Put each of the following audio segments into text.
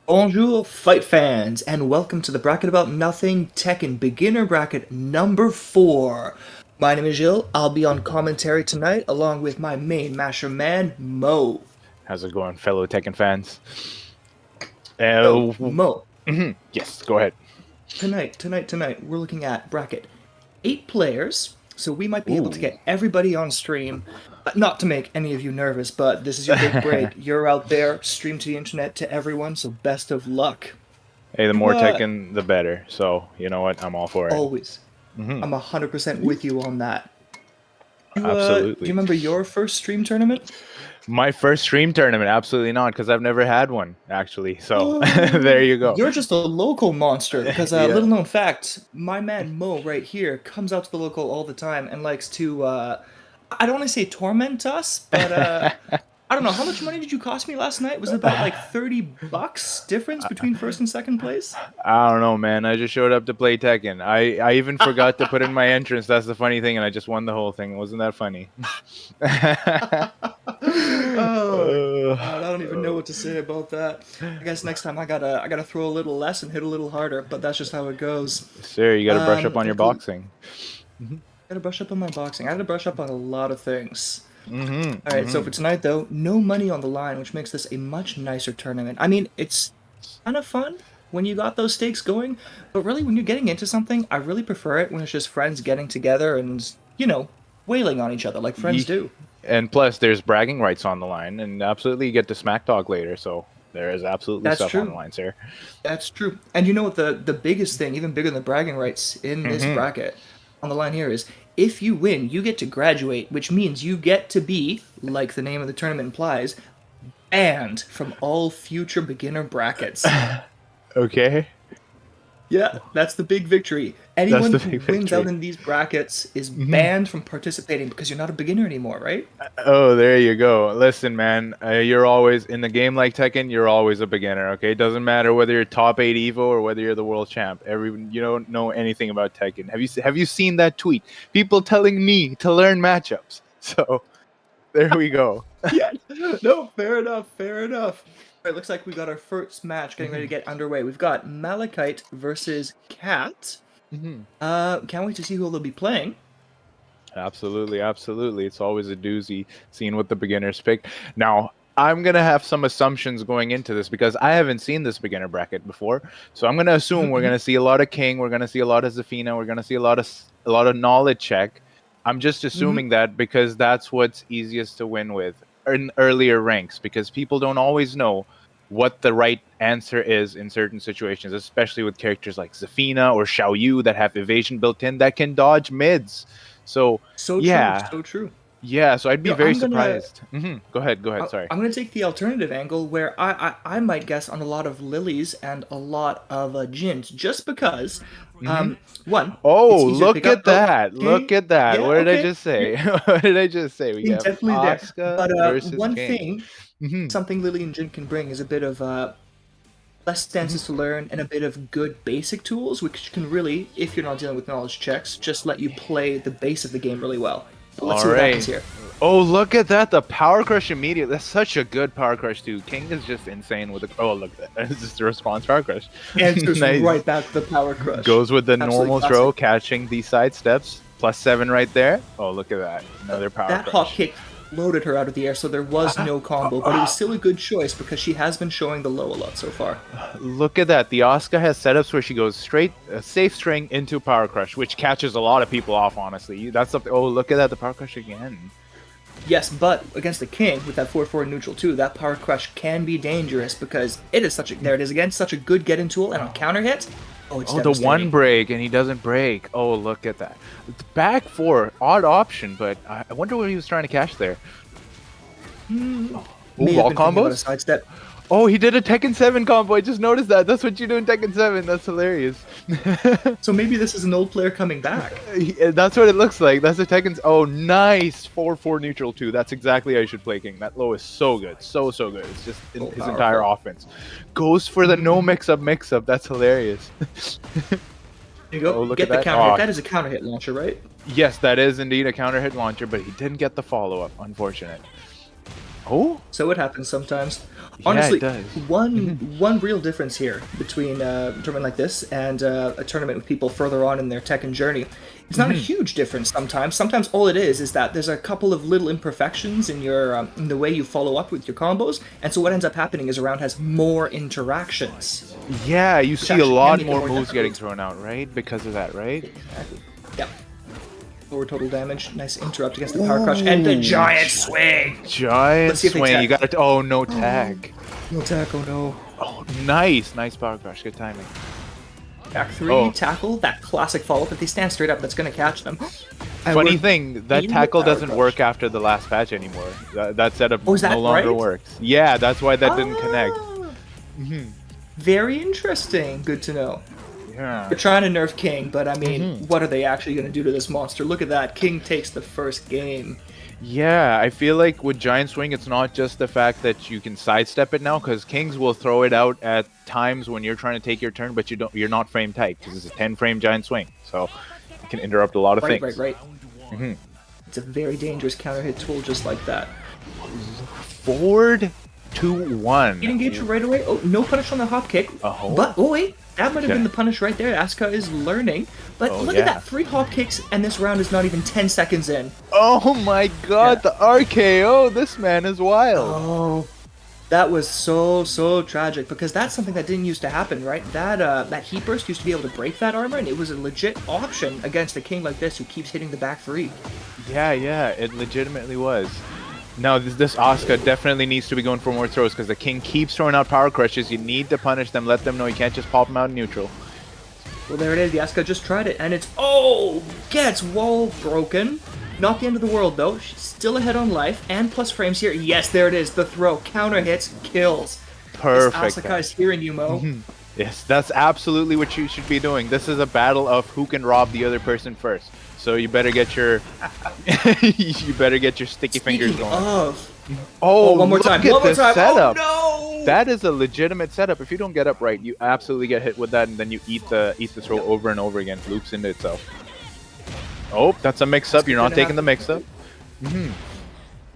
Bonjour, fight fans, and welcome to the Bracket About Nothing Tekken Beginner Bracket number 4. My name is Jill. I'll be on commentary tonight along with my main masher man, Mo. How's it going, fellow Tekken fans? So, Mo, Yes, go ahead. tonight, we're looking at bracket 8 players, so we might be able to Ooh. get everybody on stream. Not to make any of you nervous, but this is your big break. You're out there, stream to the internet to everyone, so best of luck. Hey, the You, more Tekken, the better. So, you know what? I'm all for it. always. hmm I'm 100% with you on that. Do you Absolutely. remember your first stream tournament? My first stream tournament, absolutely not, because I've never had one, actually. So, there Oh, you go. you're just a local monster. Because Yeah. little known fact, my man Mo right here comes out to the local all the time and likes to. I don't want to say torment us, but I don't know how much money did you cost me last night? Was it about like $30 difference between first and second place? I don't know, man. I just showed up to play Tekken. I even forgot to put in my entrance. That's the funny thing, and I just won the whole thing. Wasn't that funny? Oh Uh, God, I don't even know what to say about that. I guess next time I gotta throw a little less and hit a little harder, but that's just how it goes. Sir, you got to brush up on your Luckily, boxing. hmm I gotta brush up on my boxing. I gotta brush up on a lot of things. hmm All right, so for tonight though, no money on the line, which makes this a much nicer tournament. I mean, it's kind of fun when you got those stakes going, but really when you're getting into something, I really prefer it when it's just friends getting together and, wailing on each other like friends do. And plus, there's bragging rights on the line, and absolutely you get to smack talk later. So there is absolutely That's stuff on the true. line, sir. That's true. And you know what the biggest thing, even bigger than the bragging rights in this hmm bracket on the line here is if you win, you get to graduate, which means you get to be, like the name of the tournament implies, banned from all future beginner brackets. Okay, Yeah, that's the big victory. that's Anyone the who big wins out victory. in these brackets is hmm banned from participating because you're not a beginner anymore, right? Oh, there you go. Listen, man, you're always in the game like Tekken. You're always a beginner. Okay, doesn't matter whether you're top eight Evo or whether you're the world champ. You don't know anything about Tekken. Have you seen that tweet? People telling me to learn matchups. So there we go. Yeah, no, fair enough, fair enough. All right, looks like we got our first match getting ready to hmm get underway. We've got Malachite versus Cat. hmm Can't wait to see who they'll be playing. Absolutely, absolutely. It's always a doozy seeing what the beginners pick. Now, I'm going to have some assumptions going into this because I haven't seen this beginner bracket before. So I'm going to assume we're going to see a lot of King, we're going to see a lot of Zafina, we're going to see a lot of knowledge check. I'm just Mm-hmm. assuming that because that's what's easiest to win with in earlier ranks because people don't always know what the right answer is in certain situations, especially with characters like Zafina or Xiao Yu that have evasion built in that can dodge mids. So So true, yeah, so true. yeah. So I'd be You know, very surprised. Go ahead. Go ahead. Sorry. I'm gonna take the alternative angle where I might guess on a lot of lilies and a lot of Jins, just because, hmm one, Oh, it's easier to pick look up. at Oh, that! Look okay, at that! yeah, What did I okay, just you're say? What did I just say? We have definitely there. Asuka But versus one King. thing, hmm something Lily and Jin can bring is a bit of less hmm stances to learn and a bit of good basic tools, which can really, if you're not dealing with knowledge checks, just let you play the base of the game really well. So let's All see what happens right. here. Oh, look at that! The power crush immediate. That's such a good power crush too. King is just insane with the. Oh, look at that! It's just a response power crush. Answers Nice. right back to the power crush. Goes with the Absolutely normal classic. throw, catching the side steps. +7 right there. Oh, look at that. Another power That hop crush. kick floated her out of the air, so there was no combo, but it was still a good choice because she has been showing the low a lot so far. Look at that. The Asuka has setups where she goes straight, safe string into power crush, which catches a lot of people off, honestly. That's something. Oh, look at that. The power crush again. Yes, but against the king with that 4-4 neutral too, that power crush can be dangerous because it is such a there it is again, such a good get in tool, and on counter hit, oh, it's Oh, the one devastating. break, and he doesn't break. Oh, look at that. It's back four. Odd option, but I wonder what he was trying to catch there. Oh, May have wall been thinking about a combos? sidestep. Oh, he did a Tekken 7 combo. I just noticed that. That's what you do in Tekken 7. That's hilarious. So maybe this is an old player coming back. That's what it looks like. That's the Tekken's. Oh, nice. 4-4 neutral, too. That's exactly how you should play King. That low is so good. So, so good. It's just So his entire powerful. offense. Goes for the no mix-up. That's hilarious. There you go. Oh, look at Get the that. counter hit. Oh, That is a counter hit launcher, right? yes, that is indeed a counter hit launcher, but he didn't get the follow-up. Unfortunate. Oh? So it happens sometimes. Yeah, it Honestly, does. one real difference here between a tournament like this and a tournament with people further on in their Tekken journey. It's not a huge difference sometimes. Sometimes all it is that there's a couple of little imperfections in your in the way you follow up with your combos, and so what ends up happening is a round has more interactions, Yeah, you which see a actually can lot make it more more moves getting difficult. thrown out, right? Because of that, right? Exactly. Yep. Lower total damage. Nice interrupt against the power crush and the Ooh, giant swing. giant Let's see if they swing. You tech. got to. Oh, no tag. No tackle, no. Oh, nice, nice power crush. Good timing. Back three, Oh, tackle, that classic follow-up. If they stand straight up, that's going to catch them. And funny we're thing, that in the tackle power doesn't crush. work after the last patch anymore. That setup Oh, is no that longer right? works. Yeah, that's why that didn't connect. Ah, very interesting. Good to know. Yeah. They're trying to nerf King, but I mean, what are they actually going to do to this monster? Look at that. King takes the first game. Yeah, I feel like with Giant Swing, it's not just the fact that you can sidestep it now, because Kings will throw it out at times when you're trying to take your turn, but you're not frame tight because it's a 10-frame Giant Swing, so it can interrupt a lot of Right, right, things. right. It's a very dangerous counter hit tool just like that. Forward 2-1. He engage you right away. Oh, no punish on the hop kick. Oh. But, oh wait, that might have Okay. been the punish right there. Asuka is learning. But Oh, look yeah. at that. 3 hop kicks, and this round is not even 10 seconds in. Oh my god, Yeah. the RKO! This man is wild. Oh, that was so tragic because that's something that didn't used to happen, right? That heat burst used to be able to break that armor, and it was a legit option against a king like this who keeps hitting the back three. Yeah, it legitimately was. Now, this Asuka definitely needs to be going for more throws because the king keeps throwing out power crushes. You need to punish them, let them know you can't just pop them out in neutral. Well, there it is. The Asuka just tried it, and it's gets wall broken. Not the end of the world though. She's still ahead on life and plus frames here. Yes, there it is. The throw, counter hits, kills. Perfect. This Asuka is hearing you, Mo. Yes, that's absolutely what you should be doing. This is a battle of who can rob the other person first. So you better get your you better get your sticky fingers Speaking going. of, Oh, one more look time. at One more this time. setup. Oh no! That is a legitimate setup. If you don't get up right, you absolutely get hit with that, and then you eat the throw over and over again. Loops into itself. Oh, that's a mix-up. You're not taking the mix-up.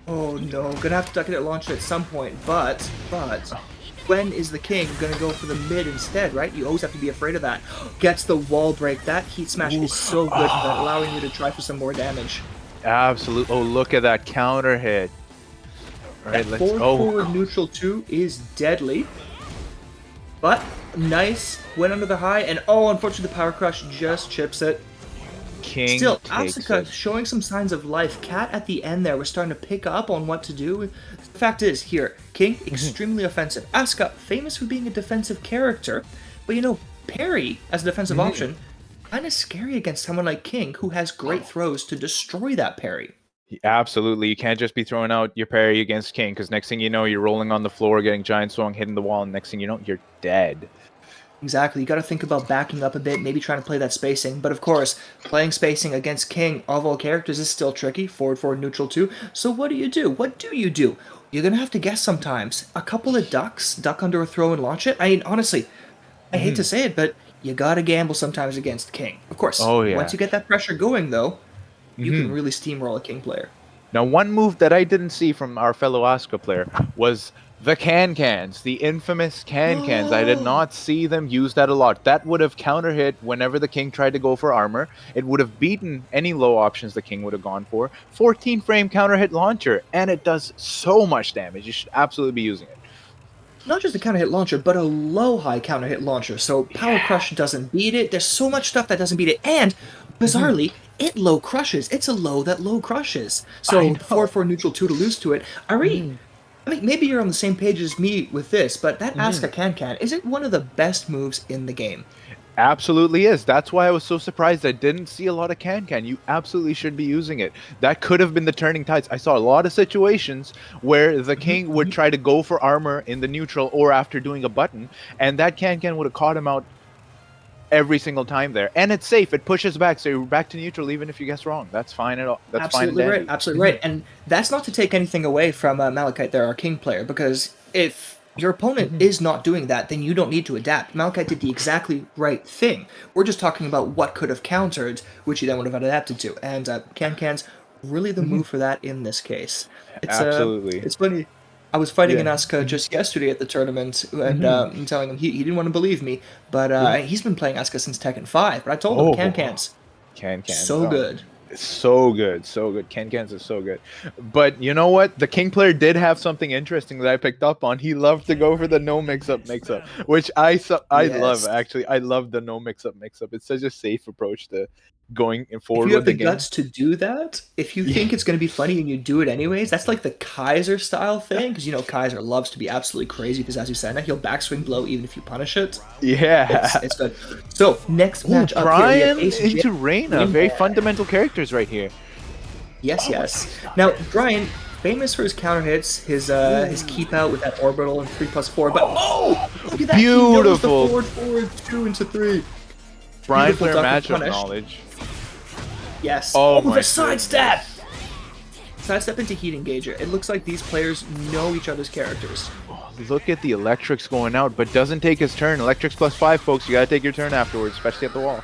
Oh no, gonna have to duck it at launch at some point, but when is the king gonna go for the mid instead, right? You always have to be afraid of that. Gets the wall break. That heat smash is so good for that, allowing you to try for some more damage. Absolutely. Oh, look at that counter hit. All right, That let's. forward neutral 2 is deadly. But nice, went under the high, and unfortunately the power crush just chips it. King Still, takes Asuka it. showing some signs of life. Cat at the end there was starting to pick up on what to do. The fact is, here, King, extremely offensive. Asuka, famous for being a defensive character, but parry as a defensive option, kind of scary against someone like King, who has great throws to destroy that parry. Absolutely. You can't just be throwing out your parry against King, because next thing you know, you're rolling on the floor, getting giant swung, hitting the wall, and next thing you know, you're dead. Exactly, you gotta think about backing up a bit, maybe trying to play that spacing, but of course, playing spacing against King of all characters is still tricky, forward, neutral too, so what do you do? What do you do? You're gonna have to guess sometimes. A couple of ducks, duck under a throw and launch it? I mean, honestly, I hate to say it, but you gotta gamble sometimes against King. Of course, Oh, once yeah. you get that pressure going though, you can really steamroll a King player. Now, one move that I didn't see from our fellow Asuka player was the can-cans, the infamous can-cans. I did not see them use that a lot. That would have counter-hit whenever the King tried to go for armor. It would have beaten any low options the King would have gone for. 14-frame counter-hit launcher, and it does so much damage. You should absolutely be using it. Not just a counter hit launcher, but a low high counter hit launcher. So Power Crush doesn't beat it. There's so much stuff that doesn't beat it. And bizarrely, it low crushes. It's a low that low crushes. I So know. 4 neutral 2 to lose to it. I mean, maybe you're on the same page as me with this, but that Asuka Can isn't one of the best moves in the game. Absolutely is. That's why I was so surprised I didn't see a lot of can-can. You absolutely should be using it. That could have been the turning tides. I saw a lot of situations where the King would try to go for armor in the neutral or after doing a button, and that can-can would have caught him out every single time there. And it's safe. It pushes back, so you're back to neutral even if you guess wrong. That's fine at all. That's fine and Absolutely right. dandy. Absolutely right. And that's not to take anything away from Malachite there, our king player, because if your opponent is not doing that, then you don't need to adapt. Malachite did the exactly right thing. We're just talking about what could have countered, which he then would have adapted to. And Can-Can's really the move for that in this case. Absolutely. It's funny. I was fighting Yeah. an Asuka just yesterday at the tournament, and Hmm. telling him he didn't want to believe me, but Yeah. he's been playing Asuka since Tekken 5. But I told him, Oh, Can-Can's can. so Oh, good. it's so good, so good. Can is so good. But you know what? The King player did have something interesting that I picked up on. He loved to go for the no mix up, which I love Yes. actually. I love the no mix up. It's such a safe approach to going If forward you have with the the game. guts to do that, if you Yeah. think it's going to be funny and you do it anyways, that's like the Kaiser style thing, because you know Kaiser loves to be absolutely crazy with his Azucena. He'll backswing blow even if you punish it. Yeah. It's good. So next Oh, match up here, we have Brian Ace J. into Reina. Wingman. Very fundamental characters right here. Yes, Oh my yes. Now God. Brian, famous for his counter hits, his keep out with that orbital and 3+4. But oh, look at that! He knows the Beautiful. forward 2 into 3. Brian Beautiful player duck and matchup punish. knowledge. Yes. Oh Oh, the my sidestep! goodness. Sidestep into Heat Engager. It looks like these players know each other's characters. Oh, look at the Electrics going out, but doesn't take his turn. Electrics +5, folks. You gotta take your turn afterwards, especially at the wall.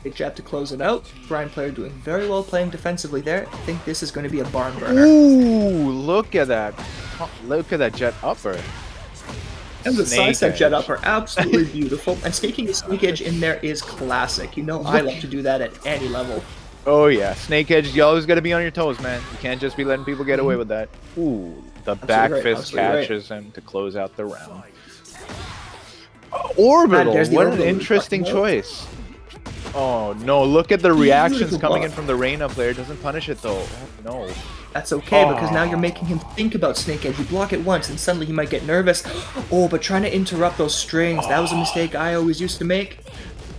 Big jab to close it out. Brian player doing very well playing defensively there. I think this is going to be a barn burner. Ooh, look at that. Look at that jet upper. And the Snake sidestep jet up edge. are absolutely beautiful. And sneaking a sneak edge in there is classic. You know I love to do that at any level. Oh yeah, snake edge. You always gotta be on your toes, man. You can't just be letting people get away with that. Ooh, the back Absolutely right, fist absolutely right. catches him to close out the round. And Orbital. there's the What an orbital we were interesting talking about. choice. Oh no, look at the reactions Beautiful coming in block. from the Reina player. Doesn't punish it though. Oh no. That's okay, because now you're making him think about Snake Edge. You block it once, and suddenly he might get nervous. Oh, but trying to interrupt those strings, that was a mistake I always used to make.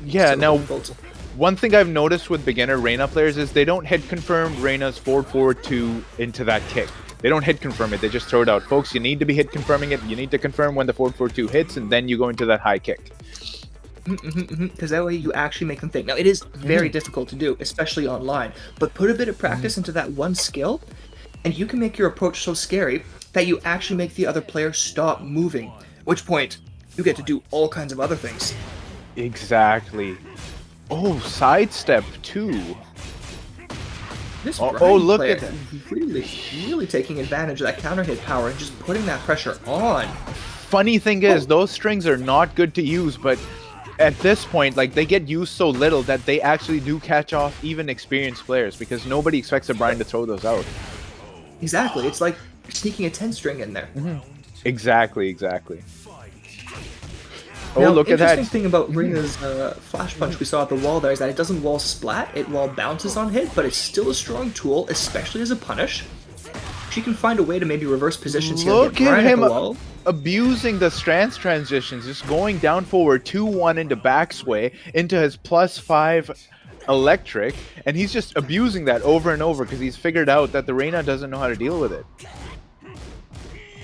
Yeah, So now difficult. one thing I've noticed with beginner Reina players is they don't hit confirm Reina's forward 2 into that kick. They don't hit confirm it, they just throw it out. Folks, you need to be hit confirming it. You need to confirm when the forward 2 hits, and then you go into that high kick. Because that way you actually make them think. Now, it is very difficult to do, especially online, but put a bit of practice into that one skill, and you can make your approach so scary that you actually make the other player stop moving, at which point you get to do all kinds of other things. Exactly. Oh, sidestep too. This Oh, Brian look player at that. really taking advantage of that counter hit power and just putting that pressure on. Funny thing is, those strings are not good to use, but at this point, like, they get used so little that they actually do catch off even experienced players because nobody expects a Brian to throw those out. Exactly, it's like sneaking a 10 string in there. Exactly. Oh, Now, look at interesting that. thing about Rena's flash punch we saw at the wall there is that it doesn't wall splat, it wall bounces on hit, but it's still a strong tool, especially as a punish. She can find a way to maybe reverse positions here, Look get at Brian at him the wall. abusing the stance transitions, just going down forward 2-1 into backsway into his +5 electric, and he's just abusing that over and over because he's figured out that the Reina doesn't know how to deal with it.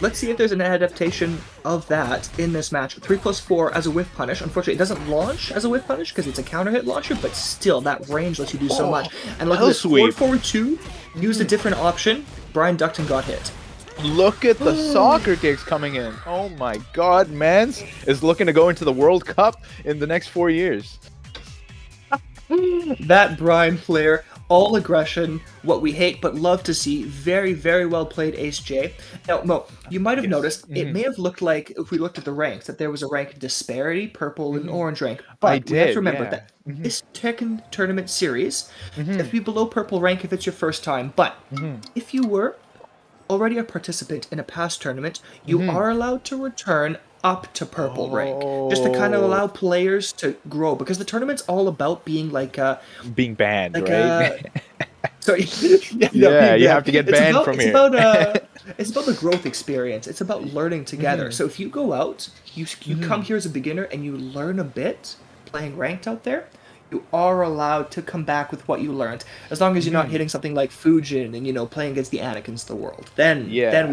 Let's see if there's an adaptation of that in this match. 3+4 as a whiff punish. Unfortunately, it doesn't launch as a whiff punish because it's a counter hit launcher, but still, that range lets you do so much. And look at this, sweep. forward 2, used a different option. Brian ducked and got hit. Look at the soccer kicks coming in. Oh my god, Mans is looking to go into the World Cup in the next 4 years. That Brian player, all aggression, what we hate but love to see. Very, very well played, Ace J. Now, Mo, you might have noticed it may have looked like, if we looked at the ranks, that there was a rank disparity, purple and orange rank. But we have did, to remember yeah. that this Tekken tournament series, you have to be below purple rank if it's your first time. But if you were already a participant in a past tournament, you are allowed to return up to purple rank, just to kind of allow players to grow, because the tournament's all about being like a Being banned, like right? sorry, Yeah, being you banned. have to get It's banned about, from it's here. about it's about the growth experience. It's about learning together. So if you go out, you come here as a beginner and you learn a bit playing ranked out there, you are allowed to come back with what you learned, as long as you're not hitting something like Fujin and playing against the Anakins of the world. Then Yeah.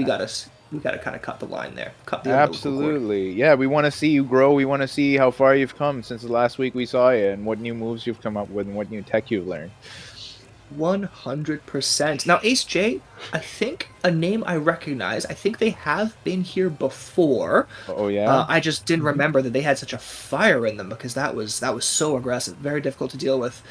we gotta kind of cut the line there, cut the umbilical cord. Absolutely. Yeah, we want to see you grow. We want to see how far you've come since the last week we saw you and what new moves you've come up with and what new tech you've learned. 100%. Now, Ace J, I think a name I recognize. I think they have been here before. Oh, yeah? I just didn't remember that they had such a fire in them, because that was so aggressive, very difficult to deal with.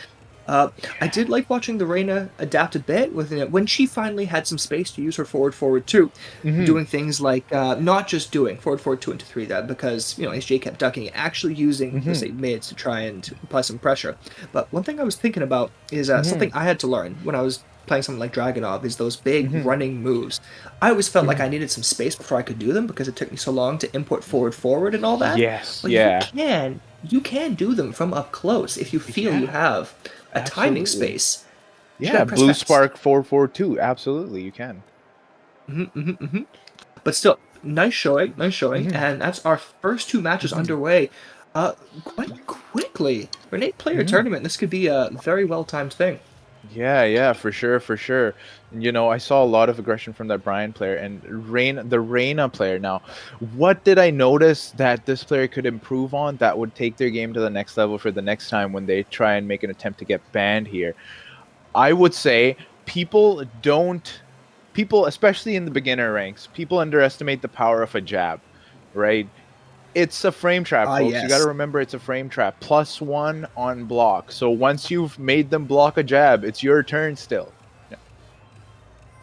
Uh, I did like watching the Reina adapt a bit with it when she finally had some space to use her forward two, Hmm. doing things like not just doing forward two into three that because HJ kept ducking it, actually using let's Hmm. say mids to try and apply some pressure. But one thing I was thinking about is Hmm. something I had to learn when I was playing something like Dragonov is those big Hmm. running moves. I always felt like Hmm. I needed some space before I could do them because it took me so long to input forward and all that. Yes, But yeah. you can do them from up close if you feel you Yeah, have a timing absolutely. space. You just Yeah, gotta press Blue fast. Spark 442. Absolutely, you can. But still, nice showing, Hmm. and that's our first two matches Hmm. underway. Quite quickly for an eight-player Hmm. tournament. This could be a very well-timed thing. Yeah, yeah, for sure, for sure. And, I saw a lot of aggression from that Brian player and the Reina player. Now, what did I notice that this player could improve on that would take their game to the next level for the next time when they try and make an attempt to get banned here? I would say people, especially in the beginner ranks, people underestimate the power of a jab, right? It's a frame trap, Ah, folks. You got to yes. remember it's a frame trap. +1 on block. So once you've made them block a jab, it's your turn still.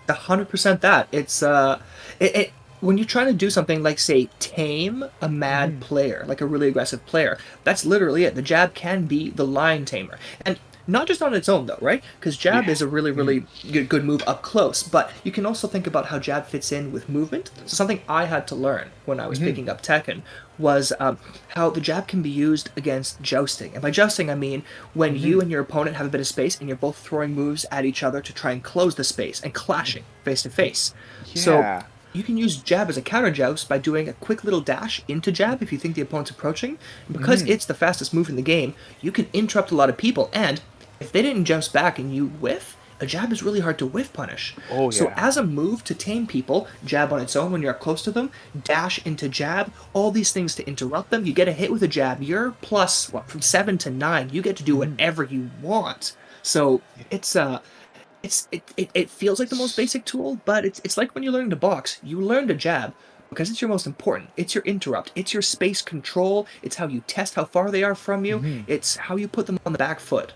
100% that. It when you're trying to do something like say tame a mad Hmm. player, like a really aggressive player, that's literally it. The jab can be the line tamer. And not just on its own though, right? Because jab Yeah. is a really, Mhm. really good move up close, but you can also think about how jab fits in with movement. So something I had to learn when I was Mhm. picking up Tekken was how the jab can be used against jousting. And by jousting, I mean when you Mhm. and your opponent have a bit of space and you're both throwing moves at each other to try and close the space and clashing face to face. So Yeah. you can use jab as a counter joust by doing a quick little dash into jab if you think the opponent's approaching. And because Mhm. it's the fastest move in the game, you can interrupt a lot of people. And if they didn't joust back and you whiff, a jab is really hard to whiff punish. Oh So yeah. as a move to tame people, jab on its own when you're close to them, dash into jab, all these things to interrupt them. You get a hit with a jab, you're plus what from 7 to 9. You get to do Mhm. whatever you want. So it feels like the most S- basic tool, but it's like when you learn to box. You learn to jab because it's your most important. It's your interrupt. It's your space control. It's how you test how far they are from you. Mhm. It's how you put them on the back foot.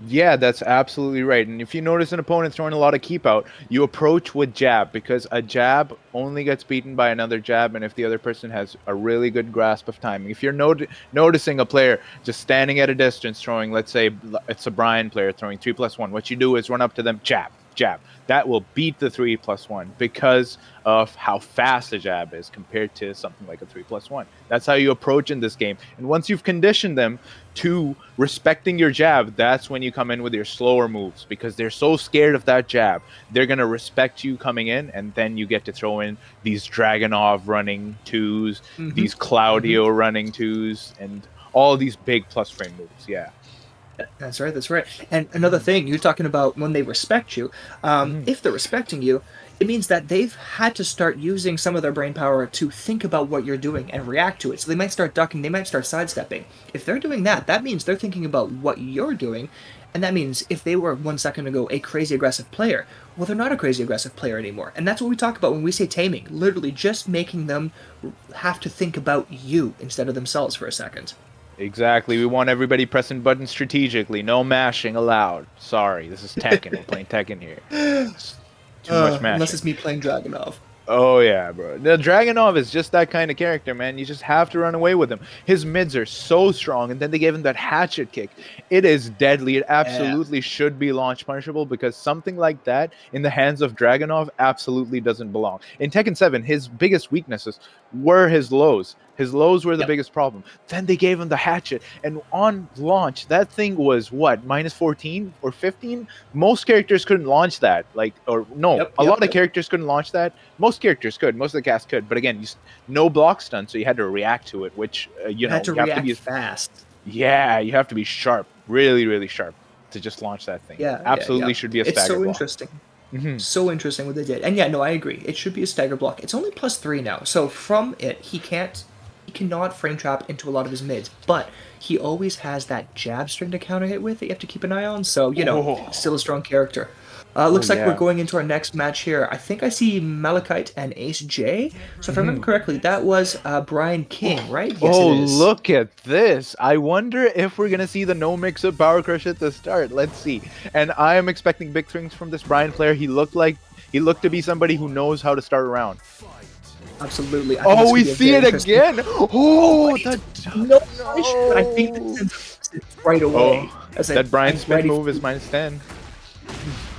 Yeah, that's absolutely right. And if you notice an opponent throwing a lot of keep out, you approach with jab because a jab only gets beaten by another jab. And if the other person has a really good grasp of timing, if you're noticing a player just standing at a distance throwing, let's say it's a Brian player throwing 3+1, what you do is run up to them, jab, jab. That will beat the 3+1 because of how fast a jab is compared to something like a 3+1. That's how you approach in this game. And once you've conditioned them to respecting your jab, that's when you come in with your slower moves because they're so scared of that jab. They're going to respect you coming in, and then you get to throw in these Dragonov running twos, Mm-hmm. these Mm-hmm. Claudio running twos, and all these big plus frame moves. Yeah. That's right. That's right. And another Mhm. thing you're talking about when they respect you, Mhm. if they're respecting you, it means that they've had to start using some of their brain power to think about what you're doing and react to it. So they might start ducking, they might start sidestepping. If they're doing that, that means they're thinking about what you're doing. And that means if they were 1 second ago a crazy aggressive player, well, they're not a crazy aggressive player anymore. And that's what we talk about when we say taming literally just making them have to think about you instead of themselves for a second. Exactly. We want everybody pressing buttons strategically. No mashing allowed. Sorry, this is Tekken. We're playing Tekken here. It's too much Unless mashing. it's me playing Dragonov. Oh yeah, bro. The Dragonov is just that kind of character, man. You just have to run away with him. His mids are so strong, and then they gave him that hatchet kick. It is deadly. It Yeah. absolutely should be launch punishable because something like that in the hands of Dragonov absolutely doesn't belong. In Tekken 7, his biggest weaknesses were his lows. His lows were the Yep. biggest problem. Then they gave him the hatchet, and on launch, that thing was what, -14 or 15? Most characters couldn't launch that. Like, or no, Yep. a Yep. lot of Yep. characters couldn't launch that. Most characters could, most of the cast could, but again, no block stun, so you had to react to it, which You had to you have to react be, fast. yeah, you have to be sharp, really, really sharp to just launch that thing. Yeah. Yeah. Absolutely Yeah. should be a It's stagger so block. interesting. Hmm. So interesting what they did. And yeah, no, I agree. It should be a stagger block. It's only +3 now. So from it, he cannot frame trap into a lot of his mids, but he always has that jab string to counter hit with that you have to keep an eye on. So, Oh, still a strong character. Oh Looks like we're yeah. going into our next match here. I think I see Malachite and Ace J. So if I remember Mhm. correctly, that was Brian King, right? Yes, it Oh, is. look at this. I wonder if we're going to see the no mix-up Power Crush at the start. Let's see. And I am expecting big things from this Brian player. He looked to be somebody who knows how to start around. Absolutely. I think Oh, this could we be a see very it interesting. again. Oh, but Oh, it's the no punish, but I think this no. sends a message right away. Oh, As that Brian I'm Smith ready move is for. -10.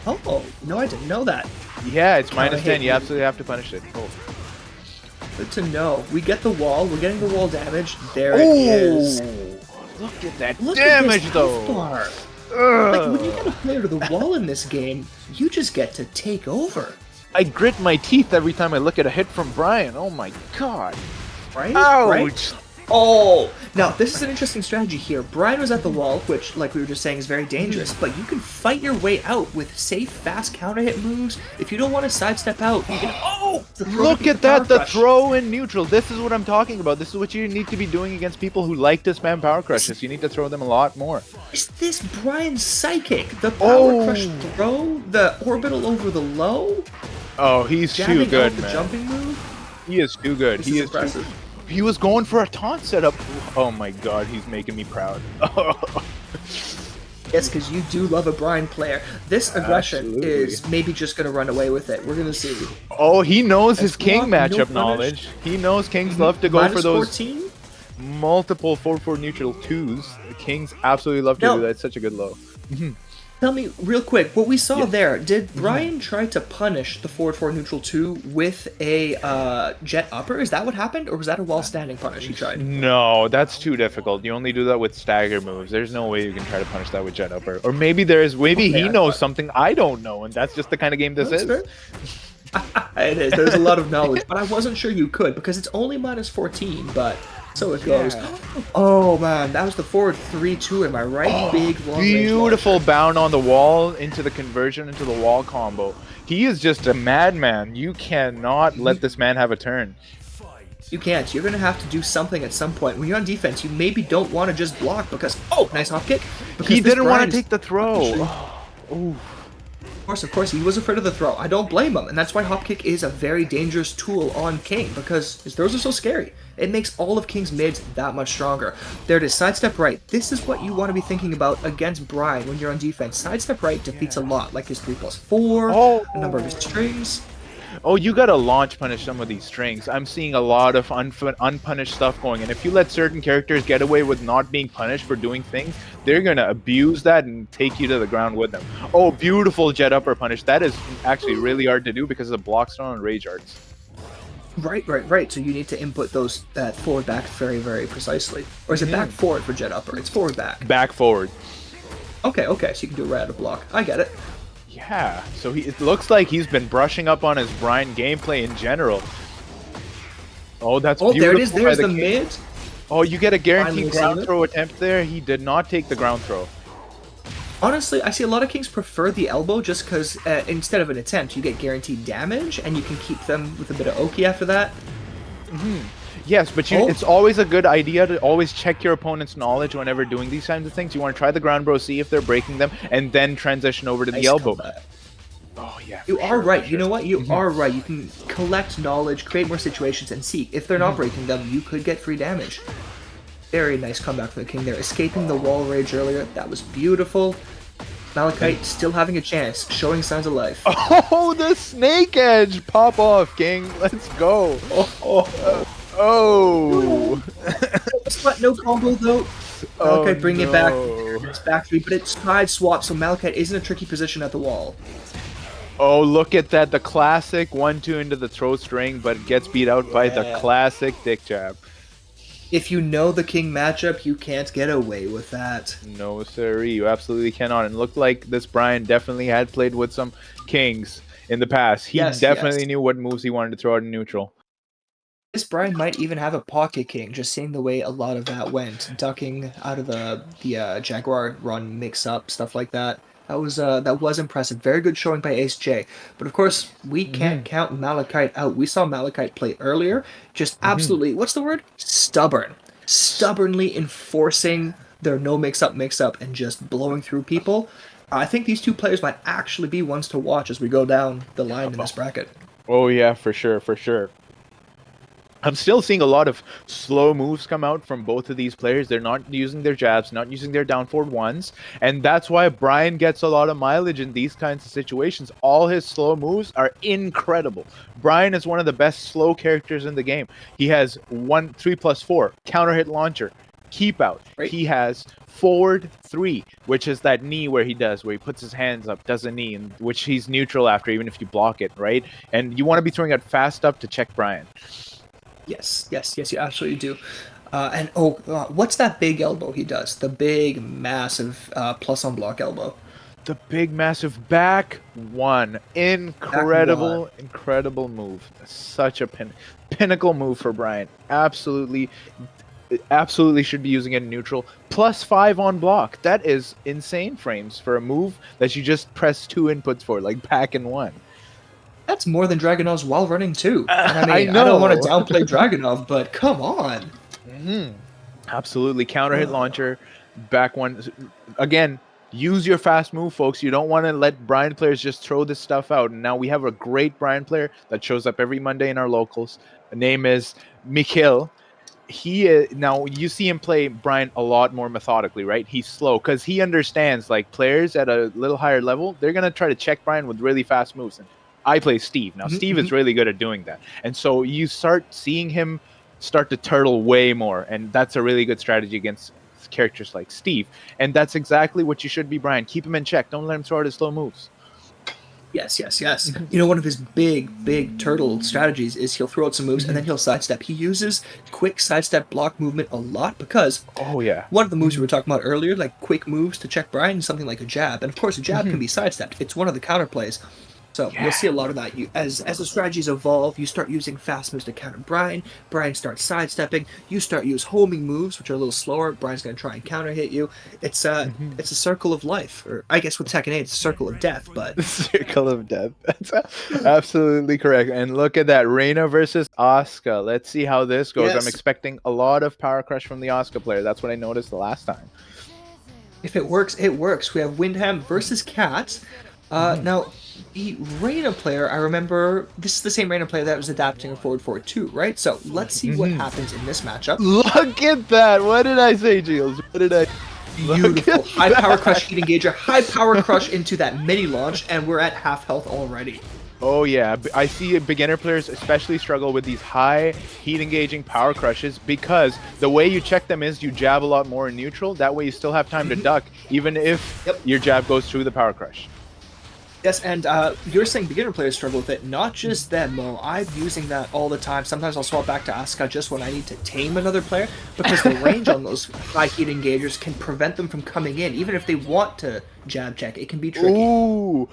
Oh, no, I didn't know that. Yeah, it's Counter -10. hit You move. absolutely have to punish it. Oh. Good to know. We get the wall. We're getting the wall damage. There it is. Oh, look at that Look at this damage health though. bar. Like, when you get a Ugh. player to the wall in this game, you just get to take over. I grit my teeth every time I look at a hit from Brian. Oh my god. Right? Right? Ouch. Oh! Now, this is an interesting strategy here. Brian was at the wall, which, like we were just saying, is very dangerous, but you can fight your way out with safe, fast counter hit moves. If you don't want to sidestep out, you can. Oh! The throw Look defeat at the power that, the crush. throw in neutral. This is what I'm talking about. This is what you need to be doing against people who like to spam power crushes. You need to throw them a lot more. Is this Brian's psychic? The power crush Oh, throw? The orbital over the low? oh, he's too Jamming good, out the man. jumping move? He is too good. This He is is too. impressive. He was going for a taunt setup. Oh my god, he's making me proud. Yes, because you do love a Brian player. This aggression Absolutely. is maybe just going to run away with it. We're going to see. Oh, he knows his Nice king block, no matchup punish. knowledge. He knows kings love to go for Minus those 14? multiple 4/4 neutral twos. The kings absolutely love to do No, that. It's such a good low. tell me real quick, what we saw Yeah. there, did Brian try to punish the forward 4 neutral 2 with a jet upper? Is that what happened? Or was that a while standing punish he tried? No, that's too difficult. You only do that with stagger moves. There's no way you can try to punish that with jet upper. Or maybe maybe Okay, he I knows thought. something I don't know, and that's just the kind of game this That's is. fair. It is. There's a lot of knowledge, but I wasn't sure you could because it's only minus 14, but so it goes. Yeah. Oh man, that was the forward 3-2, am I right? Big long range Beautiful launcher. bound on the wall into the conversion into the wall combo. He is just a madman. You cannot let this man have a turn. You can't. You're gonna have to do something at some point. When you're on defense, you maybe don't want to just block because nice hop kick. Because He this didn't want Brian to is take the throw. Ooh. of course, he was afraid of the throw. I don't blame him, and that's why hop kick is a very dangerous tool on King because his throws are so scary. It makes all of King's mids that much stronger. There it is, sidestep right. This is what you want to be thinking about against Brian when you're on defense. Sidestep right defeats a lot, like his 3+4, a number of his strings. Oh, you gotta launch punish some of these strings. I'm seeing a lot of unpunished stuff going, and if you let certain characters get away with not being punished for doing things, they're gonna abuse that and take you to the ground with them. Oh, beautiful jet upper punish. That is actually really hard to do because of the block stone and rage arts. Right. So you need to input those that forward back very, very precisely. Or is it back forward for jet upper? It's forward back. Back forward. Okay, so you can do it right out of block. I get it. Yeah, so it looks like he's been brushing up on his Brian gameplay in general. Oh, that's Oh, beautiful. there it is. by There's the king. mid. Oh, you get a Finally guaranteed seen ground it. throw attempt there. He did not take the ground throw. Honestly, I see a lot of kings prefer the elbow just because instead of an attempt, you get guaranteed damage and you can keep them with a bit of Oki after that. Yes, but it's always a good idea to always check your opponent's knowledge whenever doing these kinds of things. You want to try the ground bro, see if they're breaking them, and then transition over to the Nice elbow. comeback. Oh, yeah. You for are sure, right. for You know sure. what? You are right. You can collect knowledge, create more situations, and see. If they're not breaking them, you could get free damage. Very nice comeback from the king there. Escaping the wall rage earlier. That was beautiful. Malachite still having a chance, showing signs of life. Oh, the snake edge! Pop off, King. Let's go. Oh. But no combo though. Oh, Malachite bring it back. no. It's back three, but it's side swap, so Malachite is in a tricky position at the wall. Oh, look at that. The classic 1-2 into the throw string, but gets beat out by the Yeah. classic dick jab. If you know the king matchup, you can't get away with that. No, sirree. You absolutely cannot. And it looked like this Brian definitely had played with some kings in the past. He Yes, definitely yes. knew what moves he wanted to throw out in neutral. This Brian might even have a pocket king, just seeing the way a lot of that went, ducking out of the Jaguar run mix up stuff like that. That was impressive. Very good showing by Ace J. But of course, we can't count Malachite out. We saw Malachite play earlier, just absolutely what's the word? Stubborn. Stubbornly enforcing their no mix up, and just blowing through people. I think these two players might actually be ones to watch as we go down the line in this bracket. Oh yeah, for sure, for sure. I'm still seeing a lot of slow moves come out from both of these players. They're not using their jabs, not using their down forward ones, and that's why Brian gets a lot of mileage in these kinds of situations. All his slow moves are incredible. Brian is one of the best slow characters in the game. He has 3+4 counter hit launcher, keep out. Right? He has forward 3, which is that knee where he puts his hands up, does a knee, and which he's neutral after, even if you block it, right? And you want to be throwing it fast up to check Brian. Yes, yes, yes, you absolutely do. What's that big elbow he does? The big, massive plus on block elbow. The big, massive back one. Back one. Incredible move. Such a pinnacle move for Brian. Absolutely should be using it in neutral. +5 on block. That is insane frames for a move that you just press 2 inputs for, like back and one. That's more than Dragunov's while running too. And I I mean, I don't want to know. downplay Dragunov, but come on. Absolutely. Counter hit launcher, back one. Again, use your fast move, folks. You don't want to let Brian players just throw this stuff out. And now we have a great Brian player that shows up every Monday in our locals. The name is Mikhail. Now you see him play Brian a lot more methodically, right? He's slow because he understands, like, players at a little higher level, they're going to try to check Brian with really fast moves. And I play Steve. Now, Steve is really good at doing that. And so you start seeing him start to turtle way more. And that's a really good strategy against characters like Steve. And that's exactly what you should be, Brian. Keep him in check. Don't let him throw out his slow moves. Yes, yes, yes. You know, one of his big turtle strategies is he'll throw out some moves and then he'll sidestep. He uses quick sidestep block movement a lot because Oh, yeah. one of the moves we were talking about earlier, like quick moves to check Brian, is something like a jab. And of course, a jab can be sidestepped. It's one of the counter plays. So you'll see a lot of that. As the strategies evolve, you start using fast moves to counter Brian. Brian starts sidestepping. You start use homing moves, which are a little slower. Brian's going to try and counter hit you. It's a circle of life, or I guess with Tekken 8, it's a circle of death. But Circle of death. That's absolutely correct. And look at that, Reina versus Asuka. Let's see how this goes. Yes. I'm expecting a lot of power crush from the Asuka player. That's what I noticed the last time. if it works, it works. We have Windham versus Cat. Now, the Reina player, I remember this is the same Reina player that was adapting a forward 4-2, right? So let's see what happens in this matchup. Look at that. What did I say, Giles? What did I... Beautiful. High power crush heat engager, high power crush into that mini launch, and we're at half health already. Oh yeah, I see beginner players especially struggle with these high heat engaging power crushes because the way you check them is you jab a lot more in neutral. That way you still have time to duck even if your jab goes through the power crush. Yes, and you're saying beginner players struggle with it. Not just them, Mo. I'm using that all the time. Sometimes I'll swap back to Asuka just when I need to tame another player, because the range on those high heat engagers can prevent them from coming in. Even if they want to jab check, it can be tricky. Ooh.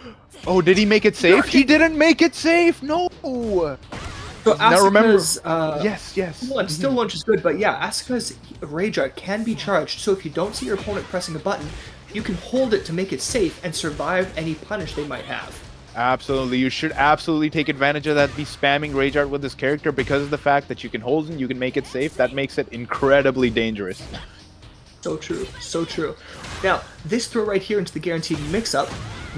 Oh, did he make it safe? He didn't make it safe! No! So Now remember... Asuka's Yes. still launch is good, but yeah, Asuka's Rage Art can be charged, so if you don't see your opponent pressing a button, you can hold it to make it safe and survive any punish they might have. Absolutely. You should absolutely take advantage of that. Be spamming Rage Art with this character because of the fact that you can hold it, you can make it safe. That makes it incredibly dangerous. So true, so true. Now, this throw right here into the guaranteed mix-up,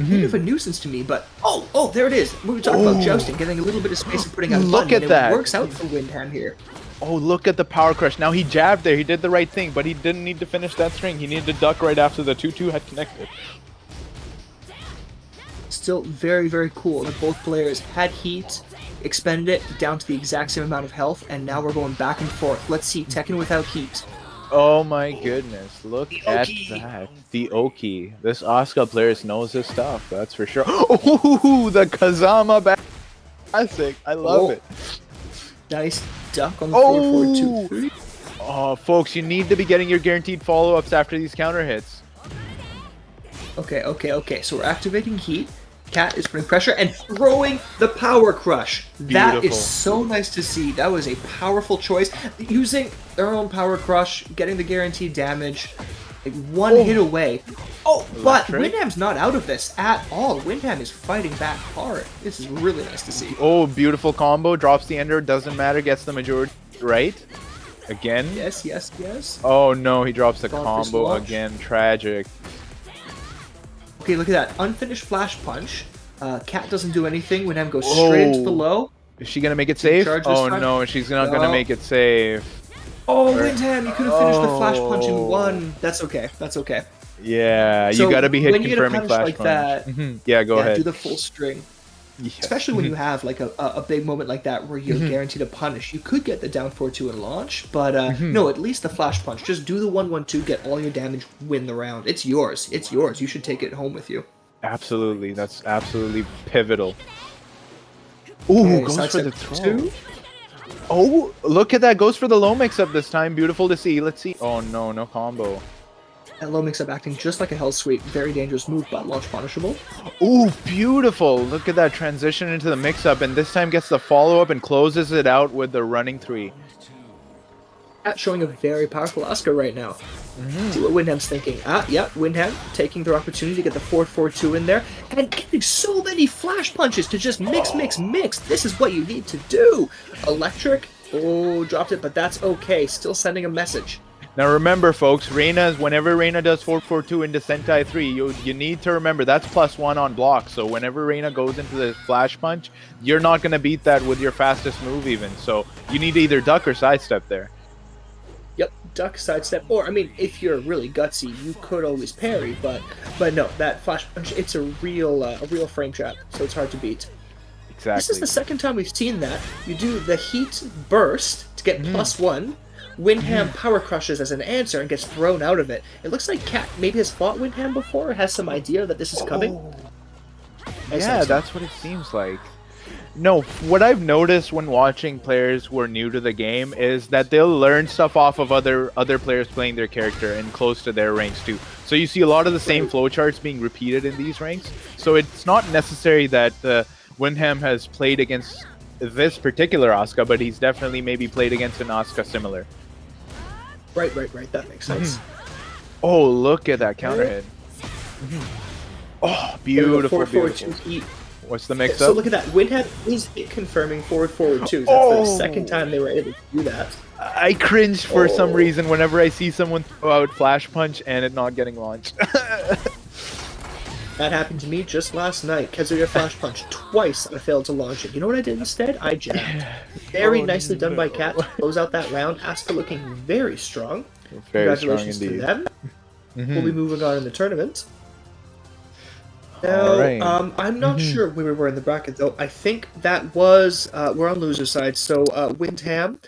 bit of a nuisance to me, but oh, there it is. We were talking about jousting, getting a little bit of space and putting out a Look button, at that. It works out for Windham here. Oh, look at the power crush. Now he jabbed there. He did the right thing, but he didn't need to finish that string. He needed to duck right after the 2-2 had connected. Still very cool that both players had heat, expended it down to the exact same amount of health, and now we're going back and forth. Let's see Tekken without heat. Oh my goodness. Look at that. The Oki. This Asuka player knows his stuff, that's for sure. Oh, the Kazama back. Classic. I love it. Nice duck on the 4-4-2-3. Oh, folks, you need to be getting your guaranteed follow-ups after these counter hits. Okay. So we're activating heat. Cat is putting pressure and throwing the power crush. That Beautiful. is so nice to see. That was a powerful choice. Using their own power crush, getting the guaranteed damage, like one hit away. Oh, but Windham's not out of this at all. Windham is fighting back hard. This is really nice to see. Oh, beautiful combo. Drops the ender. Doesn't matter. Gets the majority. Right? Again? Yes. Oh no, he drops the Gone for combo launch. again. Tragic. Okay, look at that. Unfinished flash punch. Cat doesn't do anything. Winham goes straight into the Oh, low. is she gonna make it Can you safe? charge this Oh time? no, she's not gonna No. make it safe. Oh, Or- Windham, you could have finished the flash punch in Oh, one. That's okay. That's okay. yeah, you So gotta be hit when you get a confirming punish flash like punch. that, Yeah, go yeah, do ahead. the full string. Yes. Especially when you have like a big moment like that where you're guaranteed a punish. You could get the down 4-2 and launch, but no, at least the flash punch. Just do the 1-1-2, get all your damage, win the round. It's yours. It's yours. You should take it home with you. Absolutely, that's absolutely pivotal. Ooh, Okay, goes for sidestep the throw. 2. Oh, look at that. Goes for the low mix-up this time. Beautiful to see. Let's see. Oh, no, no combo. And low mix-up acting just like a Hell Sweep. Very dangerous move, but launch punishable. Ooh, beautiful. Look at that transition into the mix-up, and this time gets the follow-up and closes it out with the running 3. Cat showing a very powerful Asuka right now. See what Windham's thinking. Yeah, Windham taking their opportunity to get the 4-4-2 in there and getting so many flash punches to just mix. This is what you need to do. Electric. Oh, dropped it, but that's okay. Still sending a message. Now remember, folks, whenever Reina does 4-4-2 into Sentai 3, you need to remember that's +1 on block. So whenever Reina goes into the flash punch, you're not going to beat that with your fastest move even. So you need to either duck or sidestep there. Yep, duck, sidestep, or I mean, if you're really gutsy, you could always parry. But no, that flash punch, it's a real frame trap, so it's hard to beat. Exactly. This is the second time we've seen that. You do the heat burst to get +1. Windham power crushes as an answer and gets thrown out of it. It looks like Cat maybe has fought Windham before, or has some idea that this is coming. Yeah, that's what it seems like. No, what I've noticed when watching players who are new to the game is that they'll learn stuff off of other players playing their character and close to their ranks too. So you see a lot of the same flowcharts being repeated in these ranks. So it's not necessary that Windham has played against this particular Asuka, but he's definitely maybe played against an Asuka similar. Right. That makes sense. Oh, look at that counter hit. Oh, beautiful, 4-4-2 beautiful. heat. What's the mix So up? look at that. Windham is hit confirming forward 2. That's the second time they were able to do that. I cringe for some reason whenever I see someone throw out flash punch and it not getting launched. That happened to me just last night. Kazuya flash punch twice. I failed to launch it. You know what I did instead? I jabbed. Very nicely done by Cat to close out that round. Asuka looking very strong. Very strong Congratulations to indeed. them. We'll be moving on in the tournament. Now, Alright. I'm not sure where we were in the bracket, though. I think that was, we're on loser side, so Windham,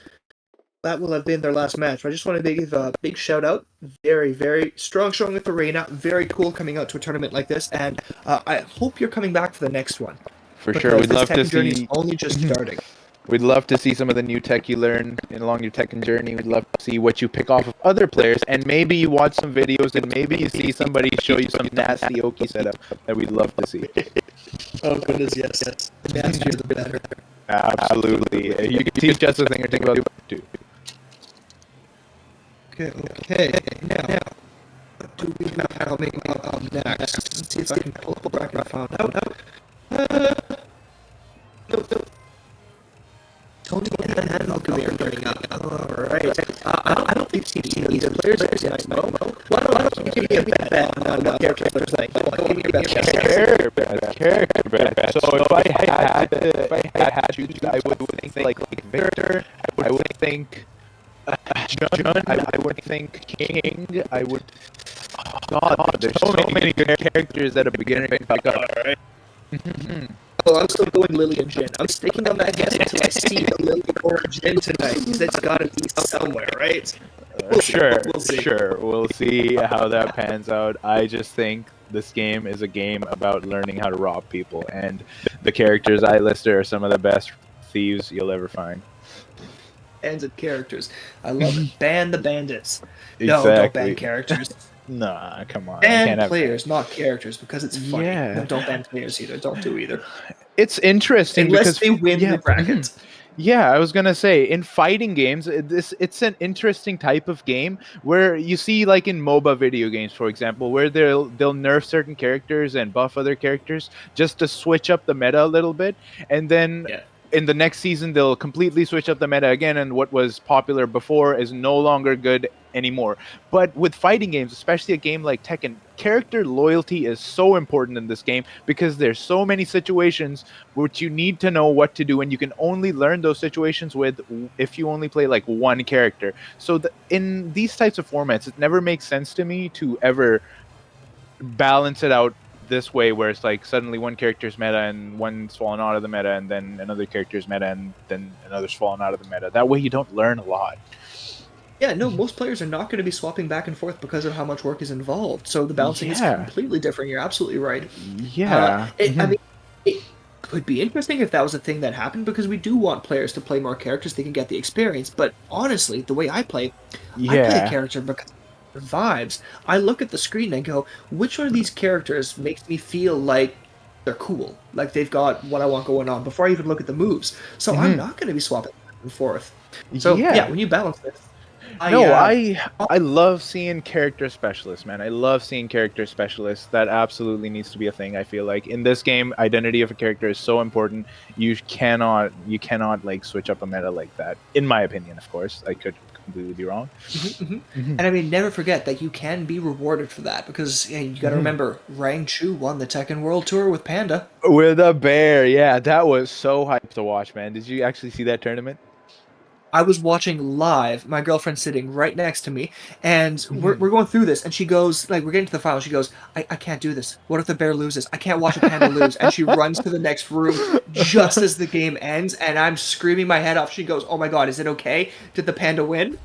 that will have been their last match. I just want to give a big shout out. Very, very strong showing with Arena. Very cool coming out to a tournament like this, and I hope you're coming back for the next one. For Because sure, we'd this love to Tekken journey is see. only just starting. We'd love to see some of the new tech you learn along your Tekken journey. We'd love to see what you pick off of other players, and maybe you watch some videos and maybe you see somebody show you some nasty Oki setup that we'd love to see. Oh goodness, yes. The nastier the better. Absolutely. You can teach us a thing or two about it too. Okay. Now, what do we have coming up next? Let's see if I can pull up a bracket I found out. Nope. Tony and Alchemy are coming up. Alright. I don't think you've seen either players yet. No. Why don't you give me a bet on what character players like? Give me your best guess. Character bet. So if I had to choose, I would think like Victor. I would think Jun. I would think King. I would. Oh God, there's so many good characters that a beginner can pick up. Alright. Well, I'm still going Lily and Jin. I'm sticking on that guess until I see a Lily or a Jin tonight, because it's got to be somewhere, right? We'll see. Sure. We'll see how that pans out. I just think this game is a game about learning how to rob people, and the characters I listed are some of the best thieves you'll ever find. Bands of characters. I love it. Ban the bandits. No, don't ban characters. Nah, come on. Ban players, not characters, because it's funny. Yeah. No, don't ban players either. Don't do either. It's interesting Unless because they win the bracket. Yeah, I was gonna say in fighting games, it's an interesting type of game where you see like in MOBA video games, for example, where they'll nerf certain characters and buff other characters just to switch up the meta a little bit, and then in the next season they'll completely switch up the meta again, and what was popular before is no longer good anymore. But with fighting games, especially a game like Tekken, character loyalty is so important in this game because there's so many situations which you need to know what to do, and you can only learn those situations with if you only play like one character. So in these types of formats, it never makes sense to me to ever balance it out this way where it's like suddenly one character's meta and one's fallen out of the meta and then another character's meta and then another's fallen out of the meta. That way you don't learn a lot. Yeah, no, most players are not going to be swapping back and forth because of how much work is involved. So the balancing is Yeah. completely different. You're absolutely right. Yeah. I mean, it could be interesting if that was a thing that happened because we do want players to play more characters. They can get the experience. But honestly, the way I play a Yeah. character because of the vibes. I look at the screen and go, which one of these characters makes me feel like they're cool, like they've got what I want going on before I even look at the moves. So I'm not going to be swapping back and forth. So yeah, Yeah. when you balance this, No, I love seeing character specialists, man. I love seeing character specialists. That absolutely needs to be a thing. I feel like in this game, identity of a character is so important. You cannot like switch up a meta like that. In my opinion, of course, I could completely be wrong. and I mean, never forget that you can be rewarded for that because you got to remember, Rang Chu won the Tekken World Tour with Panda. With a bear, yeah, that was so hyped to watch, man. Did you actually see that tournament? I was watching live, my girlfriend sitting right next to me, and we're going through this, and she goes, like, we're getting to the final, she goes, I can't do this. What if the bear loses? I can't watch a panda lose. And she runs to the next room just as the game ends, and I'm screaming my head off. She goes, oh my god, is it okay? Did the panda win?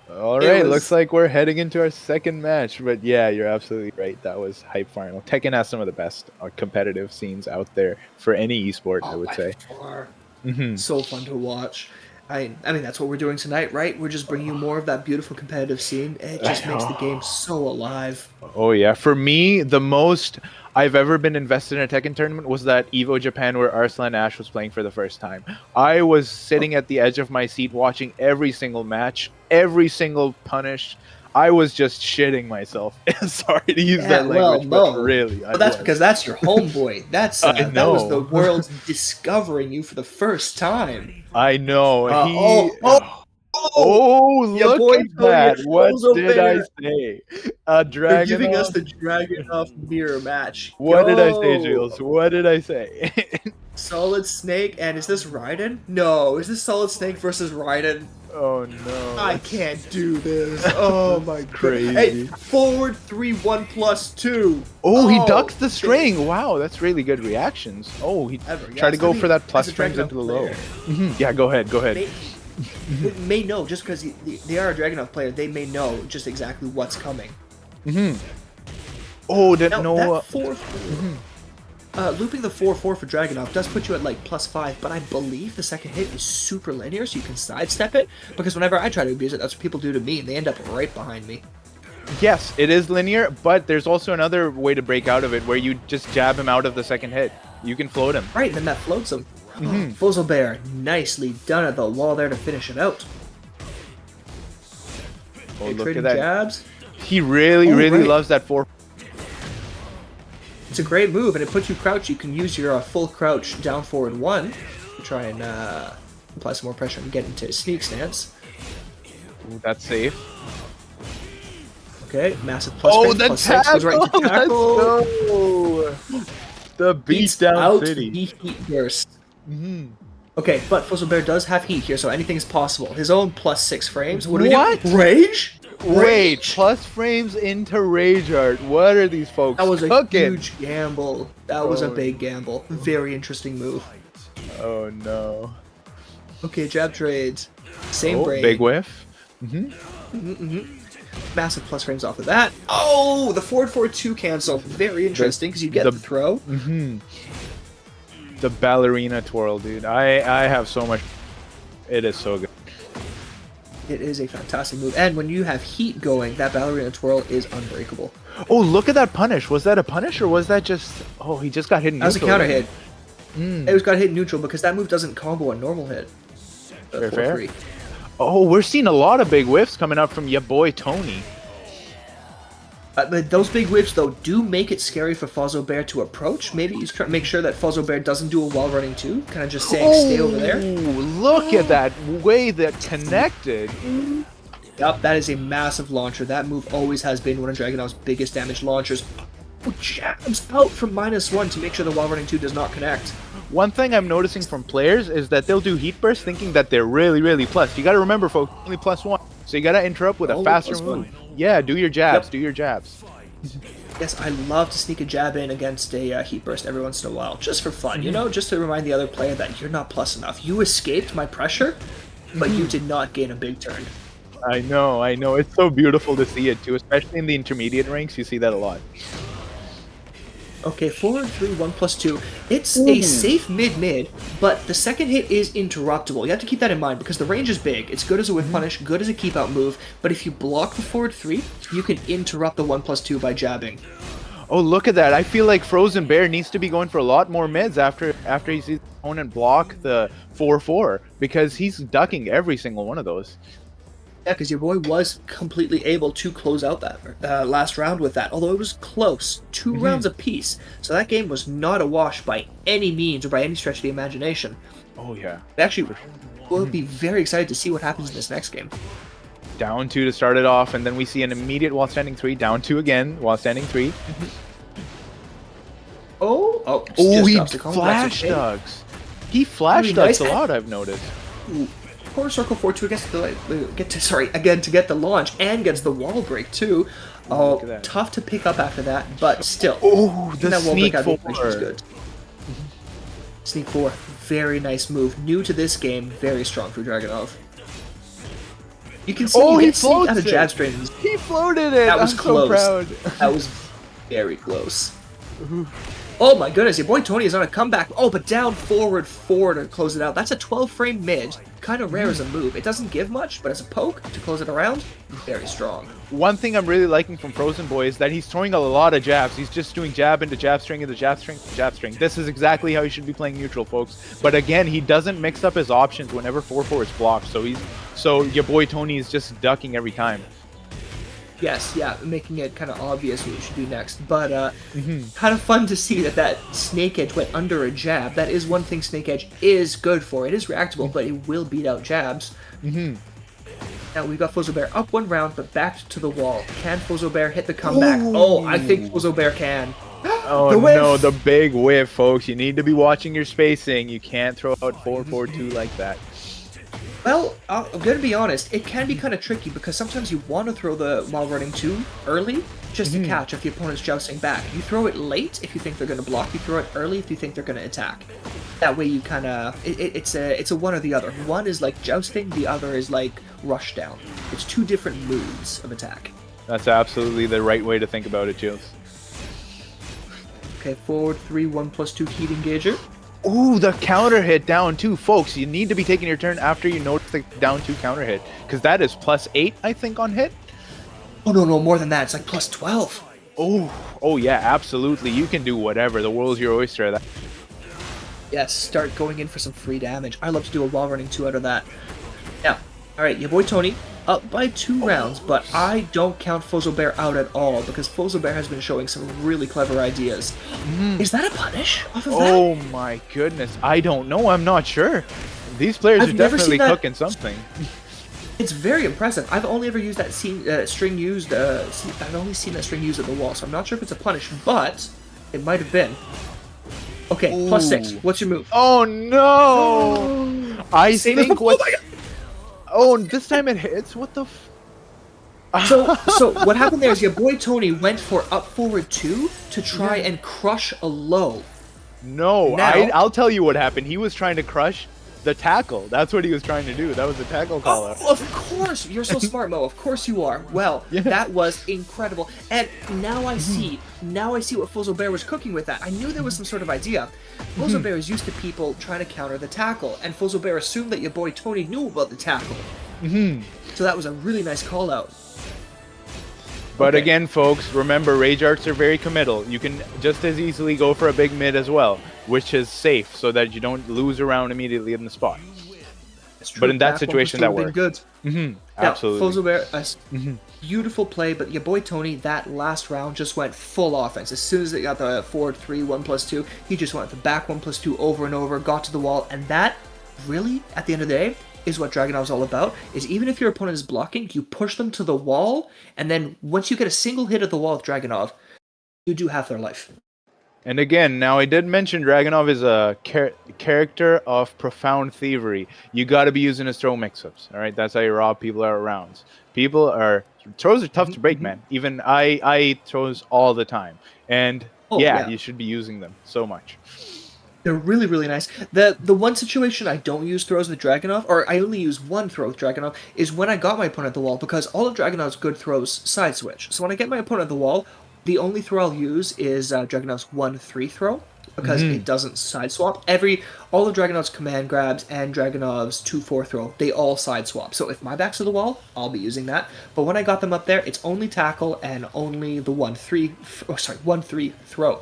All It right, looks was, like we're heading into our second match. But yeah, you're absolutely right. That was hype final. Tekken has some of the best competitive scenes out there for any esport, I oh, would by say. far, Hmm. so fun to watch. I mean, that's what we're doing tonight, right? We're just bringing you more of that beautiful competitive scene. It just makes the game so alive. Oh yeah, for me, the most I've ever been invested in a Tekken tournament was that Evo Japan where Arslan Ash was playing for the first time. I was sitting at the edge of my seat watching every single match, every single punish. I was just shitting myself. Sorry to use Yeah, that well, language, but no. really, I But that's was. because that's your homeboy. I That was the know. world discovering you for the first time. I know. Uh, oh, oh, oh! Oh, Your look boy at Tony that. What Fozo did I Bear. say? A They're giving us Dragonov? the Dragunov mirror match. What did I say, Yo! Jules? What did I say? Solid Snake, and is this Raiden? No, is this Solid Snake versus Raiden? Oh no. I can't do this. Oh my god. Hey, Crazy. forward 3-1 plus 2. Oh, he Oh, ducks the string. Wow, that's really good reactions. Oh, he Ever, tried to yes. go I mean, for that as plus a strings Dragunov into the low. player, Yeah, go ahead. Go ahead. may know just because they are a Dragunov player, they may know just exactly what's coming. Oh, Now no. that 4-4, looping the 4-4 for Dragunov does put you at like +5, but I believe the second hit is super linear, so you can sidestep it. Because whenever I try to abuse it, that's what people do to me, and they end up right behind me. Yes, it is linear, but there's also another way to break out of it where you just jab him out of the second hit. You can float him. Right, and then that floats him. Fuzzlebear, nicely done at the wall there to finish it out. Oh, Hey, look trading at that. jabs. He really, Oh, really right. loves that 4. It's a great move, and it puts you crouch. You can use your full crouch down forward 1 to try and apply some more pressure and get into a sneak stance. Ooh, that's safe. Okay, massive plus Oh, frames, the plus 6 goes right into tackle! Let's tackle. go! The Beats beatdown out city. the heat burst. Okay, but Fuzzlebear does have heat here, so anything is possible. His own +6 frames. What do we What? do? Rage? Wait, Rage? plus frames into Rage Art. What are these folks That was a cooking? huge gamble. That was a Oh. big gamble. Very interesting move. Oh no. Okay, jab trades. Same Oh, brain. big whiff. Massive plus frames off of that. Oh, the forward 4-2 cancel. Very interesting because you get the throw. The ballerina twirl, dude. I have so much. It is so good. It is a fantastic move. And when you have heat going, that ballerina twirl is unbreakable. Oh, look at that punish. Was that a punish or was that just? Oh, he just got hit in That was a neutral. counter hit. It was got hit neutral because that move doesn't combo a normal hit. Fair, 4-3. Oh, we're seeing a lot of big whiffs coming up from your boy Tony. But those big whiffs, though, do make it scary for Fuzzlebear to approach. Maybe he's trying to make sure that Fuzzlebear doesn't do a wall running too. Kind of just saying, stay over there. Ooh, look at that way that connected. Yep, that is a massive launcher. That move always has been one of Dragunov's biggest damage launchers. Oh, jabs out from -1 to make sure the while running 2 does not connect. One thing I'm noticing from players is that they'll do heat burst thinking that they're really, really plus. You got to remember, folks, only +1. So you got to interrupt with a faster move. Yeah, do your jabs. Yep. Do your jabs. Yes, I love to sneak a jab in against a heat burst every once in a while, just for fun, you know, just to remind the other player that you're not plus enough. You escaped my pressure, but you did not gain a big turn. I know. It's so beautiful to see it too, especially in the intermediate ranks. You see that a lot. Okay, forward 3, 1+2. It's a safe mid-mid, but the second hit is interruptible. You have to keep that in mind because the range is big. It's good as a whiff punish, good as a keep-out move, but if you block the forward 3, you can interrupt the 1+2 by jabbing. Oh, look at that. I feel like Frozen Bear needs to be going for a lot more mids after he sees the opponent block the 4-4 because he's ducking every single one of those. Yeah, because your boy was completely able to close out that last round with that, although it was close. 2 rounds apiece. So that game was not a wash by any means or by any stretch of the imagination. Oh, yeah. Actually, we'll be very excited to see what happens in this next game. Down 2 to start it off, and then we see an immediate while standing 3. Down 2 again, while standing 3. He flash ducks. He flash ducks a lot, I've noticed. Quarter circle 4-2 again to get the launch and gets the wall break too. Oh, tough to pick up after that, but still. Oh, the that sneak 4 is good. Sneak 4, very nice move. New to this game, very strong for Dragunov. You can see he floats out of jab strings. He floated it. That was close. So proud. That was very close. Oh my goodness, your boy Tony is on a comeback. Oh, but down forward 4 to close it out. That's a 12-frame mid. Kind of rare as a move. It doesn't give much, but as a poke to close it around, very strong. One thing I'm really liking from Frozen Boy is that he's throwing a lot of jabs. He's just doing jab into jab string into jab string to jab string. This is exactly how he should be playing neutral, folks. But again, he doesn't mix up his options whenever 4-4 is blocked. So your boy Tony is just ducking every time. Yes, yeah, making it kind of obvious what you should do next. But kind of fun to see that Snake Edge went under a jab. That is one thing Snake Edge is good for. It is reactable, but it will beat out jabs. Now we've got Bear up 1 round, but back to the wall. Can Bear hit the comeback? Ooh. Oh, I think Bear can. Oh no, the big whiff, folks. You need to be watching your spacing. You can't throw out 4-4-2 like that. Well, I'm going to be honest, it can be kind of tricky because sometimes you want to throw the while running 2 early just to catch if the opponent's jousting back. You throw it late if you think they're going to block, you throw it early if you think they're going to attack. That way you kind of, it's a one or the other. One is like jousting, the other is like rush down. It's 2 different moods of attack. That's absolutely the right way to think about it, Jules. Okay, forward 3, 1+2 heat engager. Ooh, the counter hit down 2. Folks, you need to be taking your turn after you notice the down 2 counter hit. Because that is +8, I think, on hit. Oh, no, more than that. It's like +12. Oh yeah, absolutely. You can do whatever. The world's your oyster. Yes, start going in for some free damage. I love to do a while running 2 out of that. Now, alright, your boy Tony, up by 2 rounds, but I don't count Bear out at all because Bear has been showing some really clever ideas. Is that a punish off of that? Oh my goodness, I don't know. I'm not sure. These players are definitely cooking something. It's very impressive. I've only ever used that string used. I've only seen that string used at the wall, so I'm not sure if it's a punish, but it might have been. Okay, +6. What's your move? Oh no! I think what? Oh, this time it hits. What the? So what happened there is your boy Tony went for up forward 2 to try and crush a low. No, I'll tell you what happened. He was trying to crush the tackle. That's what he was trying to do. That was a tackle call out. Of course, you're so smart, Mo. Of course you are. Well, that was incredible. And now I see. Now I see what Bear was cooking with that. I knew there was some sort of idea. Bear is used to people trying to counter the tackle, and Bear assumed that your boy Tony knew about the tackle. So that was a really nice call out. But again, folks, remember, Rage Arts are very committal. You can just as easily go for a big mid as well, which is safe, so that you don't lose around immediately in the spot. But in that situation, that worked. Good. Absolutely. Bear, beautiful play, but your boy Tony, that last round just went full offense. As soon as it got the forward 3, 1+2, he just went the back 1+2 over and over, got to the wall, and that, really, at the end of the day, is what Dragunov's all about, is even if your opponent is blocking, you push them to the wall, and then once you get a single hit at the wall with Dragunov, you do half their life. And again, now I did mention Dragunov is a character of profound thievery. You got to be using his throw mix-ups. All right, that's how you rob people out of rounds. Throws are tough to break, man. Even I throws all the time, and Oh, yeah, yeah. you should be using them so much. They're really, really nice. The one situation I don't use throws with Dragunov, or I only use one throw with Dragunov, is when I got my opponent at the wall, because all of Dragunov's good throws side switch. So when I get my opponent at the wall, the only throw I'll use is Dragunov's 1-3 throw, because it doesn't side swap. All of Dragunov's command grabs and Dragunov's 2-4 throw, they all side swap. So if my back's to the wall, I'll be using that. But when I got them up there, it's only tackle and only the 1-3 throw.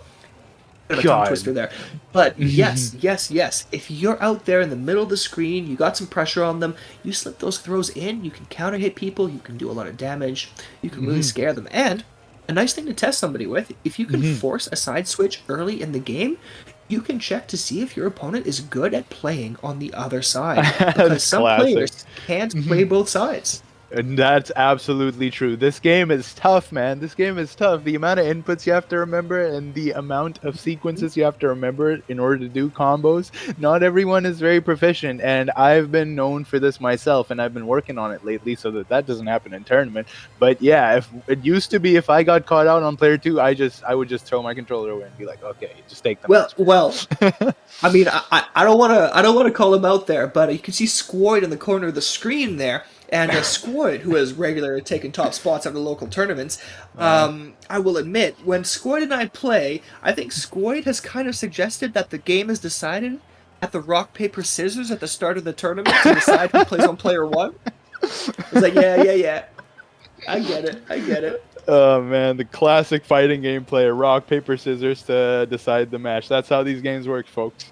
Bit of a tongue twister there. But yes. If you're out there in the middle of the screen, you got some pressure on them, you slip those throws in, you can counter hit people, you can do a lot of damage, you can really scare them. And a nice thing to test somebody with, if you can force a side switch early in the game, you can check to see if your opponent is good at playing on the other side. Because some players can't play both sides. And that's absolutely true. This game is tough, man. This game is tough. The amount of inputs you have to remember and the amount of sequences you have to remember in order to do combos. Not everyone is very proficient, and I've been known for this myself, and I've been working on it lately so that doesn't happen in tournament. But yeah, if it used to be if I got caught out on player 2, I would just throw my controller away and be like, okay, just take them. Well, I mean, I don't want to call him out there, but you can see Squoid in the corner of the screen there. And Squoid, who has regularly taken top spots at the local tournaments, I will admit, when Squoid and I play, I think Squoid has kind of suggested that the game is decided at the rock, paper, scissors at the start of the tournament to decide who plays on player 1. It's like, yeah. I get it. Oh man, the classic fighting game player, rock, paper, scissors to decide the match. That's how these games work, folks.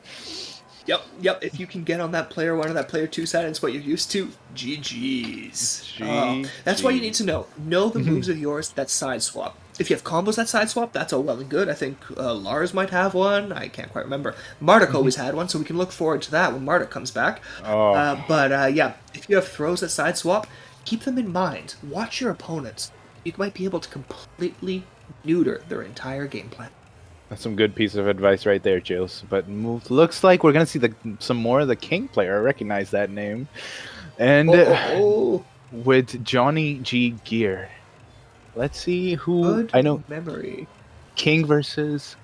Yep. If you can get on that player 1 or that player 2 side, and it's what you're used to. GG's. That's why you need to know the moves of yours that side swap. If you have combos that side swap, that's all well and good. I think Lars might have one. I can't quite remember. Marduk always had one, so we can look forward to that when Marduk comes back. Yeah, if you have throws that side swap, keep them in mind. Watch your opponents. You might be able to completely neuter their entire game plan. That's some good piece of advice right there, Jills. But looks like we're gonna see some more of the King player. I recognize that name, and with Johnny G Gear. Let's see who I know. Memory. King versus.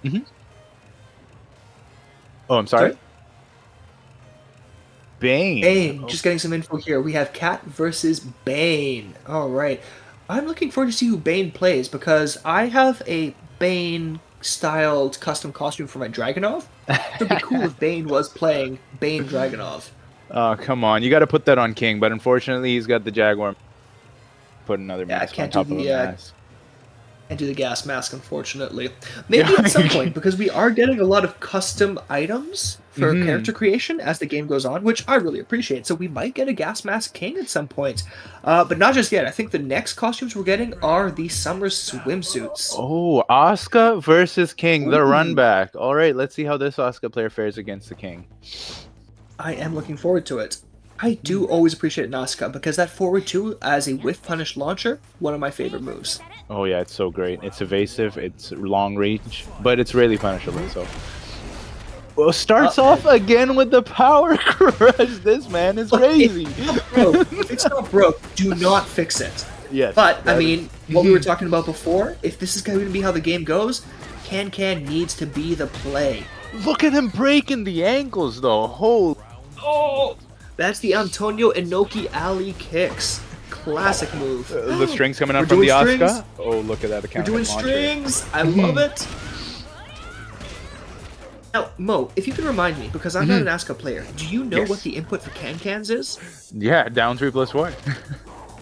Oh, I'm sorry. Bane. Just getting some info here. We have Cat versus Bane. All right. I'm looking forward to see who Bane plays because I have a Bane styled custom costume for my Dragunov. It would be cool if Bane was playing Bane Dragunov. Oh, come on. You got to put that on King, but unfortunately he's got the Jaguar. Put another mask on top of the mask. Can't do the gas mask, unfortunately. Maybe at some point, because we are getting a lot of custom items for character creation as the game goes on, which I really appreciate. So we might get a gas mask King at some point. But not just yet. I think the next costumes we're getting are the summer swimsuits. Oh, Asuka versus King, the run back. All right, let's see how this Asuka player fares against the King. I am looking forward to it. I do always appreciate Asuka because that forward 2 as a whiff punish launcher, one of my favorite moves. Oh yeah, it's so great. It's evasive, it's long reach, but it's really punishable. So, well, starts off again with the power crush. This man is crazy. If it's not broke, do not fix it. Yes. But I mean, what we were talking about before, if this is going to be how the game goes, Can needs to be the play. Look at him breaking the ankles, though. Oh, that's the Antonio Inoki Ali kicks. Classic move. The strings coming out from the Asuka. Oh, look at that account. We're doing strings. I love it. Now, Mo, if you could remind me, because I'm not an Asuka player, do you know what the input for Cans is? Yeah, down 3+4.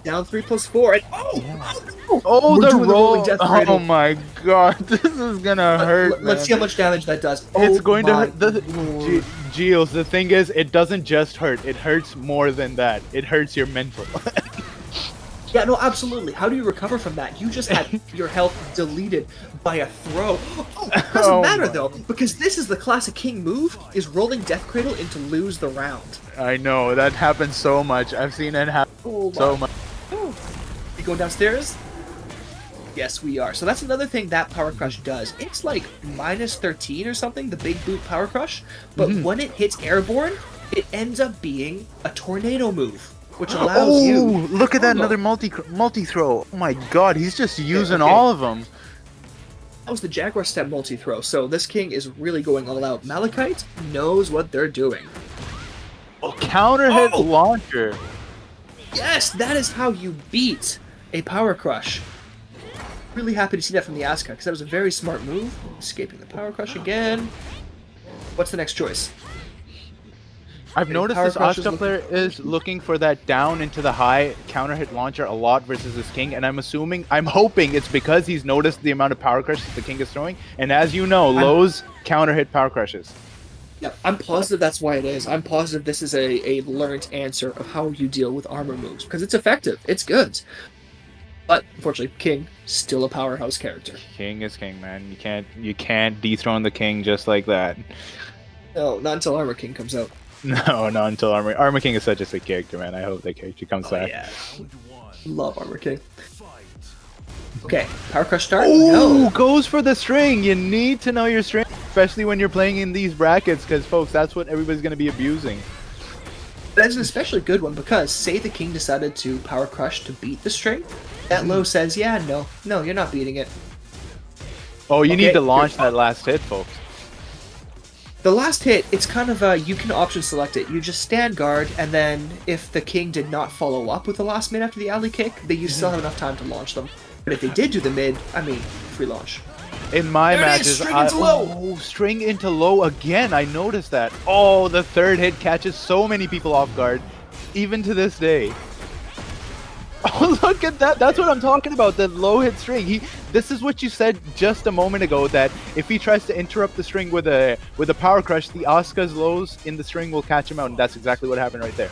Down 3+4. And, the roll. Oh my god, this is gonna hurt. Let's see how much damage that does. It's going to hurt. Giles, the thing is, it doesn't just hurt. It hurts more than that. It hurts your mental. Yeah, no, absolutely. How do you recover from that? You just had your health deleted by a throw. Oh, doesn't Oh matter my. though, because this is the classic king move, is rolling Death Cradle into lose the round. I know that happens so much. I've seen it happen Oh so my. much. Oh. You going downstairs? Yes, we are. So that's another thing that Power Crush does. It's like minus 13 or something, the big boot Power Crush, but when it hits airborne, it ends up being a tornado move, which allows you Oh, look at that! combo. Another multi throw. Oh my God, he's just using Okay. all of them. That was the Jaguar Step multi-throw, so this king is really going all out. Malachite knows what they're doing. Oh, counter hit Oh! launcher. Yes, that is how you beat a Power Crush. Really happy to see that from the Asuka, because that was a very smart move. Escaping the Power Crush again. What's the next choice? I've noticed Power this Crush is Asuka player is looking for that down into the high counter hit launcher a lot versus his king, and I'm hoping it's because he's noticed the amount of power crushes the king is throwing, and as you know, lows counter hit power crushes. Yeah, I'm positive that's why it is. I'm positive this is a learned answer of how you deal with armor moves, because it's effective. It's good. But, unfortunately, King, still a powerhouse character. King is king, man. You can't dethrone the king just like that. No, not until Armor King comes out. No, not until Armor King is such a sick character, man. I hope that character comes back. Yeah. Love Armor King. Okay, Power Crush start? Oh, No. goes for the string. You need to know your string, especially when you're playing in these brackets, because folks, that's what everybody's gonna be abusing. That's an especially good one because say the king decided to Power Crush to beat the string, that low says, yeah, no, you're not beating it. Oh, you Okay, need to launch that last hit, folks. The last hit, it's kind of you can option select it. You just stand guard, and then if the king did not follow up with the last mid after the alley kick, then you still have enough time to launch them. But if they did do the mid, I mean, free launch. In my There it is, matches, string into low. oh, string into low again. I noticed that. Oh, the third hit catches so many people off guard, even to this day. Oh, look at that. That's what I'm talking about, the low hit string. This is what you said just a moment ago, that if he tries to interrupt the string with a power crush, the Asuka's lows in the string will catch him out, and that's exactly what happened right there.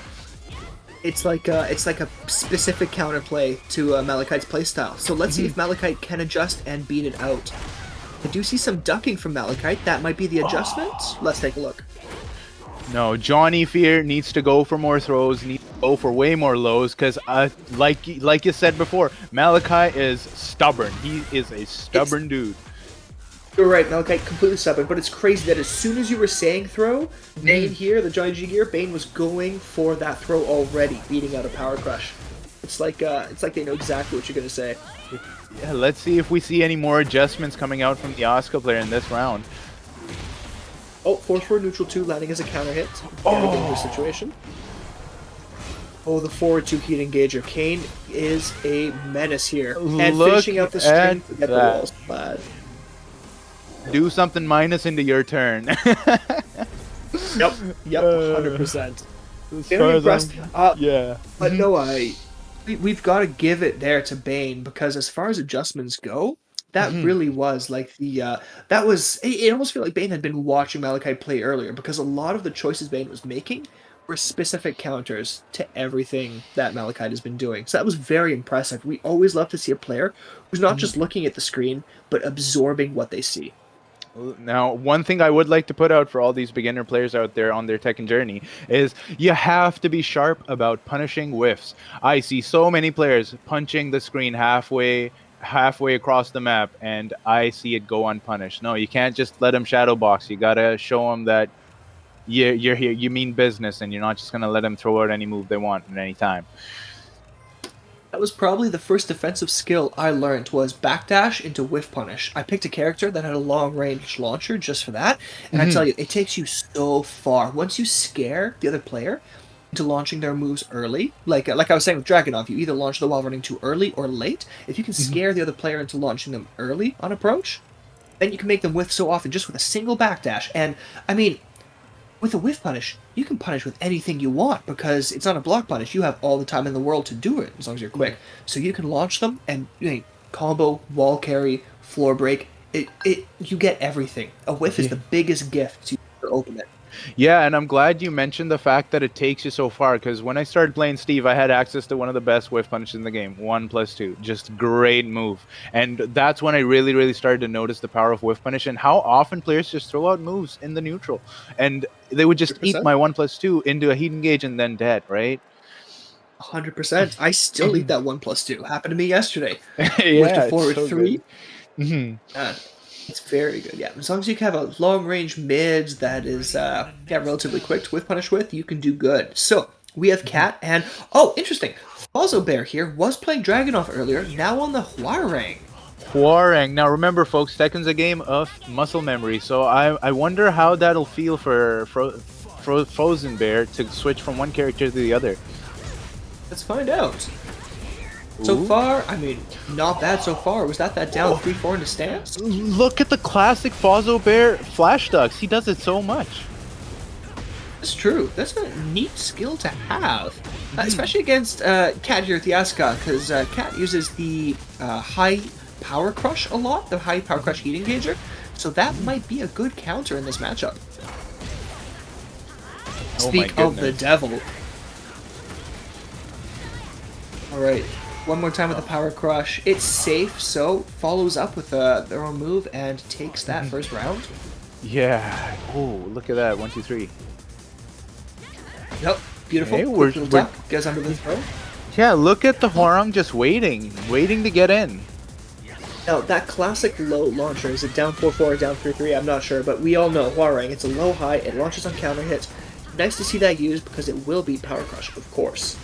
It's like a specific counterplay to Malachite's playstyle. So let's see if Malachite can adjust and beat it out. I do see some ducking from Malachite. That might be the adjustment. Let's take a look. No, Johnny Fear needs to go for more throws, needs to go for way more lows, because like you said before, Malachi is stubborn. He is a stubborn dude. You're right, Malachite completely stubborn, but it's crazy that as soon as you were saying throw, Bane here, the Johnny G gear, Bane was going for that throw already, beating out a Power Crush. It's like they know exactly what you're gonna say. Yeah, let's see if we see any more adjustments coming out from the Asuka player in this round. Oh, forward for neutral 2 landing as a counter hit. Dangerous situation. Oh, the forward 2 heat engager. Kane is a menace here. And Look finishing out the string at to get the that. walls flat. Do something minus into your turn. Yep, 100%. As Very far as impressed. yeah. But no, we've got to give it there to Bane because as far as adjustments go, that really was like the that was it almost felt like Bane had been watching Malachi play earlier because a lot of the choices Bane was making were specific counters to everything that Malachite has been doing. So that was very impressive. We always love to see a player who's not just looking at the screen, but absorbing what they see. Now, one thing I would like to put out for all these beginner players out there on their Tekken journey is you have to be sharp about punishing whiffs. I see so many players punching the screen halfway across the map, and I see it go unpunished. No, you can't just let them shadow box. You gotta show them that you're here, you mean business, and you're not just gonna let them throw out any move they want at any time. That was probably the first defensive skill I learned was backdash into whiff punish. I picked a character that had a long range launcher just for that, and I tell you, it takes you so far. Once you scare the other player into launching their moves early, like I was saying with Dragonov, you either launch the while running too early or late. If you can scare the other player into launching them early on approach, then you can make them whiff so often just with a single backdash. And I mean, with a whiff punish, you can punish with anything you want because it's not a block punish. You have all the time in the world to do it as long as you're quick. So you can launch them and combo, wall carry, floor break. You get everything. A whiff is the biggest gift to open it. Yeah, and I'm glad you mentioned the fact that it takes you so far, because when I started playing Steve, I had access to one of the best whiff punishes in the game, 1+2. Just great move. And that's when I really, really started to notice the power of whiff punish and how often players just throw out moves in the neutral. And they would just eat 100%. my 1+2 into a heat engage and then dead, right? 100%. I still eat that 1+2. Happened to me yesterday. Went to Yeah, it's forward so good. 3. It's very good. Yeah, as long as you can have a long range mid that is yeah, relatively quick to whiff punish with, you can do good. So we have Cat and oh, interesting. Falzo Bear here was playing Dragunov earlier, now on the Huarang. Huarang. Now remember, folks, Tekken's a game of muscle memory, so I wonder how that'll feel for Frozen Bear to switch from one character to the other. Let's find out. So Ooh. far, I mean, not bad so far. Was that down 3-4 in the stance? Look at the classic Fozzo Bear flash ducks. He does it so much. That's true. That's a neat skill to have, especially against Cat here at the Asuka, because Cat uses the high power crush a lot, the high power crush heat engager, so that might be a good counter in this matchup. Oh my Speak of the goodness. devil. Alright, one more time with the power crush. It's safe, so follows up with their own move and takes that first round. Yeah. Oh, look at that. 1, 2, 3. Yep, beautiful. Hey, Quick little duck, goes under the throw. Yeah, look at the Huarang just waiting to get in. Now, that classic low launcher, is it down 4-4 or down 3-3? I'm not sure, but we all know Huarang. It's a low-high, it launches on counter hits. Nice to see that used because it will beat Power Crush, of course.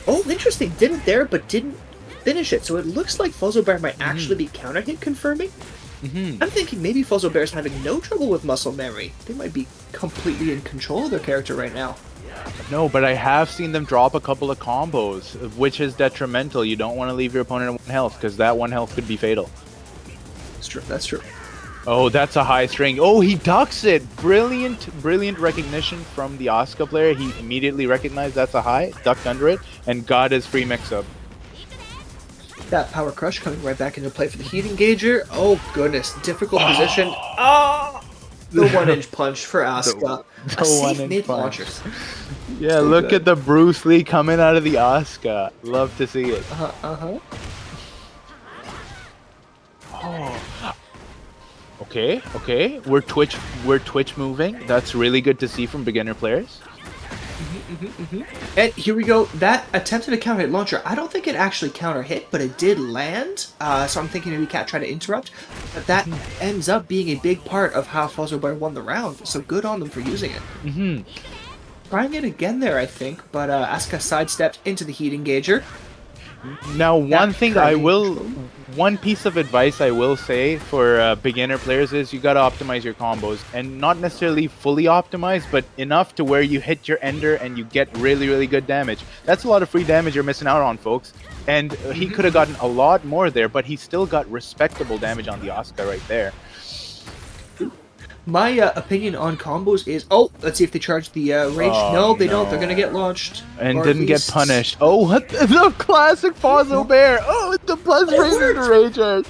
Oh, interesting. Didn't there, but didn't finish it. So it looks like Fuzzo Bear might actually be counter hit confirming. I'm thinking maybe Fuzzo Bear's having no trouble with muscle memory. They might be completely in control of their character right now. No, but I have seen them drop a couple of combos, which is detrimental. You don't want to leave your opponent at 1 health, because that 1 health could be fatal. That's true. That's true. Oh, that's a high string. Oh, he ducks it. Brilliant, brilliant recognition from the Asuka player. He immediately recognized that's a high, ducked under it, and got his free mix-up. That Power Crush coming right back into play for the Heat Engager. Oh, goodness. Difficult position. Oh! The 1-inch punch for Asuka. A safe 1-inch mid-launcher. Yeah, So look good. at the Bruce Lee coming out of the Asuka. Love to see it. Uh-huh. Oh. Okay. We're Twitch moving. That's really good to see from beginner players. And here we go. That attempted a counter hit launcher. I don't think it actually counter hit, but it did land. So I'm thinking maybe Cat tried to interrupt. But that ends up being a big part of how Fuzzo Bear won the round. So good on them for using it. Trying it again there, I think. But Asuka sidestepped into the Heat Engager. Now, currently one piece of advice I will say for beginner players is you gotta optimize your combos, and not necessarily fully optimized, but enough to where you hit your ender and you get really, really good damage. That's a lot of free damage you're missing out on, folks. And he could have gotten a lot more there, but he still got respectable damage on the Asuka right there. My opinion on combos is, oh, let's see if they charge the rage. Oh, no, they don't. no. They're gonna get launched. And Or at didn't get least- punished. Oh, what the classic Fozzo Bear! Oh, the plus ranger rager!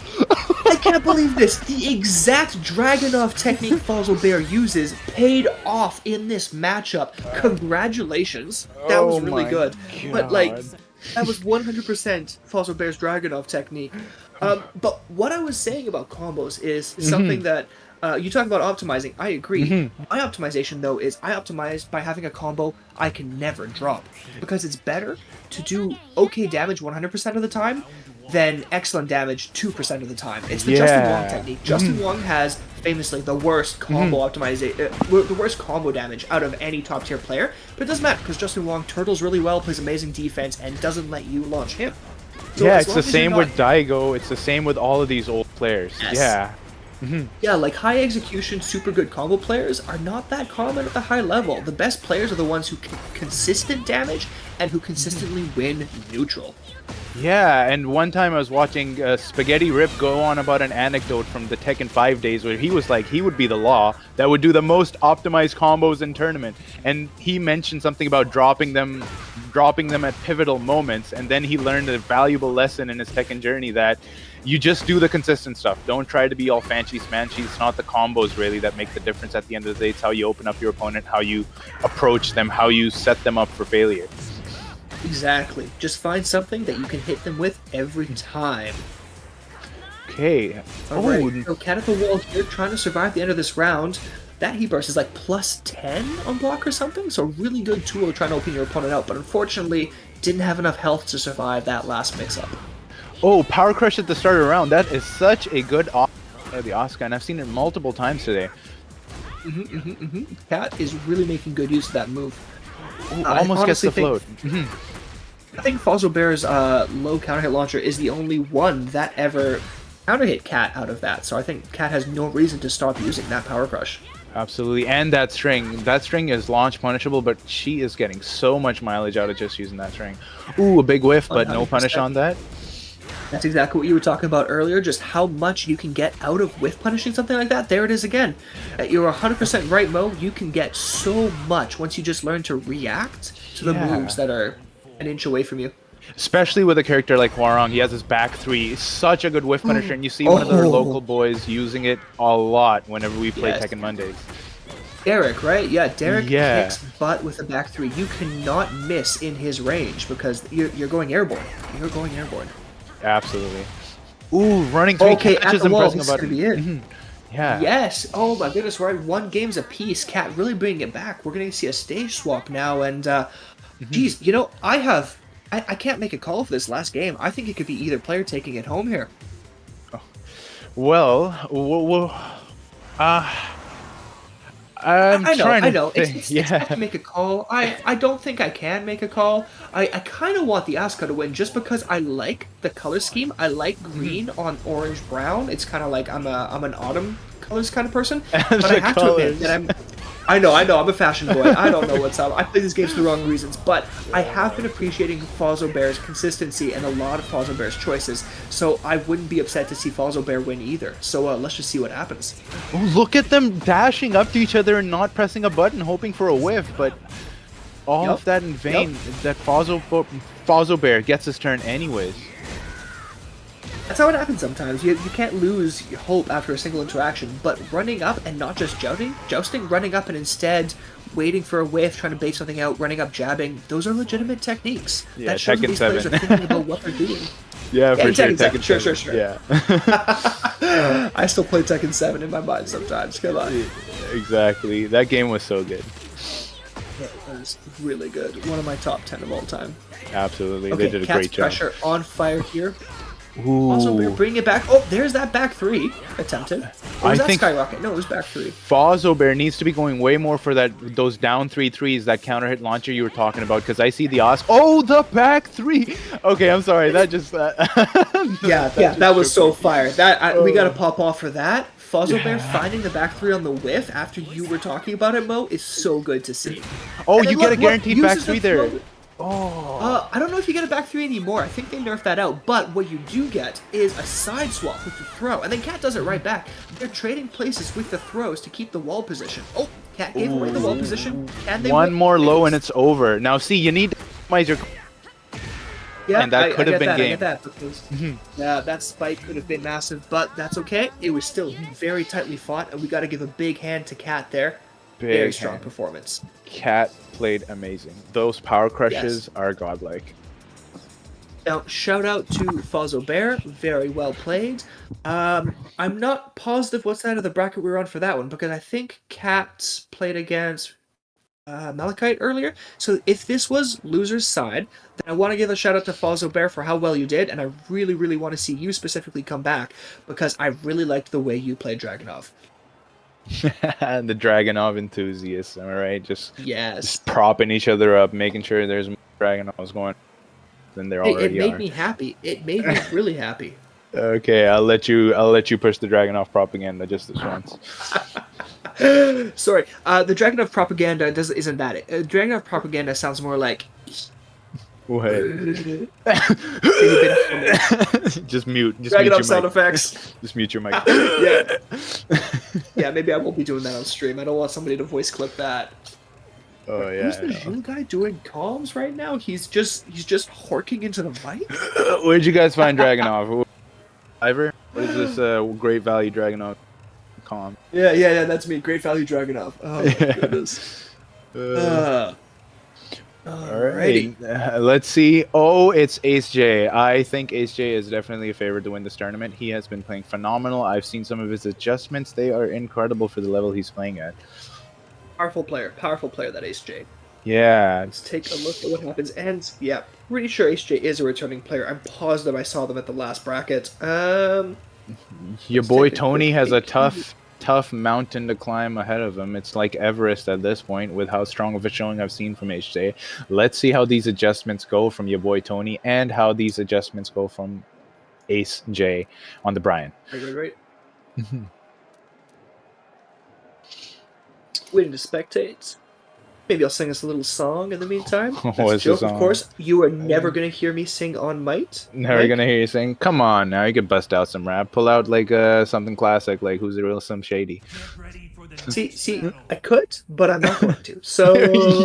I can't believe this. The exact Dragunov technique Fuzzo Bear uses paid off in this matchup. Congratulations. That was Oh really my good. But, like, God. that was 100% Fuzzo Bear's Dragunov technique. But what I was saying about combos is something that you talk about optimizing. I agree. My optimization, though, is I optimize by having a combo I can never drop. Because it's better to do okay damage 100% of the time than excellent damage 2% of the time. It's the Justin Wong technique. Justin Wong has famously the worst combo optimization, the worst combo damage out of any top tier player. But it doesn't matter because Justin Wong turtles really well, plays amazing defense, and doesn't let you launch him. So Yeah, as it's long the as you're same not- with Daigo. It's the same with all of these old players. Yes. Yeah. Yeah, like high execution, super good combo players are not that common at the high level. The best players are the ones who can consistent damage and who consistently win neutral. Yeah, and one time I was watching Spaghetti Rip go on about an anecdote from the Tekken 5 days where he was like, he would be the law that would do the most optimized combos in tournament. And he mentioned something about dropping them at pivotal moments, and then he learned a valuable lesson in his Tekken journey that You just do the consistent stuff. Don't try to be all fancy smanchy. It's not the combos really that make the difference at the end of the day. It's how you open up your opponent, how you approach them, how you set them up for failure. Exactly. Just find something that you can hit them with every time. Okay. Alright, so Cat at the wall here, trying to survive the end of this round. That heat burst is like plus 10 on block or something, so really good tool trying to open your opponent out, but unfortunately didn't have enough health to survive that last mix-up. Oh, Power Crush at the start of the round. That is such a good the Oscar, and I've seen it multiple times today. Cat is really making good use of that move. Ooh, almost gets the float. I think Fozzobear's low counter hit launcher is the only one that ever counter hit Cat out of that, so I think Cat has no reason to stop using that Power Crush. Absolutely, and that string. That string is launch punishable, but she is getting so much mileage out of just using that string. Ooh, a big whiff, but 100%. No punish on that. That's exactly what you were talking about earlier, just how much you can get out of whiff punishing something like that. There it is again. You're 100% right, Mo. You can get so much once you just learn to react to the moves that are an inch away from you. Especially with a character like Hwarong, he has his back three, such a good whiff punisher, and you see one of their local boys using it a lot whenever we play Tekken Mondays. Derek, right? Yeah, Derek kicks butt with a back three. You cannot miss in his range because you're going airborne. You're going airborne. Absolutely. Ooh, running three catches and pressing a button. Be it. Yeah. Yes. Oh my goodness, we're at 1 games apiece. Cat really bringing it back. We're going to see a stage swap now, and geez, you know, I can't make a call for this last game. I think it could be either player taking it home here. Well, I know. It's tough to make a call. I don't think I can make a call. I kind of want the Asuka to win just because I like the color scheme. I like green on orange brown. It's kind of like I'm an autumn colors kind of person. But I have to admit that I know, I'm a fashion boy. I don't know what's up. I play these games for the wrong reasons, but I have been appreciating Fozzobear's consistency and a lot of Fozzobear's choices, so I wouldn't be upset to see Fozzobear win either. So let's just see what happens. Oh, look at them dashing up to each other and not pressing a button, hoping for a whiff, but all of that in vain. That Fozzobear gets his turn anyways. That's how it happens sometimes. You can't lose your hope after a single interaction, but running up and not just jousting, running up and instead waiting for a whiff, trying to bait something out, running up, jabbing, those are legitimate techniques. Yeah, that shows Tekken these 7. players are thinking about what they're doing. Yeah, for sure. Tekken 7. Sure. Yeah. I still play Tekken 7 in my mind sometimes. Come on. Exactly. That game was so good. Yeah, it was really good. One of my top 10 of all time. Absolutely. Okay, They did a great job. pressure on fire here. Ooh. Also, we're bringing it back. Oh, there's that back three attempted. Or was that think Skyrocket? No, it was back three. Fozzobear needs to be going way more for those down 3-3s, that counter hit launcher you were talking about, because I see the Oh, the back three! Okay, I'm sorry. That just... that was so fire. We got to pop off for that. Fozzobear finding the back three on the whiff after you were talking about it, Mo, is so good to see. Oh, you get a guaranteed back three there. I don't know if you get a back three anymore. I think they nerfed that out. But what you do get is a side swap with the throw. And then Cat does it right back. They're trading places with the throws to keep the wall position. Oh, Cat gave away the wall position. Can they One more low and it's over. Now, see, you need to optimize your... Yeah, and that could have been game. I get that because that spike could have been massive, but that's okay. It was still very tightly fought, and we got to give a big hand to Cat there. Very strong performance. Cat played amazing. Those power crushes are godlike. Now, shout out to Fozzobear. Very well played. I'm not positive what side of the bracket we were on for that one, because I think Cat played against Malachite earlier. So if this was loser's side, then I want to give a shout out to Fozzobear for how well you did, and I really, really want to see you specifically come back, because I really liked the way you played Dragunov. The Dragunov enthusiasts, am I right? Just propping each other up, making sure there's more Dragunovs going. Then there already It made me happy. It made me really happy. Okay, I'll let you push the Dragunov propaganda just this once. Sorry, the Dragunov propaganda isn't that. Dragunov propaganda sounds more like. What? Just mute. Just Dragunov mute your sound mic. effects. Just mute your mic. Yeah, maybe I won't be doing that on stream. I don't want somebody to voice clip that. Oh yeah. Who's the Zhu guy doing comms right now? He's just horking into the mic. Where'd you guys find Dragunov? Ivor? What is this Great Value Dragonov com? Yeah, that's me. Great Value Dragonov. Oh my goodness. Uh, Uh, all alrighty. right, let's see. Oh, it's Ace J. I think Ace J is definitely a favorite to win this tournament. He has been playing phenomenal. I've seen some of his adjustments. They are incredible for the level he's playing at. Powerful player, that Ace J. Yeah, Let's take a look at what happens. And yeah, pretty sure Ace J is a returning player. I'm positive I saw them at the last bracket. your Let's boy take a quick Tony has a peek. tough mountain to climb ahead of him. It's like Everest at this point with how strong of a showing I've seen from HJ. Let's see how these adjustments go from your boy Tony and how these adjustments go from Ace J on the Brian. Right. Waiting to spectate. Maybe I'll sing us a little song in the meantime. That's a What's the joke, of song? course. You are never gonna hear me sing on Might. Never gonna hear you sing. Come on now, you could bust out some rap. Pull out like something classic, like Who's the Real Slim Shady. See, I could, but I'm not going to. So,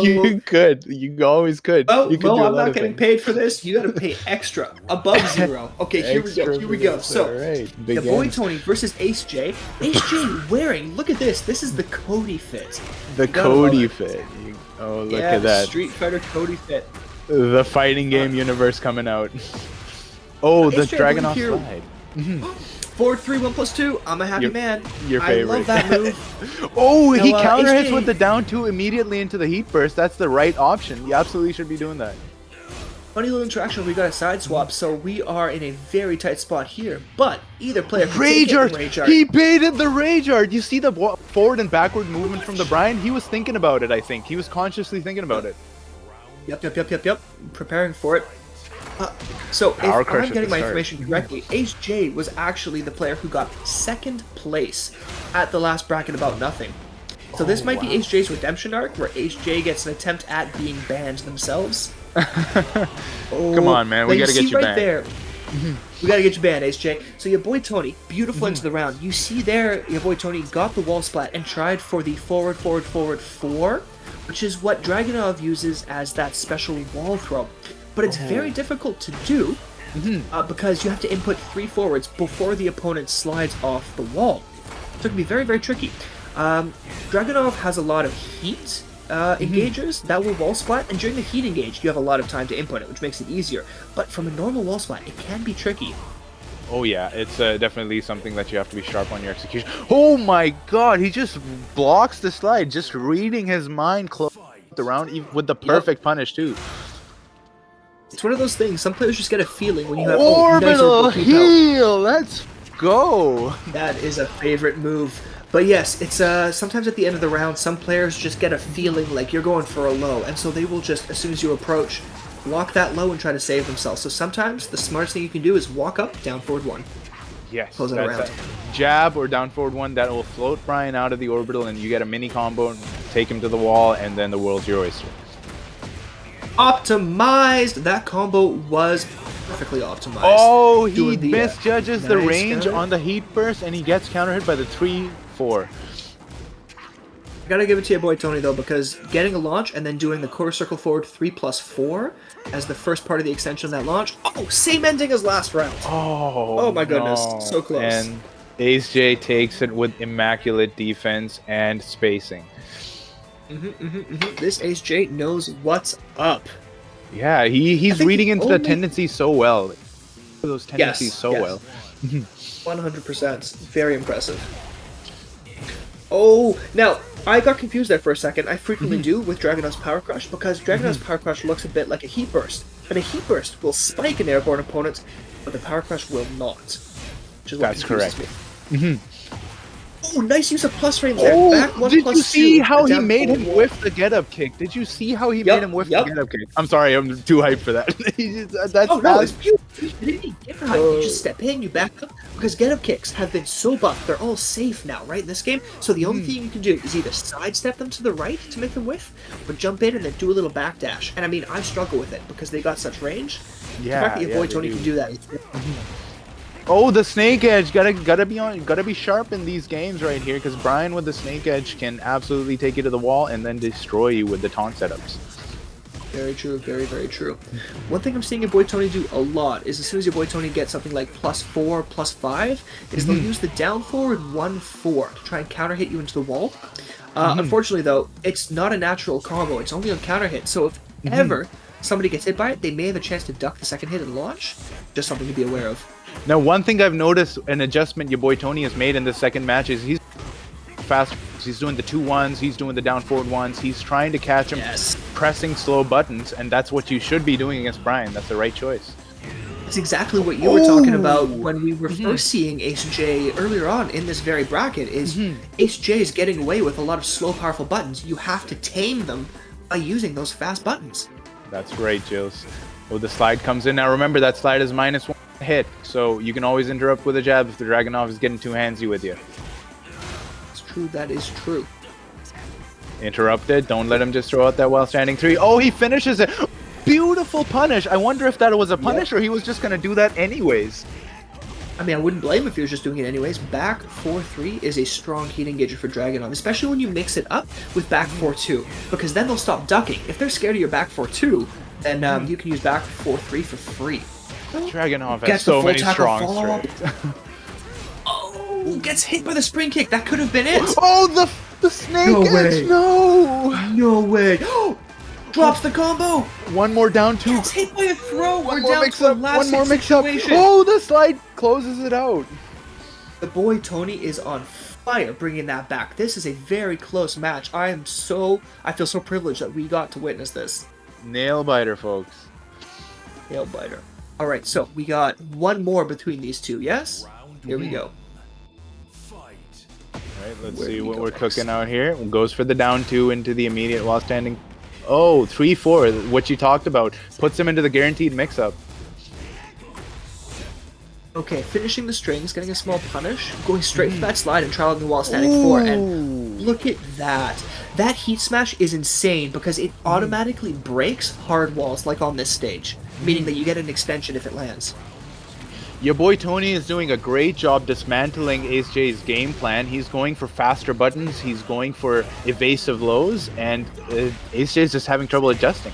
You could. You always could. oh, You could Mo, do a I'm lot not of getting things. paid for this. You got to pay extra, above zero. Okay, here we go. Here we go. So, the boy Tony versus Ace J. Ace J wearing. Look at this. This is the Cody fit. The Cody fit. Oh, look at that. Street Fighter Cody fit. The fighting game universe coming out. Oh, the Ace J, Dragonov here. slide. 4-3-1+2. I'm a happy man. Your favorite. I love that move. Oh, he Now, counter hits HJ with the down two immediately into the heat burst. That's the right option. You absolutely should be doing that. Funny little interaction. We got a side swap, so we are in a very tight spot here. But either player can Rage take it art. in Rage Art. He baited the Rage art. You see the forward and backward movement from the Brian? He was thinking about it, I think. He was consciously thinking about it. Yep. Preparing for it. So if I'm getting my information correctly, Ace J was actually the player who got second place at the last bracket about nothing. So this might be Ace J's redemption arc, where Ace J gets an attempt at being banned themselves. Come on, man. We gotta get you right banned. there. We gotta get you banned, Ace J. So your boy Tony, beautiful into the round. You see there, your boy Tony got the wall splat and tried for the forward 4, which is what Dragonov uses as that special wall throw. But it's very difficult to do because you have to input 3 forwards before the opponent slides off the wall. So it can be very, very tricky. Dragonov has a lot of heat engagers that will wall splat, and during the heat engage, you have a lot of time to input it, which makes it easier. But from a normal wall splat, it can be tricky. Oh yeah, it's definitely something that you have to be sharp on your execution. Oh my god, he just blocks the slide, just reading his mind close around with the perfect punish too. It's one of those things, some players just get a feeling when you have orbital heal, let's go. That is a favorite move. But yes, it's sometimes at the end of the round, some players just get a feeling like you're going for a low, and so they will just, as soon as you approach, block that low and try to save themselves. So sometimes the smartest thing you can do is walk up, down forward 1. Yes, close it around. Jab or down forward 1 that will float Brian out of the orbital, and you get a mini combo and take him to the wall, and then the world's your oyster. Optimized! That combo was perfectly optimized. Oh, he misjudges the range counter on the heat burst, and he gets counter hit by the 3-4. I gotta give it to your boy Tony though, because getting a launch and then doing the quarter circle forward 3+4 as the first part of the extension of that launch. Oh, same ending as last round. Oh my goodness, so close. And Ace J takes it with immaculate defense and spacing. This Ace J knows what's up. Yeah, he's reading into the tendencies so well. Those tendencies well. 100%. Very impressive. Oh, now, I got confused there for a second. I frequently do with Dragonov's Power Crush, because Dragonov's Power Crush looks a bit like a Heat Burst. And a Heat Burst will spike an airborne opponent, but the Power Crush will not. Which is what confuses me. Oh, nice use of plus frames there. Oh, back 1 did plus you see 2, how he made him whiff the get-up kick? Did you see how he made him whiff the get-up kick? I'm sorry, I'm too hyped for that. No, it's beautiful. You didn't even get behind. You just step in, you back up. Because get-up kicks have been so buffed. They're all safe now, right, in this game? So the only thing you can do is either sidestep them to the right to make them whiff, or jump in and then do a little backdash. And I mean, I struggle with it because they got such range. Yeah, the fact that your boy Tony can do that. Oh, the snake edge! Gotta be sharp in these games right here, because Brian with the snake edge can absolutely take you to the wall and then destroy you with the taunt setups. Very true, very, very true. One thing I'm seeing your boy Tony do a lot is as soon as your boy Tony gets something like +4, +5, is they'll use the down forward 1-4 to try and counter hit you into the wall. Unfortunately, though, it's not a natural combo. It's only on counter hit. So if ever somebody gets hit by it, they may have a chance to duck the second hit and launch. Just something to be aware of. Now, one thing I've noticed, an adjustment your boy Tony has made in the second match is he's fast. He's doing the 2-1s. He's doing the down forward ones. He's trying to catch him, pressing slow buttons, and that's what you should be doing against Brian. That's the right choice. It's exactly what you were talking about when we were first seeing Ace J earlier on in this very bracket, is Ace J is getting away with a lot of slow, powerful buttons. You have to tame them by using those fast buttons. That's right, Jills. Oh, the slide comes in. Now remember, that slide is -1 hit, so you can always interrupt with a jab if the Dragunov is getting too handsy with you. It's true, that is true. Interrupted. Don't let him just throw out that while standing 3. Oh, he finishes it. Beautiful punish. I wonder if that was a punish or he was just going to do that anyways. I mean, I wouldn't blame him if he was just doing it anyways. Back 4-3 is a strong heat engager for Dragunov, especially when you mix it up with back 4-2, because then they'll stop ducking. If they're scared of your back 4-2, then you can use back 4-3 for free. Dragunov has so many strong strikes. Oh, gets hit by the spring kick. That could have been it. Oh, the snake edge. No. No way. Drops the combo. One more down 2. Gets hit by a throw. One We're more down mix to up. the last One more mix up. situation. Oh, the slide closes it out. The boy Tony is on fire bringing that back. This is a very close match. I feel so privileged that we got to witness this. Nail biter, folks. Nail biter. All right, so we got one more between these two. Yes. Here we go. All right, let's see what we're cooking out here. Goes for the down 2 into the immediate while standing. Oh, 3-4, what you talked about. Puts him into the guaranteed mix-up. Okay, finishing the strings, getting a small punish, going straight for that slide and trialing the wall standing 4. And look at that. That heat smash is insane because it automatically breaks hard walls like on this stage, meaning that you get an extension if it lands. Your boy Tony is doing a great job dismantling Ace J's game plan. He's going for faster buttons, he's going for evasive lows, and Ace J is just having trouble adjusting.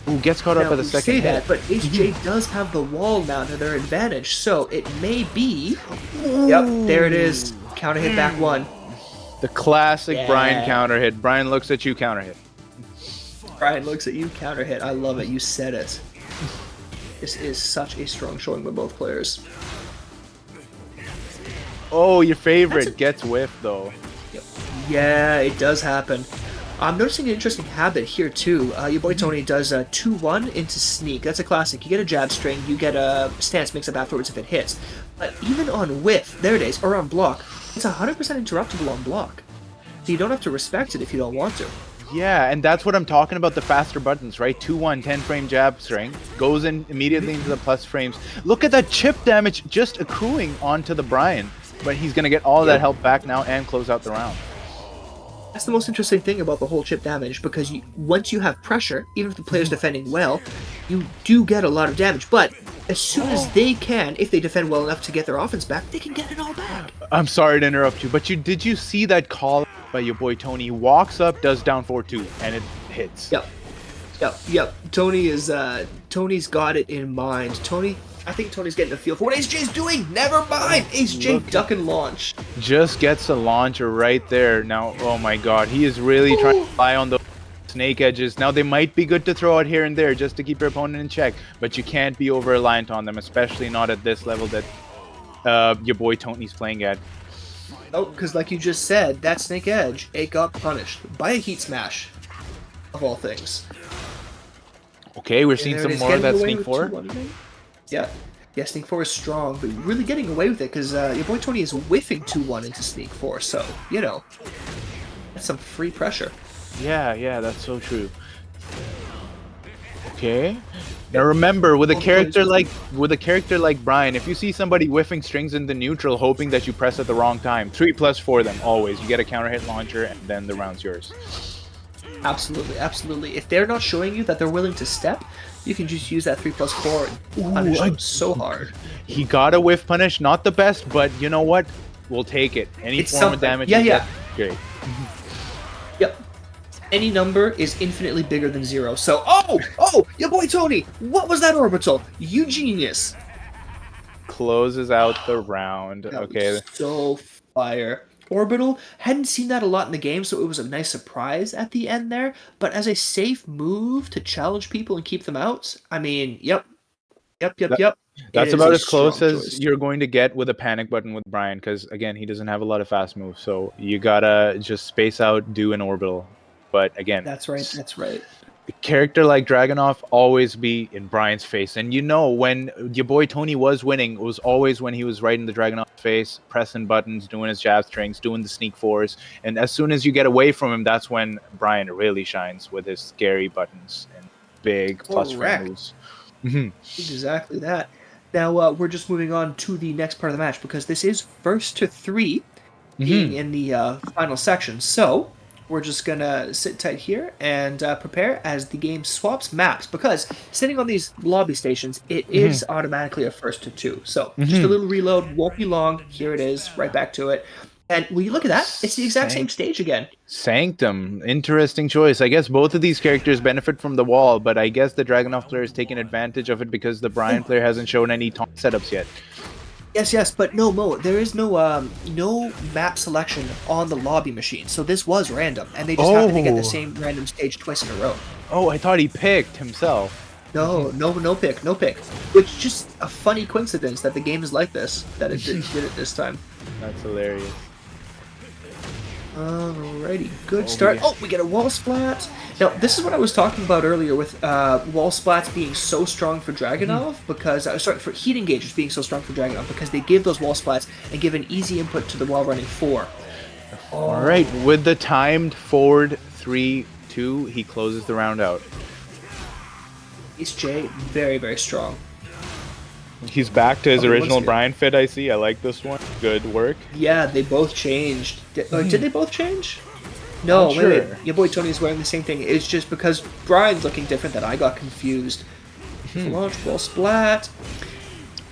Ooh, gets caught up by the second hit. That, but Ace J does have the wall now to their advantage, so it may be... Yep, there it is. Counter hit back 1. The classic Brian counter hit. Brian looks at you, counter hit. Brian looks at you, counter hit. I love it. You said it. This is such a strong showing by both players. Oh, your favorite gets whiffed, though. Yep. Yeah, it does happen. I'm noticing an interesting habit here, too. Your boy Tony does a 2-1 into sneak. That's a classic. You get a jab string, you get a stance mix-up afterwards if it hits. But even on whiff, there it is, or on block, it's 100% interruptible on block. So you don't have to respect it if you don't want to. Yeah, and that's what I'm talking about, the faster buttons, right? 2-1, 10-frame jab string, goes in immediately into the plus frames. Look at that chip damage just accruing onto the Brian, but he's going to get all that help back now and close out the round. That's the most interesting thing about the whole chip damage, because once you have pressure, even if the player's defending well, you do get a lot of damage, but as soon as they can, if they defend well enough to get their offense back, they can get it all back. I'm sorry to interrupt you, but did you see that call by your boy Tony? He walks up, does down 4-2, and it hits. Yep. Tony's got it in mind. I think Tony's getting a feel for what Ace J's doing. Never mind. Ace J duck and launch. Just gets a launcher right there. Now, oh my god, he is really trying to fly on the snake edges. Now, they might be good to throw out here and there just to keep your opponent in check, but you can't be over-reliant on them, especially not at this level that your boy Tony's playing at. Oh, because like you just said, that snake edge, it got punished by a heat smash, of all things. Okay, we're seeing some more of that Sneak 4. Yeah, Sneak 4 is strong, but really getting away with it because your boy Tony is whiffing 2-1 into Sneak 4, so, you know, that's some free pressure. Yeah, that's so true. Okay. Now remember, with a character like Brian, if you see somebody whiffing strings into neutral, hoping that you press at the wrong time, 3+ for them always. You get a counter hit launcher, and then the round's yours. Absolutely. If they're not showing you that they're willing to step, you can just use that 3+4 and punish them so hard. He got a whiff punish, not the best, but you know what? We'll take it. Any form of damage. Yeah. Great. Yep. Any number is infinitely bigger than 0. So, your boy Tony, what was that orbital? You genius. Closes out the round. That was Okay. so fire. Orbital, hadn't seen that a lot in the game, so it was a nice surprise at the end there. But as a safe move to challenge people and keep them out, I mean, yep, yep, yep, That, yep. It that's is about a as close strong as choice. you're going to get with a panic button with Brian, because again, he doesn't have a lot of fast moves. So you gotta just space out, do an orbital. But again, That's right, that's right. a character like Dragunov always be in Brian's face. And you know, when your boy Tony was winning, it was always when he was right in the Dragunov's face, pressing buttons, doing his jab strings, doing the sneak fours. And as soon as you get away from him, that's when Brian really shines with his scary buttons and big plus frame Correct. moves. Hmm. Exactly that. Now, we're just moving on to the next part of the match because this is first to three being Hmm. in the final section. So, we're just gonna sit tight here and prepare as the game swaps maps because sitting on these lobby stations, it Hmm. is automatically a first to two. So, just a Hmm. little reload, won't be long. Here it is, right back to it. And will you look at that? It's the exact same stage again. Sanctum, interesting choice. I guess both of these characters benefit from the wall, but I guess the Dragunov player is taking advantage of it because the Brian player hasn't shown any taunt setups yet. Yes, yes, but no, Mo. There is no map selection on the lobby machine, so this was random, and they just happened to get the Oh, same random stage twice in a row. oh! I thought he picked himself. No, no, no pick, no pick. Which just a funny coincidence that the game is like this, that it did it this time. That's hilarious. Alrighty, good Oh, start. yeah. Oh, we get a wall splat. Now, this is what I was talking about earlier with wall splats being so strong for Dragunov because, sorry, for heat engagers being so strong for Dragunov because they give those wall splats and give an easy input to the wall running 4. All right, with the timed forward 3-2, he closes the round out. Ace J, very, very strong. He's back to his Okay, once original again. Brian fit. I see. I like this one. Good work. Yeah, they both changed. Did they both change? No, wait, Unsure. wait. Your boy Tony's wearing the same thing. It's just because Brian's looking different that I got confused. Launch ball splat.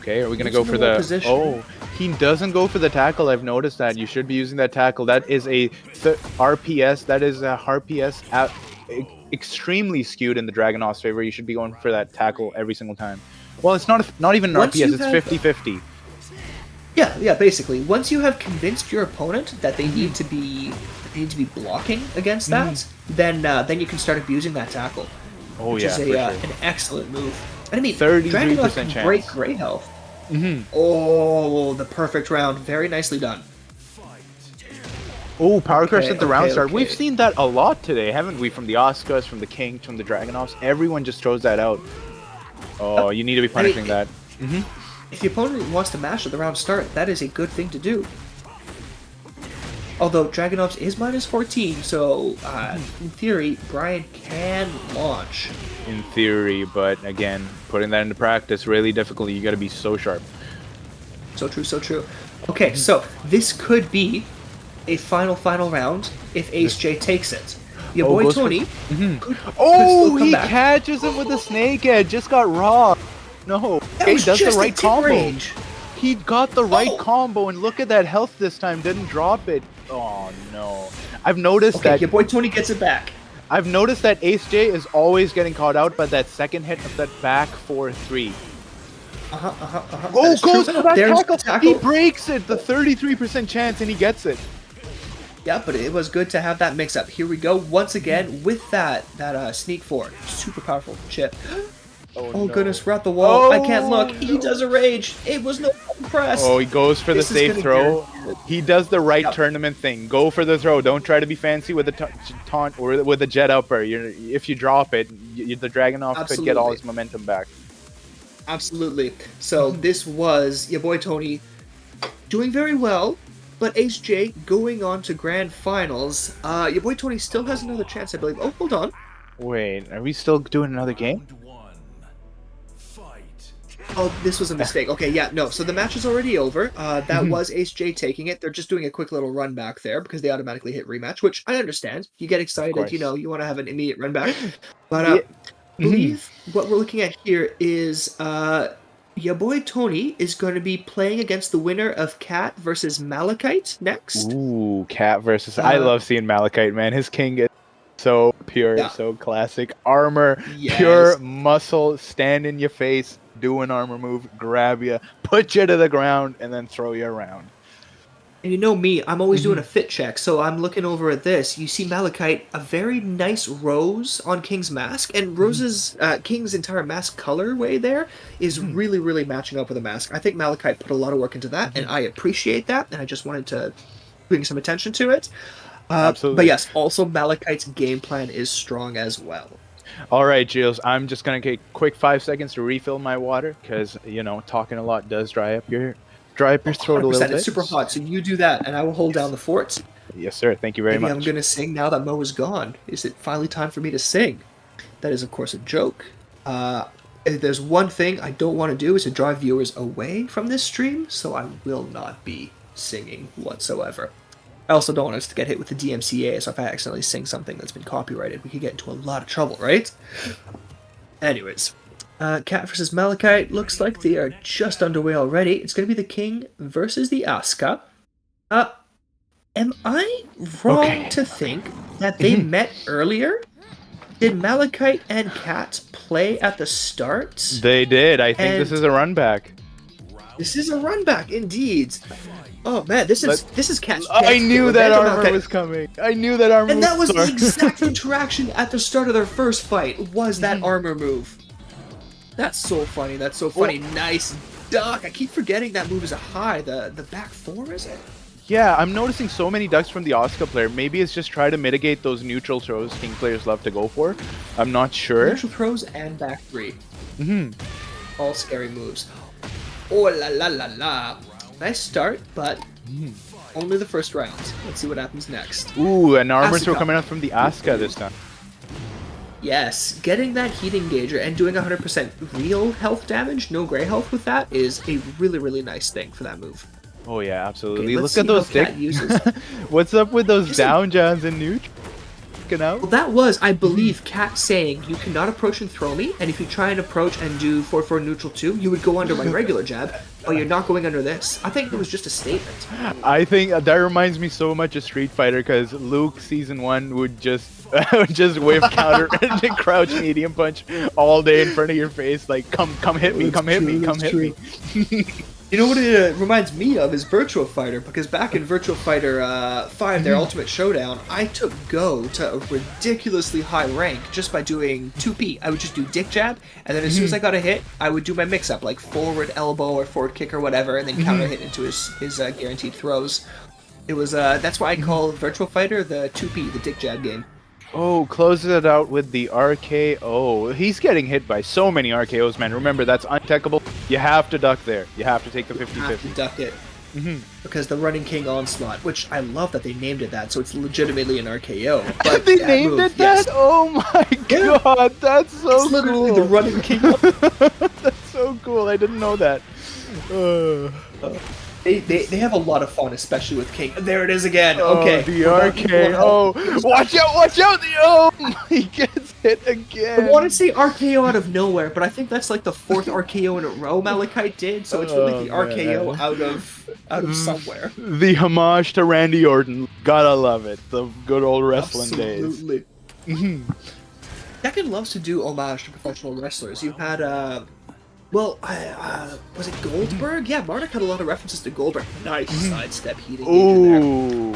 Okay, are we gonna Who's go in the for wall the? position? Oh, he doesn't go for the tackle. I've noticed that. You should be using that tackle. That is a RPS. That is a RPS extremely skewed in the Dragunov's favor. You should be going for that tackle every single time. Well, it's not even an Once RPS. you It's have 50-50. yeah, basically. Once you have convinced your opponent that they need to be blocking against that, then you can start abusing that tackle, Oh which yeah, is for sure. an excellent move. And I mean, 33% Dragunov can chance. break gray health. Oh, the perfect round. Very nicely done. Oh, power crush Okay, at the round start. okay. We've seen that a lot today, haven't we? From the Oscars, from the Kings, from the Dragunovs. Everyone just throws that out. Oh, you need to be I mean, punishing that. if the opponent wants to mash at the round start, that is a good thing to do. Although Dragunov's is minus 14, so in theory, Brian can launch. In theory, but again, putting that into practice really difficult. You got to be so sharp. So true, so true. Okay, so this could be a final round if Ace J takes it. Your Oh, boy goes for- Tony could Oh, still come he back. catches him with a snake edge. Just got robbed. No, That he was does the just right a tip combo. range. He got the right Oh. combo, and look at that health this time. Didn't drop it. Oh no! I've noticed Okay, that. your boy Tony gets it back. I've noticed that Ace J is always getting caught out by that second hit of that back 4-3. That Oh, is true. goes for that There's tackle. the tackle. He breaks it. The 33% chance, and he gets it. Yeah, but it was good to have that mix up. Here we go once again with that sneak forward. Super powerful chip. Oh no. goodness, we're at the wall. I Oh, can't look. He no. does a rage. It was no press. Oh, he goes for the This is safe gonna throw. get- He does the right Yep. tournament thing. Go for the throw. Don't try to be fancy with the taunt or with the jet upper. If you drop it, the Dragunov could get all Absolutely. his momentum back. Absolutely. So this was your boy Tony doing very well, but Ace J going on to grand finals. Your boy Tony still has another chance, I believe. Oh, hold on. Wait, are we still doing another game? Oh, this was a mistake. Okay, yeah, no. So the match is already over. That was Ace J taking it. They're just doing a quick little run back there because they automatically hit rematch, which I understand. You get excited, course. you want to have an immediate run back. But Yeah. I believe what we're looking at here is your boy Tony is going to be playing against the winner of Cat versus Malachite next. Ooh, Cat versus. I love seeing Malachite, man. His king is So pure, Yeah. so classic. Armor, pure Yes. muscle, stand in your face, do an armor move, grab you, put you to the ground, and then throw you around. And you know me, I'm always doing Hmm. a fit check, so I'm looking over at this. You see Malachite, a very nice rose on King's mask, and Rose's King's entire mask colorway there is Hmm. really, really matching up with the mask. I think Malachite put a lot of work into that, and Hmm. I appreciate that, and I just wanted to bring some attention to it. But Absolutely. yes, also Malachite's game plan is strong as well. All right, Jules, I'm just going to take a quick 5 seconds to refill my water because, talking a lot does dry up your throat a little 100%. It's bit. super hot, so you do that, and I will hold down Yes. the fort. Yes, sir. Thank you very Maybe I'm much. gonna sing now that Mo is gone. Is it finally time for me to sing? That is, of course, a joke. If there's one thing I don't want to do is to drive viewers away from this stream, so I will not be singing whatsoever. I also don't want us to get hit with the DMCA, so if I accidentally sing something that's been copyrighted, we could get into a lot of trouble, right? Anyways, Cat versus Malachite looks like they are just underway already. It's going to be the King versus the Asuka. Uh, am I wrong Okay. to think that they met earlier? Did Malachite and Cat play at the start? They did. I think this And is a run back. this is a run back indeed. Oh man, this Let- is Cat's I chance to get knew that revenge on armor Malachite. was coming. I knew that armor And that was the sorry. exact interaction at the start of their first fight, was that armor move. That's so funny, that's so funny. Nice duck. I keep forgetting that move is a high. The back four, is it? Yeah, I'm noticing so many ducks from the Asuka player. Maybe it's just try to mitigate those neutral throws King players love to go for. I'm not sure. Neutral throws and back three. Hmm. All scary moves. Oh la la la la. Nice start, but only the first round. Let's see what happens next. Ooh, an armor throw Asuka. coming out from the Asuka this time. Yes, getting that heat engager and doing 100% real health damage, no gray health with that, is a really, really nice thing for that move. Oh yeah, absolutely. Okay, Look let's at see those how Cat sticks. uses. What's up with those Isn't- down jabs and neutral? Looking out. Well, that was, I believe, Cat saying, you cannot approach and throw me, and if you try and approach and do 4-4 neutral 2, you would go under my regular jab, but you're not going under this. I think it was just a statement. I think that reminds me so much of Street Fighter because Luke season 1 would just whip counter and crouch medium punch all day in front of your face like come hit me, come hit me, come hit me. You know what it reminds me of is Virtua Fighter, because back in Virtua Fighter 5, their Ultimate Showdown, I took Go to a ridiculously high rank just by doing 2P. I would just do dick jab, and then as soon as I got a hit, I would do my mix-up, like forward elbow or forward kick or whatever, and then counter hit into his guaranteed throws. It was, that's why I call Virtua Fighter the 2P, the dick jab game. Oh, closes it out with the RKO. He's getting hit by so many RKOs, man. Remember, that's untechable. You have to duck there. You have to take the You have to 50-50. duck it. Because the Running King Onslaught, which I love that they named it that, so it's legitimately an RKO. But They that named move, it yes. that? Oh my Yeah. god, that's so It's literally cool. the Running King. That's so cool. I didn't know that. They have a lot of fun, especially with King. There it is again. Oh, Okay. the we're not equal health. RKO. Watch out, watch out. He gets hit I again. want to say RKO out of nowhere, but I think that's like the fourth RKO in a row Malachite did, so it's really the Oh, RKO man. out of somewhere. The homage to Randy Orton. Gotta love it. The good old wrestling days. Absolutely. Tekken loves to do homage to professional wrestlers. You had was it Goldberg? Yeah, Marduk had a lot of references to Goldberg. Nice sidestep heating there. Ooh.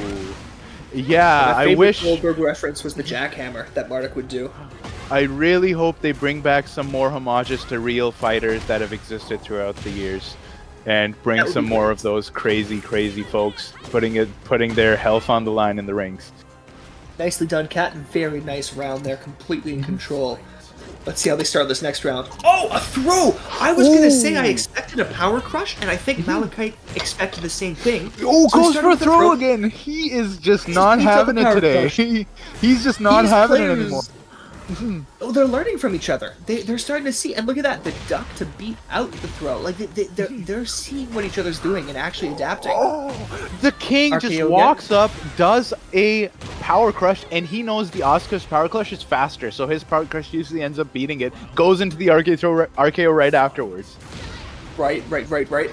Yeah, My I favorite wish. Goldberg reference was the jackhammer that Marduk would do. I really hope they bring back some more homages to real fighters that have existed throughout the years, and bring That would some be more great. of those crazy folks putting their health on the line in the rings. Nicely done, Cat. Very nice round there, completely in control. Let's see how they start this next round. Oh, a throw! I was gonna say I expected a power crush, and I think Malachite expected the same thing. Oh, So he goes started for a with the throw again. He is just not beats up having the it power today. crush. He's just not These having it players- anymore. Oh, they're learning from each other. They're starting to see, and look at that, the duck to beat out the throw. Like they're seeing what each other's doing and actually adapting. Oh, the king RKO just again. walks up, does a power crush, and he knows the Asuka's power crush is faster, so his power crush usually ends up beating it. Goes into the RKO right afterwards. Right.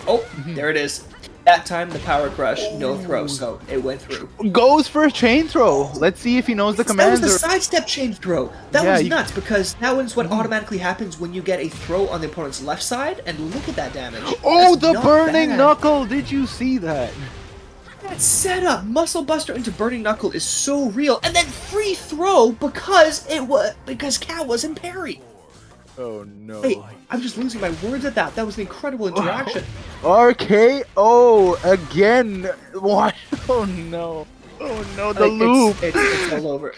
Oh, there it is. That time the power crush, no throw, so it went through. Goes for a chain throw. Let's see if he knows the That was commands. the Or sidestep chain throw. That yeah, was nuts because that was what automatically happens when you get a throw on the opponent's left side, and look at that damage. oh, That's the not burning bad. knuckle! Did you see that? That setup, Muscle Buster into Burning Knuckle is so real, and then free throw because Cat wasn't parry. Oh no! Wait, I'm just losing my words at that. That was an incredible interaction. RKO again. What? Oh no! Oh no! The Like, loop. it's all over.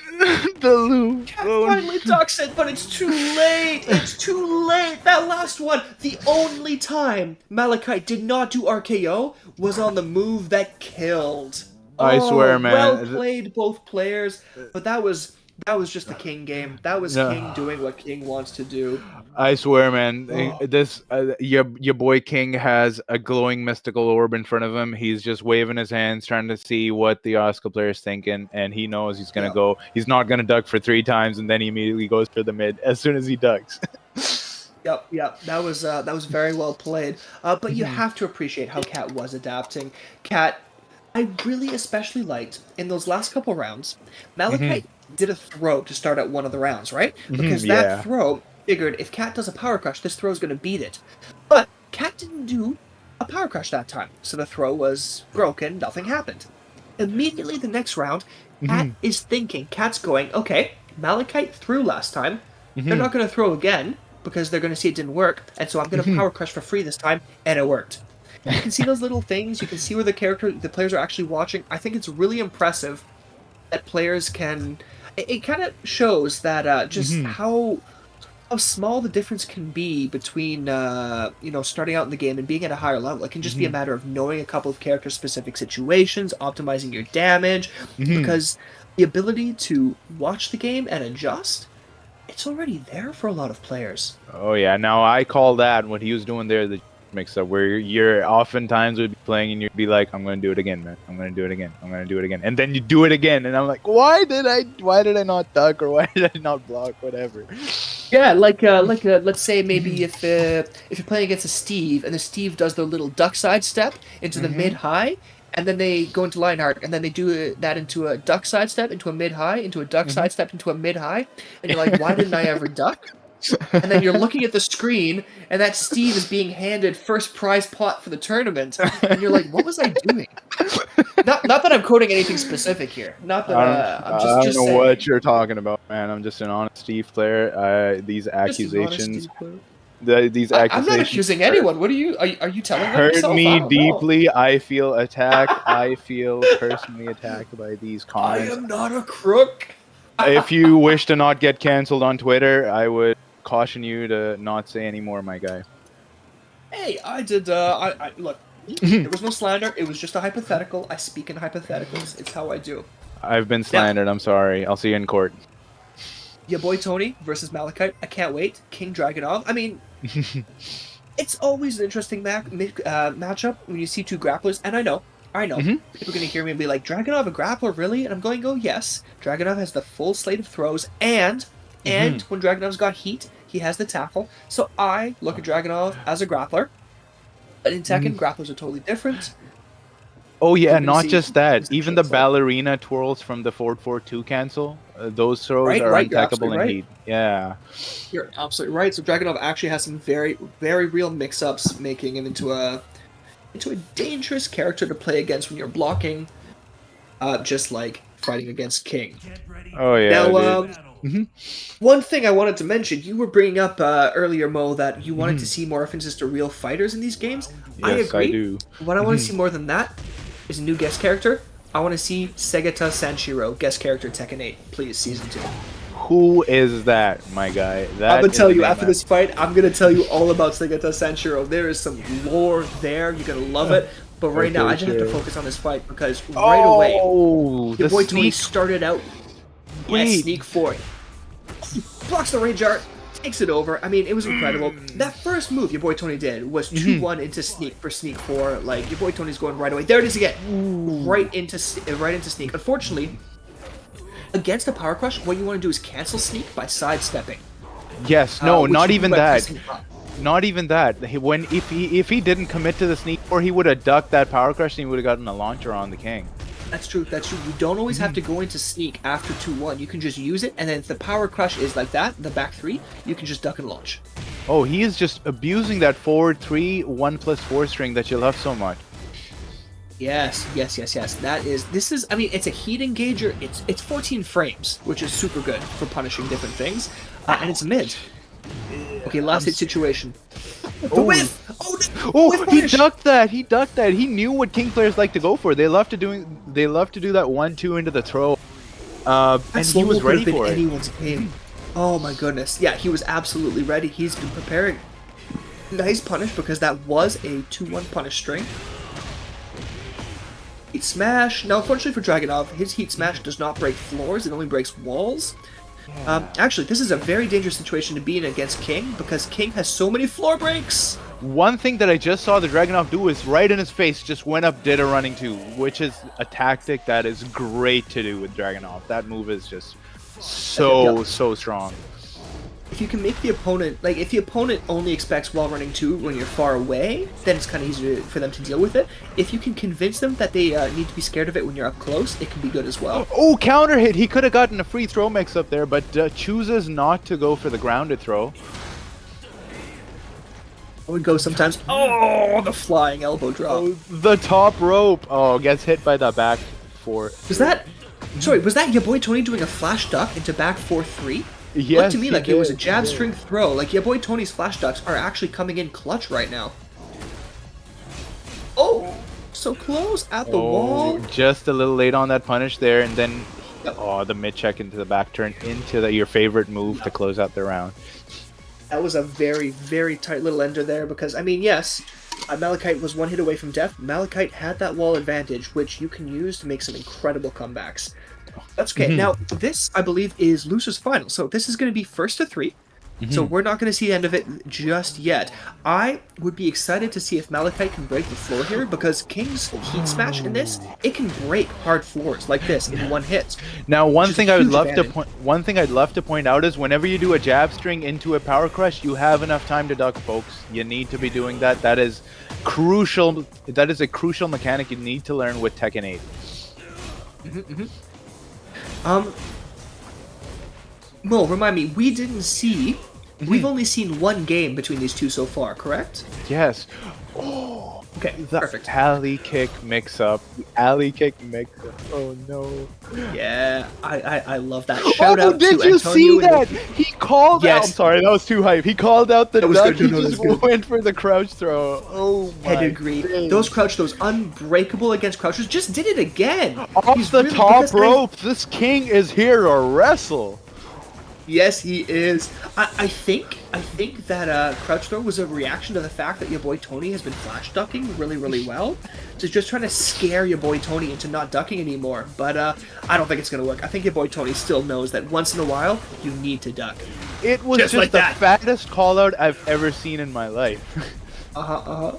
The loop. Cat Oh, finally ducks it, but it's too late. It's too late. That last one, the only time Malachite did not do RKO was on the move that killed. I Oh, swear, well man. played, both players. But that was just a King game. That was King No. doing what King wants to do. I swear, man. Oh, This your boy King has a glowing mystical orb in front of him. He's just waving his hands, trying to see what the Oscar player is thinking, and he knows he's gonna yeah. go. He's not gonna duck for 3 times, and then he immediately goes for the mid as soon as he ducks. Yep. That was very well played. But you have to appreciate how Cat was adapting. Cat, I really especially liked in those last couple rounds. Malachite did a throw to start out one of the rounds, right? Because that Yeah. throw figured if Cat does a power crush, this throw is going to beat it. But Cat didn't do a power crush that time, so the throw was broken. Nothing happened. Immediately the next round, Cat is thinking. Cat's going, okay. Malachite threw last time. They're not going to throw again because they're going to see it didn't work, and so I'm going to power crush for free this time, and it worked. You can see those little things. You can see where the players are actually watching. I think it's really impressive that players can. It kind of shows that just how small the difference can be between starting out in the game and being at a higher level. It can just be a matter of knowing a couple of character specific situations, optimizing your damage, because the ability to watch the game and adjust, it's already there for a lot of players. Oh yeah. Now I call that what he was doing there the mix up where you're oftentimes would be playing and you'd be like, I'm gonna do it again, man. I'm gonna do it again. I'm gonna do it again. And then you do it again, and I'm like, why did I not duck or why did I not block? Whatever. Yeah, let's say maybe if you're playing against a Steve and the Steve does their little duck side step into the mid high, and then they go into Lionheart and then they do that into a duck side step into a mid high into a duck side step into a mid high, and you're like, why didn't I ever duck? And then you're looking at the screen, and that Steve is being handed first prize pot for the tournament, and you're like, what was I doing? Not that I'm quoting anything specific here. Not that I'm just I don't know saying. what you're talking about, man. I'm just an honest Steve player. These Just an honest accusations, Steve player. these I'm not accusations accusing anyone. What are you telling them hurt yourself? I me don't know. deeply. I feel attacked. I feel personally attacked by these I comments. am not a crook. If you wish to not get canceled on Twitter, I would caution you to not say any more, my guy. Hey, I did. I look. There was no slander. It was just a hypothetical. I speak in hypotheticals. It's how I do. I've been slandered. I'm sorry. I'll see you in court. Your boy Tony versus Malachite. I can't wait. King Dragonov. I mean, it's always an interesting matchup when you see two grapplers. And I know. People are gonna hear me and be like, Dragonov a grappler, really? And I'm going, oh yes. Dragonov has the full slate of throws, and when Dragonov's got heat, he has the tackle. So I look at Dragonov as a grappler. But in Tekken, grapplers are totally different. Oh yeah, You're gonna not see just that. things Even the like- ballerina twirls from the 4-4-2 cancel. Those throws Right, are right, you're untackable absolutely in right. heat. Yeah. You're absolutely right. So Dragonov actually has some very, very real mix-ups, making him into a dangerous character to play against when you're blocking, just like fighting against King. Oh yeah. Now, dude. one thing I wanted to mention, you were bringing up earlier, Mo, that you wanted to see more references to real fighters in these games. I Yes, agree. I do. What I want to see more than that is a new guest character. I want to see Segata Sanshiro, guest character Tekken 8, please, Season 2. Who is that, my guy? That I'm gonna is tell the you name after this fight. I'm gonna tell you all about Segata Sanshiro. There is some lore there. You're gonna love it. But right now, I just have to focus on this fight because right away, Oh, your the boy Tony sneak. started out. Wait. Yes, sneak 4. Blocks the rage art, takes it over. I mean, it was incredible. That first move your boy Tony did was 2-1 into sneak for sneak 4. Like, your boy Tony's going right away. There it is again. Right into sneak. Unfortunately, against a power crush, what you want to do is cancel sneak by sidestepping. Yes, no, which not you do even by that. pressing up. Not even that. If he didn't commit to the sneak, or he would have ducked that power crush, and he would have gotten a launcher on the king. That's true. That's true. You don't always have to go into sneak after 2-1. You can just use it, and then if the power crush is like that, the back 3, you can just duck and launch. Oh, he is just abusing that forward 3 1+4 string that you love so much. Yes. This is, I mean, it's a heat engager. It's 14 frames, which is super good for punishing different things. And it's mid. Okay, last hit situation. The whiff! Oh, Oh, he ducked that. He ducked that. He knew what king players like to go for. They love to do that 1-2 into the throw. And he was ready for it. Anyone's game. Oh my goodness. Yeah, he was absolutely ready. He's been preparing. Nice punish, because that was a 2-1 punish string. Heat smash. Now, unfortunately for Dragunov, his heat smash does not break floors. It only breaks walls. Actually, this is a very dangerous situation to be in against King, because King has so many floor breaks. One thing that I just saw the Dragunov do is right in his face, just went up, did a running 2, which is a tactic that is great to do with Dragunov. That move is just so strong. If you can make the opponent, like, if the opponent only expects wall running 2 when you're far away, then it's kind of easier for them to deal with it. If you can convince them that they need to be scared of it when you're up close, it can be good as well. Oh, counter hit! He could have gotten a free throw mix up there, but chooses not to go for the grounded throw. I would go sometimes. Oh, the flying elbow drop. Oh, the top rope! Oh, gets hit by the back 4. Was that... Sorry, was that your boy Tony doing a flash duck into back 4-3? Yes, looked to me like it was a jab string throw. Like, your boy Tony's flash ducks are actually coming in clutch right now. Oh, so close at the wall. Just a little late on that punish there, and then the mid check into the back turn into your favorite move to close out the round. That was a very, very tight little ender there, because, I mean, yes, Malachite was 1 hit away from death. Malachite had that wall advantage, which you can use to make some incredible comebacks. That's okay. Now, this, I believe, is Loser's Final. So this is going to be first to 3. So we're not going to see the end of it just yet. I would be excited to see if Malachite can break the floor here, because King's heat smash in this, it can break hard floors like this in 1 hit. Now, one thing I'd love to point out is whenever you do a jab string into a power crush, you have enough time to duck, folks. You need to be doing that. That is crucial. That is a crucial mechanic you need to learn with Tekken 8. Mo, remind me, we didn't see... We've only seen 1 game between these two so far, correct? Yes. Oh, okay, the perfect. alley kick mix-up. Alley kick mix-up. Oh, no. Yeah, I love that. Shout out did to you Antonio see that? He called out... I'm sorry, that was too hype. He called out the duck. He just went for the crouch throw. Oh, my I agree. Dang. Those crouch throws, unbreakable against crouchers. Just did it again. Off the top rope. This king is here to wrestle. Yes, he is. I think that crouch throw was a reaction to the fact that your boy Tony has been flash ducking really, really well. So just trying to scare your boy Tony into not ducking anymore. But I don't think it's going to work. I think your boy Tony still knows that once in a while, you need to duck. It was just like the fattest call-out I've ever seen in my life. Okay,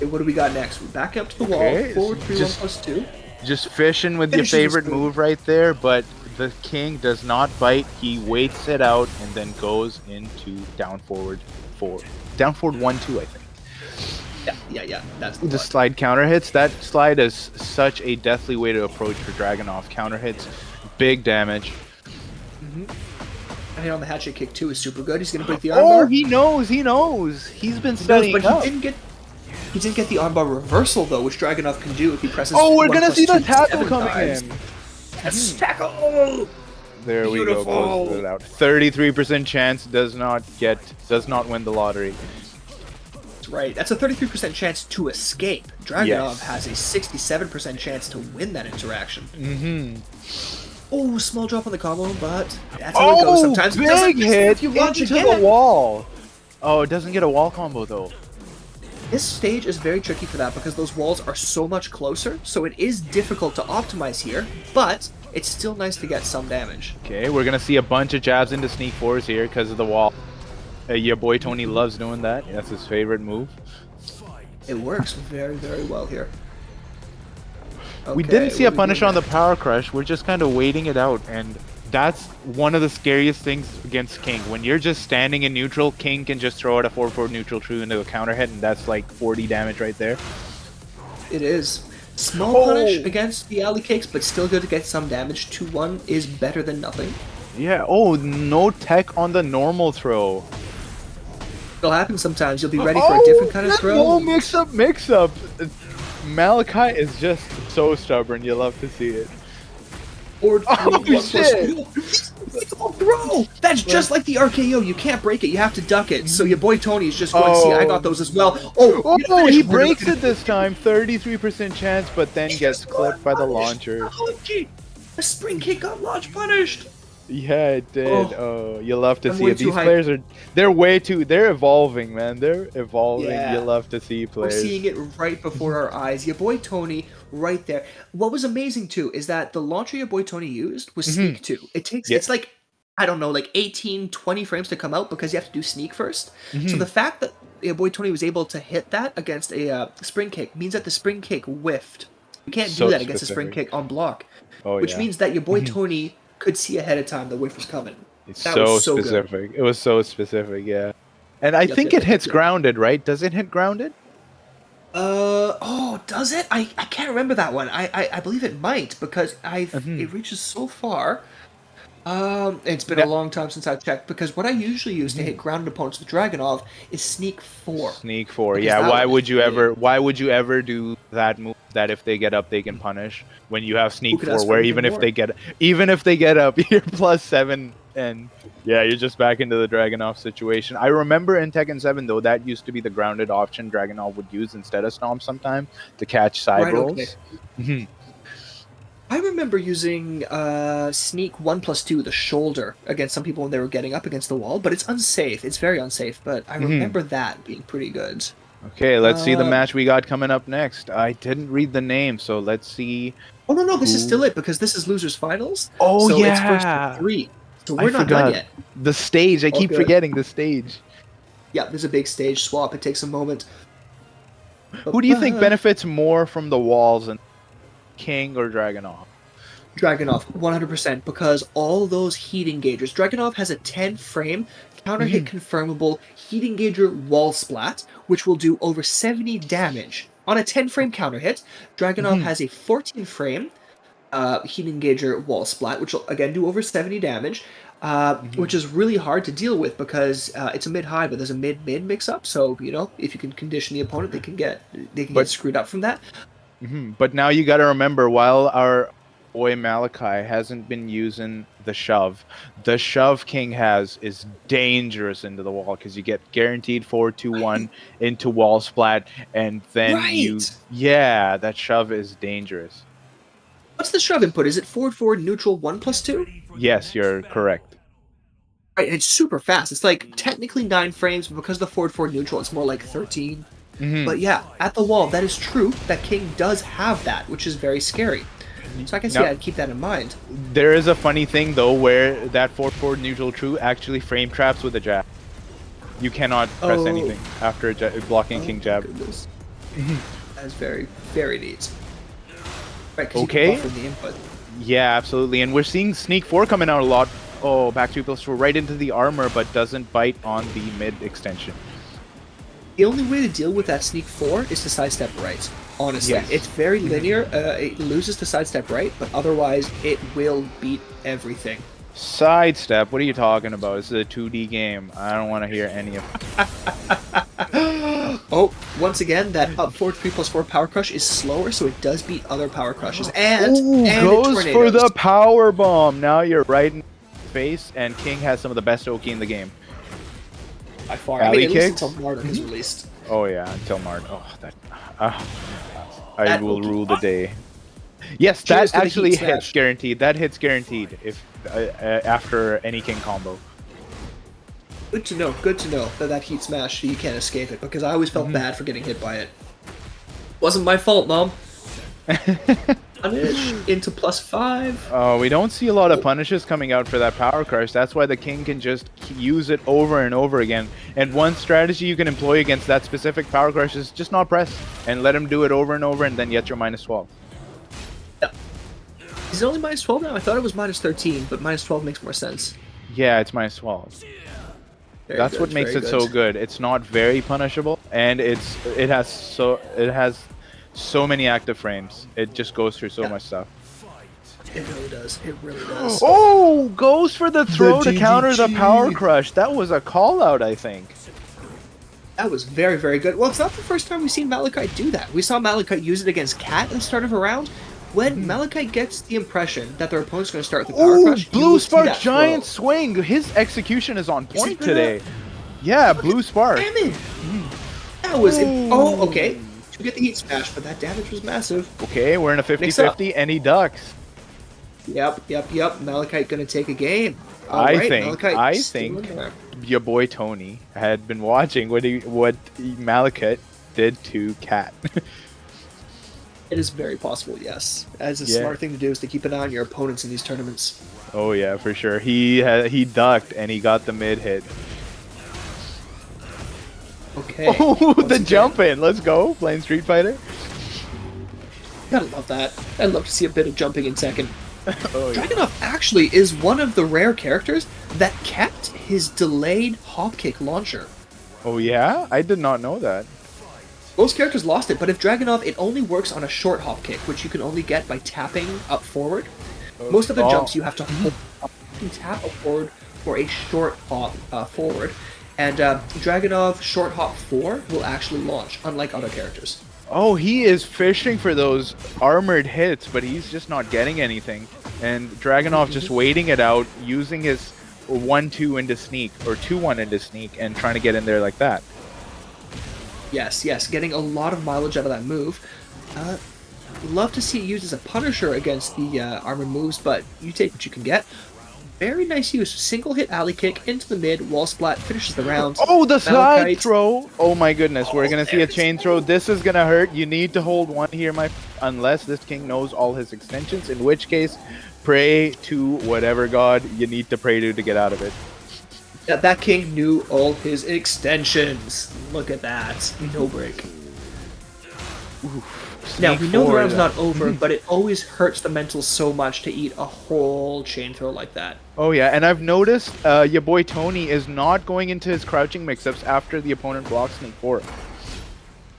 what do we got next? We're back up to the wall. Forward 3-1+2. Just fishing with your favorite move right there, but... The king does not bite. He waits it out and then goes into down forward 4. Down forward 1-2, I think. Yeah. That's the slide counter hits. That slide is such a deathly way to approach for Dragunov. Counter hits, big damage. And hit on the hatchet kick too is super good. He's gonna break the armbar. Oh, he knows. He's been studying up. He didn't get the armbar reversal though, which Dragunov can do if he presses. Oh, we're gonna see the tackle coming in. Yes, tackle! There we go. Close it out. 33% chance does not win the lottery. That's right. That's a 33% chance to escape. Dragunov has a 67% chance to win that interaction. Oh, small drop on the combo, but that's how it goes sometimes. Big hit! You launch into the wall. Oh, it doesn't get a wall combo though. This stage is very tricky for that because those walls are so much closer, so it is difficult to optimize here, but it's still nice to get some damage. Okay, we're gonna see a bunch of jabs into sneak 4s here because of the wall. Your boy Tony loves doing that. That's his favorite move. It works very, very well here. Okay, we didn't see a punish on the power crush. We're just kind of waiting it out, and That's one of the scariest things against King. When you're just standing in neutral, King can just throw out a 4/4 neutral true into a counter hit, and that's like 40 damage right there. It is. Small punish Oh! against the alley cakes, but still good to get some damage. 2-1 is better than nothing. Yeah, oh, no tech on the normal throw. It'll happen sometimes. You'll be ready for a different kind of throw. Oh, mix up, mix up. Malachi is just so stubborn. You love to see it. Or Oh, shit. Throw! That's just like the RKO. You can't break it. You have to duck it. So your boy Tony is just going to see. I got those as well. Oh, Oh, he breaks it this time. 33% chance, but then gets clipped by the launcher. The spring kick got launch punished. Yeah, it did. Oh, you love to I'm see way it. too These hyped. players they're evolving, man. They're evolving. Yeah. You love to see We're players. seeing it right before our eyes. Your boy Tony, right there. What was amazing too is that the launcher your boy Tony used was Sneak 2. It takes, Yeah. it's like, I don't know, like 18, 20 frames to come out because you have to do Sneak first. So the fact that your boy Tony was able to hit that against a spring kick means that the spring kick whiffed. You can't So do that against a spring specific. kick on block. Oh, Which yeah. means that your boy Tony could see ahead of time the whiff was coming. It's That so was so good. specific. It was so specific, yeah. And I think it hits grounded, right? Does it hit grounded? Oh, does it? I can't remember that one. I believe it might because it reaches so far. It's been a long time since I've checked because what I usually use to hit grounded opponents with Dragonov is Sneak 4. Sneak 4. Because Yeah, that why one would is you big. ever do that move that if they get up they can punish when you have Sneak could 4 ask for where anything more? even if they get up you're +7 and yeah, you're just back into the Dragonov situation. I remember in Tekken 7 though that used to be the grounded option Dragonov would use instead of Stomp sometimes to catch side Right, rolls. okay. I remember using Sneak 1+2, the shoulder, against some people when they were getting up against the wall, but it's unsafe. It's very unsafe, but I remember that being pretty good. Okay, let's see the match we got coming up next. I didn't read the name, so let's see. Oh, no, this is still it, because this is Losers Finals. Oh, so yeah. it's first to 3. So I we're not forgot. done yet. The stage. I keep good. forgetting the stage. Yeah, there's a big stage swap. It takes a moment. Who do you think benefits more from the walls, and King or Dragonov? Dragonov, 100%, because all those heat engagers. Dragonov has a 10-frame counter hit confirmable heat engager wall splat, which will do over 70 damage. On a 10-frame counter hit, Dragonov has a 14-frame heat engager wall splat, which will again do over 70 damage, which is really hard to deal with because it's a mid-high, but there's a mid-mid mix-up. So if you can condition the opponent, they can get screwed up from that. But now you got to remember, while our boy Malachi hasn't been using the shove King has is dangerous into the wall because you get guaranteed 4-2-1 into wall splat, and then that shove is dangerous. What's the shove input? Is it forward neutral 1+2? Yes, you're correct. Right, it's super fast. It's like technically 9 frames, but because of the forward neutral, it's more like 13. But yeah, at the wall, that is true. That King does have that, which is very scary. So I guess I'd keep that in mind. There is a funny thing though, where that forward neutral true actually frame traps with a jab. You cannot press anything after blocking King jab. That is very, very neat. Right, Okay. You can buffer the input. Yeah, absolutely. And we're seeing Sneak 4 coming out a lot. Oh, back 2+4 right into the armor, but doesn't bite on the mid extension. The only way to deal with that Sneak 4 is to sidestep right. Honestly, it's very linear. It loses to sidestep right, but otherwise it will beat everything. Sidestep? What are you talking about? This is a 2D game. I don't want to hear any of Oh, once again, that up forward 3+4 power crush is slower, so it does beat other power crushes. And goes for the power bomb. Now you're right in the face, and King has some of the best Oki in the game. By far. I mean, at least until Martyr is released. Oh yeah, until Martyr. Oh, that. I will rule the day. Yes, that actually hits guaranteed. That hits guaranteed if after any King combo. Good to know. Good to know that heat smash, you can't escape it, because I always felt bad for getting hit by it. Wasn't my fault, Mom. Punish into +5. Oh, we don't see a lot of punishes coming out for that power crush. That's why the King can just use it over and over again. And one strategy you can employ against that specific power crush is just not press and let him do it over and over, and then get your -12. Yeah. Is it only minus 12 now? I thought it was minus 13, but minus 12 makes more sense. Yeah, it's minus 12. Very That's good, what makes very it so good. It's not very punishable, and it has so many active frames. It just goes through so much stuff. It really does. It really does. Oh, goes for the throw to counter the power GGG. crush. That was a call out, I think. That was very, very good. Well, it's not the first time we've seen Malachite do that. We saw Malachite use it against Cat at the start of a round. When Malachite gets the impression that their opponent's going to start with the power Oh, crush, you blue will see spark that giant throw. swing. His execution is on Is it point gonna- today. Yeah, blue spark. Damn it! That was it. Oh, okay. To get the heat smash, but that damage was massive. Okay, we're in a Mix up. 50-50, and he ducks. Yep. Malachite gonna take a game. I Alright, think Malachite still in there. your boy Tony had been watching what Malekith did to Cat. It is very possible, yes. As a Yeah. smart thing to do is to keep an eye on your opponents in these tournaments. Oh yeah, for sure. He ducked and he got the mid hit. Okay. Oh, once the again, jump in. Let's go. Playing Street Fighter. Gotta love that. I'd love to see a bit of jumping in Tekken. Oh yeah. Dragunov actually is one of the rare characters that kept his delayed hop kick launcher. Oh yeah? I did not know that. Most characters lost it, but if Dragunov, it only works on a short hop kick, which you can only get by tapping up forward. Most of the jumps you have to hold up. You can tap up forward for a short hop forward. And Dragunov short hop 4 will actually launch, unlike other characters. Oh, he is fishing for those armored hits, but he's just not getting anything. And Dragunov just waiting it out, using his 1-2 into sneak, or 2-1 into sneak, and trying to get in there like that. Yes, getting a lot of mileage out of that move. Love to see it used as a punisher against the armored moves, but you take what you can get. Very nice use. Single hit alley kick into the mid, wall splat, finishes the round. Oh, the side Malachite. throw! Oh my goodness, we're gonna see a there it chain is. throw. This is gonna hurt. You need to hold one here, unless this king knows all his extensions, in which case, pray to whatever god you need to pray to get out of it. That king knew all his extensions. Look at that. No break. Now, Sneak we know the forward. round's not over, but it always hurts the mental so much to eat a whole chain throw like that. Oh yeah, and I've noticed your boy Tony is not going into his crouching mix-ups after the opponent blocks sneak forward.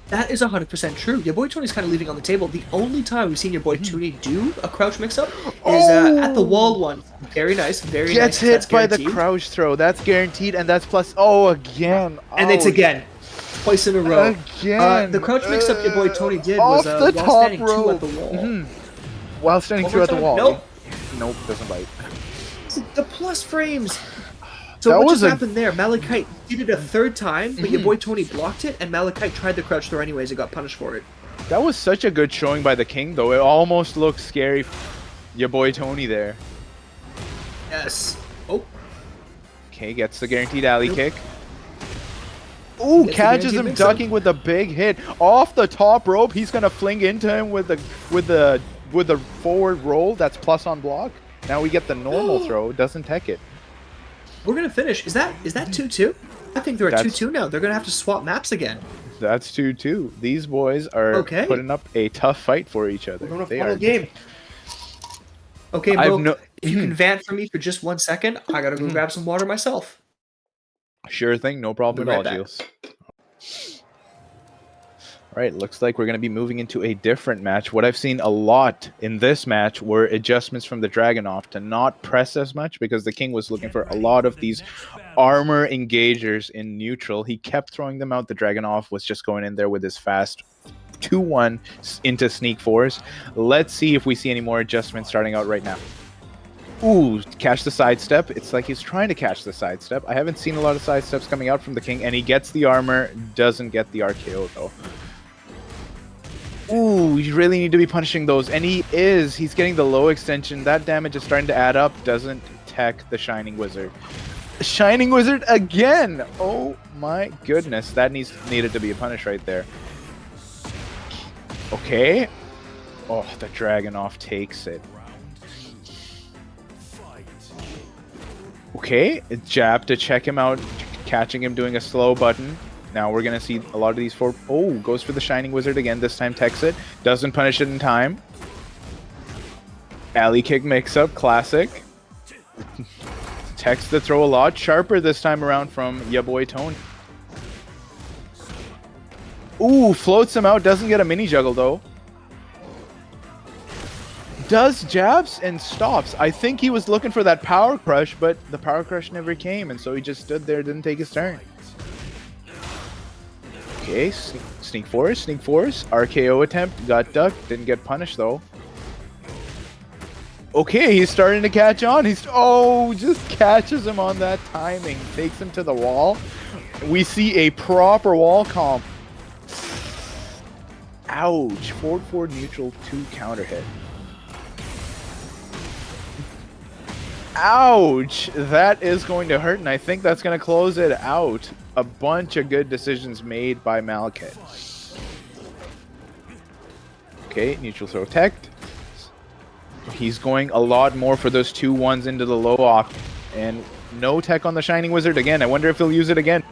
That is 100% true. Your boy Tony's kind of leaving on the table. The only time we've seen your boy Tony do a crouch mix-up is at the wall one. Very nice, very nice. Gets hit That's by the guaranteed. crouch throw. That's guaranteed, and that's plus. Oh, again. And it's Ouch. again. Twice in a row. Again. The crouch mix-up your boy Tony did Off was the while top standing 2 rope. at the wall. While standing through at the Overtime? wall. Nope. Nope, doesn't bite. The plus frames. So That what was just a- happened there? Malachite did it a third time, but your boy Tony blocked it, and Malachite tried the crouch throw anyways and got punished for it. That was such a good showing by the king, though. It almost looked scary. Your boy Tony there. Yes. Oh, Okay, gets the guaranteed alley kick. Ooh, Gets the catches guaranteed him mix-up. ducking with a big hit off the top rope. He's gonna fling into him with the forward roll. That's plus on block. Now we get the normal throw. Doesn't tech it. we're gonna finish. Is that 2-2? I think they're at That's- 2-2 now. They're gonna have to swap maps again. That's 2-2. These boys are Okay. putting up a tough fight for each other. We're gonna They follow are. game. Okay, I've Bo, no- if you can vant for me for just 1 second, I gotta go grab some water myself. Sure thing, no problem Be at right all, back. Jules. Alright, looks like we're going to be moving into a different match. What I've seen a lot in this match were adjustments from the Dragunov to not press as much because the king was looking for a lot of these armor engagers in neutral. He kept throwing them out. The Dragunov was just going in there with his fast 2-1 into sneak force. Let's see if we see any more adjustments starting out right now. Ooh, catch the sidestep. It's like he's trying to catch the sidestep. I haven't seen a lot of sidesteps coming out from the king, and he gets the armor, doesn't get the RKO though. Ooh, you really need to be punishing those, and he is. He's getting the low extension. That damage is starting to add up. Doesn't tech the Shining Wizard. Shining Wizard again! Oh my goodness, that needed to be a punish right there. Okay. Oh, the Dragunov takes it. Okay, a jab to check him out, catching him doing a slow button. Now we're going to see a lot of these four. Oh, goes for the Shining Wizard again. This time techs it. Doesn't punish it in time. Alley kick mix-up, classic. Techs the throw a lot sharper this time around from ya boy Tony. Ooh, floats him out, doesn't get a mini juggle though. Does jabs and stops. I think he was looking for that power crush, but the power crush never came, and so he just stood there, didn't take his turn. Okay, sneak force, RKO attempt, got ducked, didn't get punished though. Okay, he's starting to catch on. Just catches him on that timing. Takes him to the wall. We see a proper wall comp. Ouch. Forward neutral 2 counter hit. Ouch. That is going to hurt, and I think that's going to close it out. A bunch of good decisions made by Malekith. Okay, neutral throw tech. He's going a lot more for those 2-1s into the low off. And no tech on the Shining Wizard again. I wonder if he'll use it again.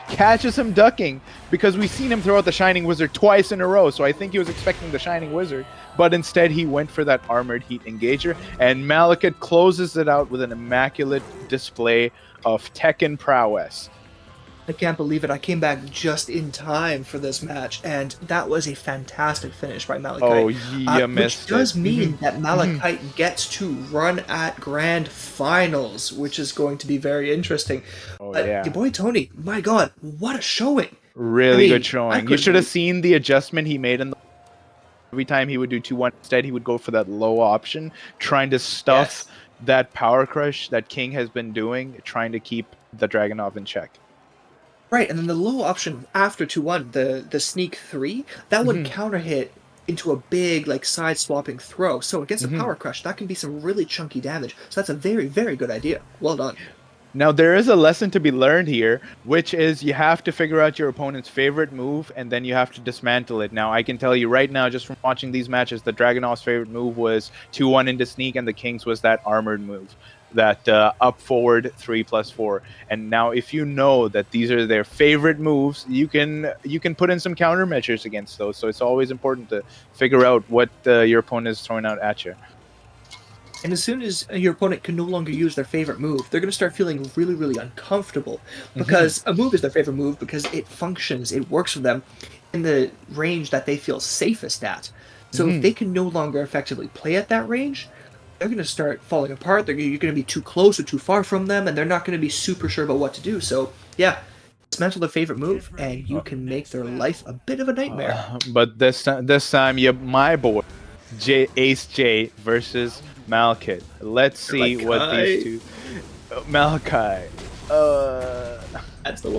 Catches him ducking because we've seen him throw out the Shining Wizard twice in a row. So I think he was expecting the Shining Wizard. But instead he went for that Armored Heat Engager. And Malekith closes it out with an immaculate display of Tekken prowess. I can't believe it. I came back just in time for this match, and that was a fantastic finish by Malekith. Oh, you missed which does mean that Malekith gets to run at Grand Finals, which is going to be very interesting. Oh, But yeah. your boy Tony, my God, what a showing. Really I mean, good showing. You should have seen the adjustment he made in the... Every time he would do 2-1, instead he would go for that low option, trying to stuff that power crush that King has been doing, trying to keep the Dragunov in check. Right, and then the low option after 2-1, the sneak 3, that would counter hit into a big like side swapping throw. So against a power crush, that can be some really chunky damage. So that's a very, very good idea. Well done. Now there is a lesson to be learned here, which is you have to figure out your opponent's favorite move and then you have to dismantle it. Now I can tell you right now, just from watching these matches, the Dragunov's favorite move was 2-1 into sneak, and the King's was that armored move. That up forward 3+4, and now if you know that these are their favorite moves, you can put in some countermeasures against those. So it's always important to figure out what your opponent is throwing out at you. And as soon as your opponent can no longer use their favorite move, they're going to start feeling really, really uncomfortable, because a move is their favorite move because it functions, it works for them in the range that they feel safest at. So if they can no longer effectively play at that range, they're going to start falling apart. You're going to be too close or too far from them, and they're not going to be super sure about what to do. So, yeah, dismantle their favorite move, and you can make their life a bit of a nightmare. But this time, my boy, Ace J versus Malekith. Let's see what these two... Malachi. That's the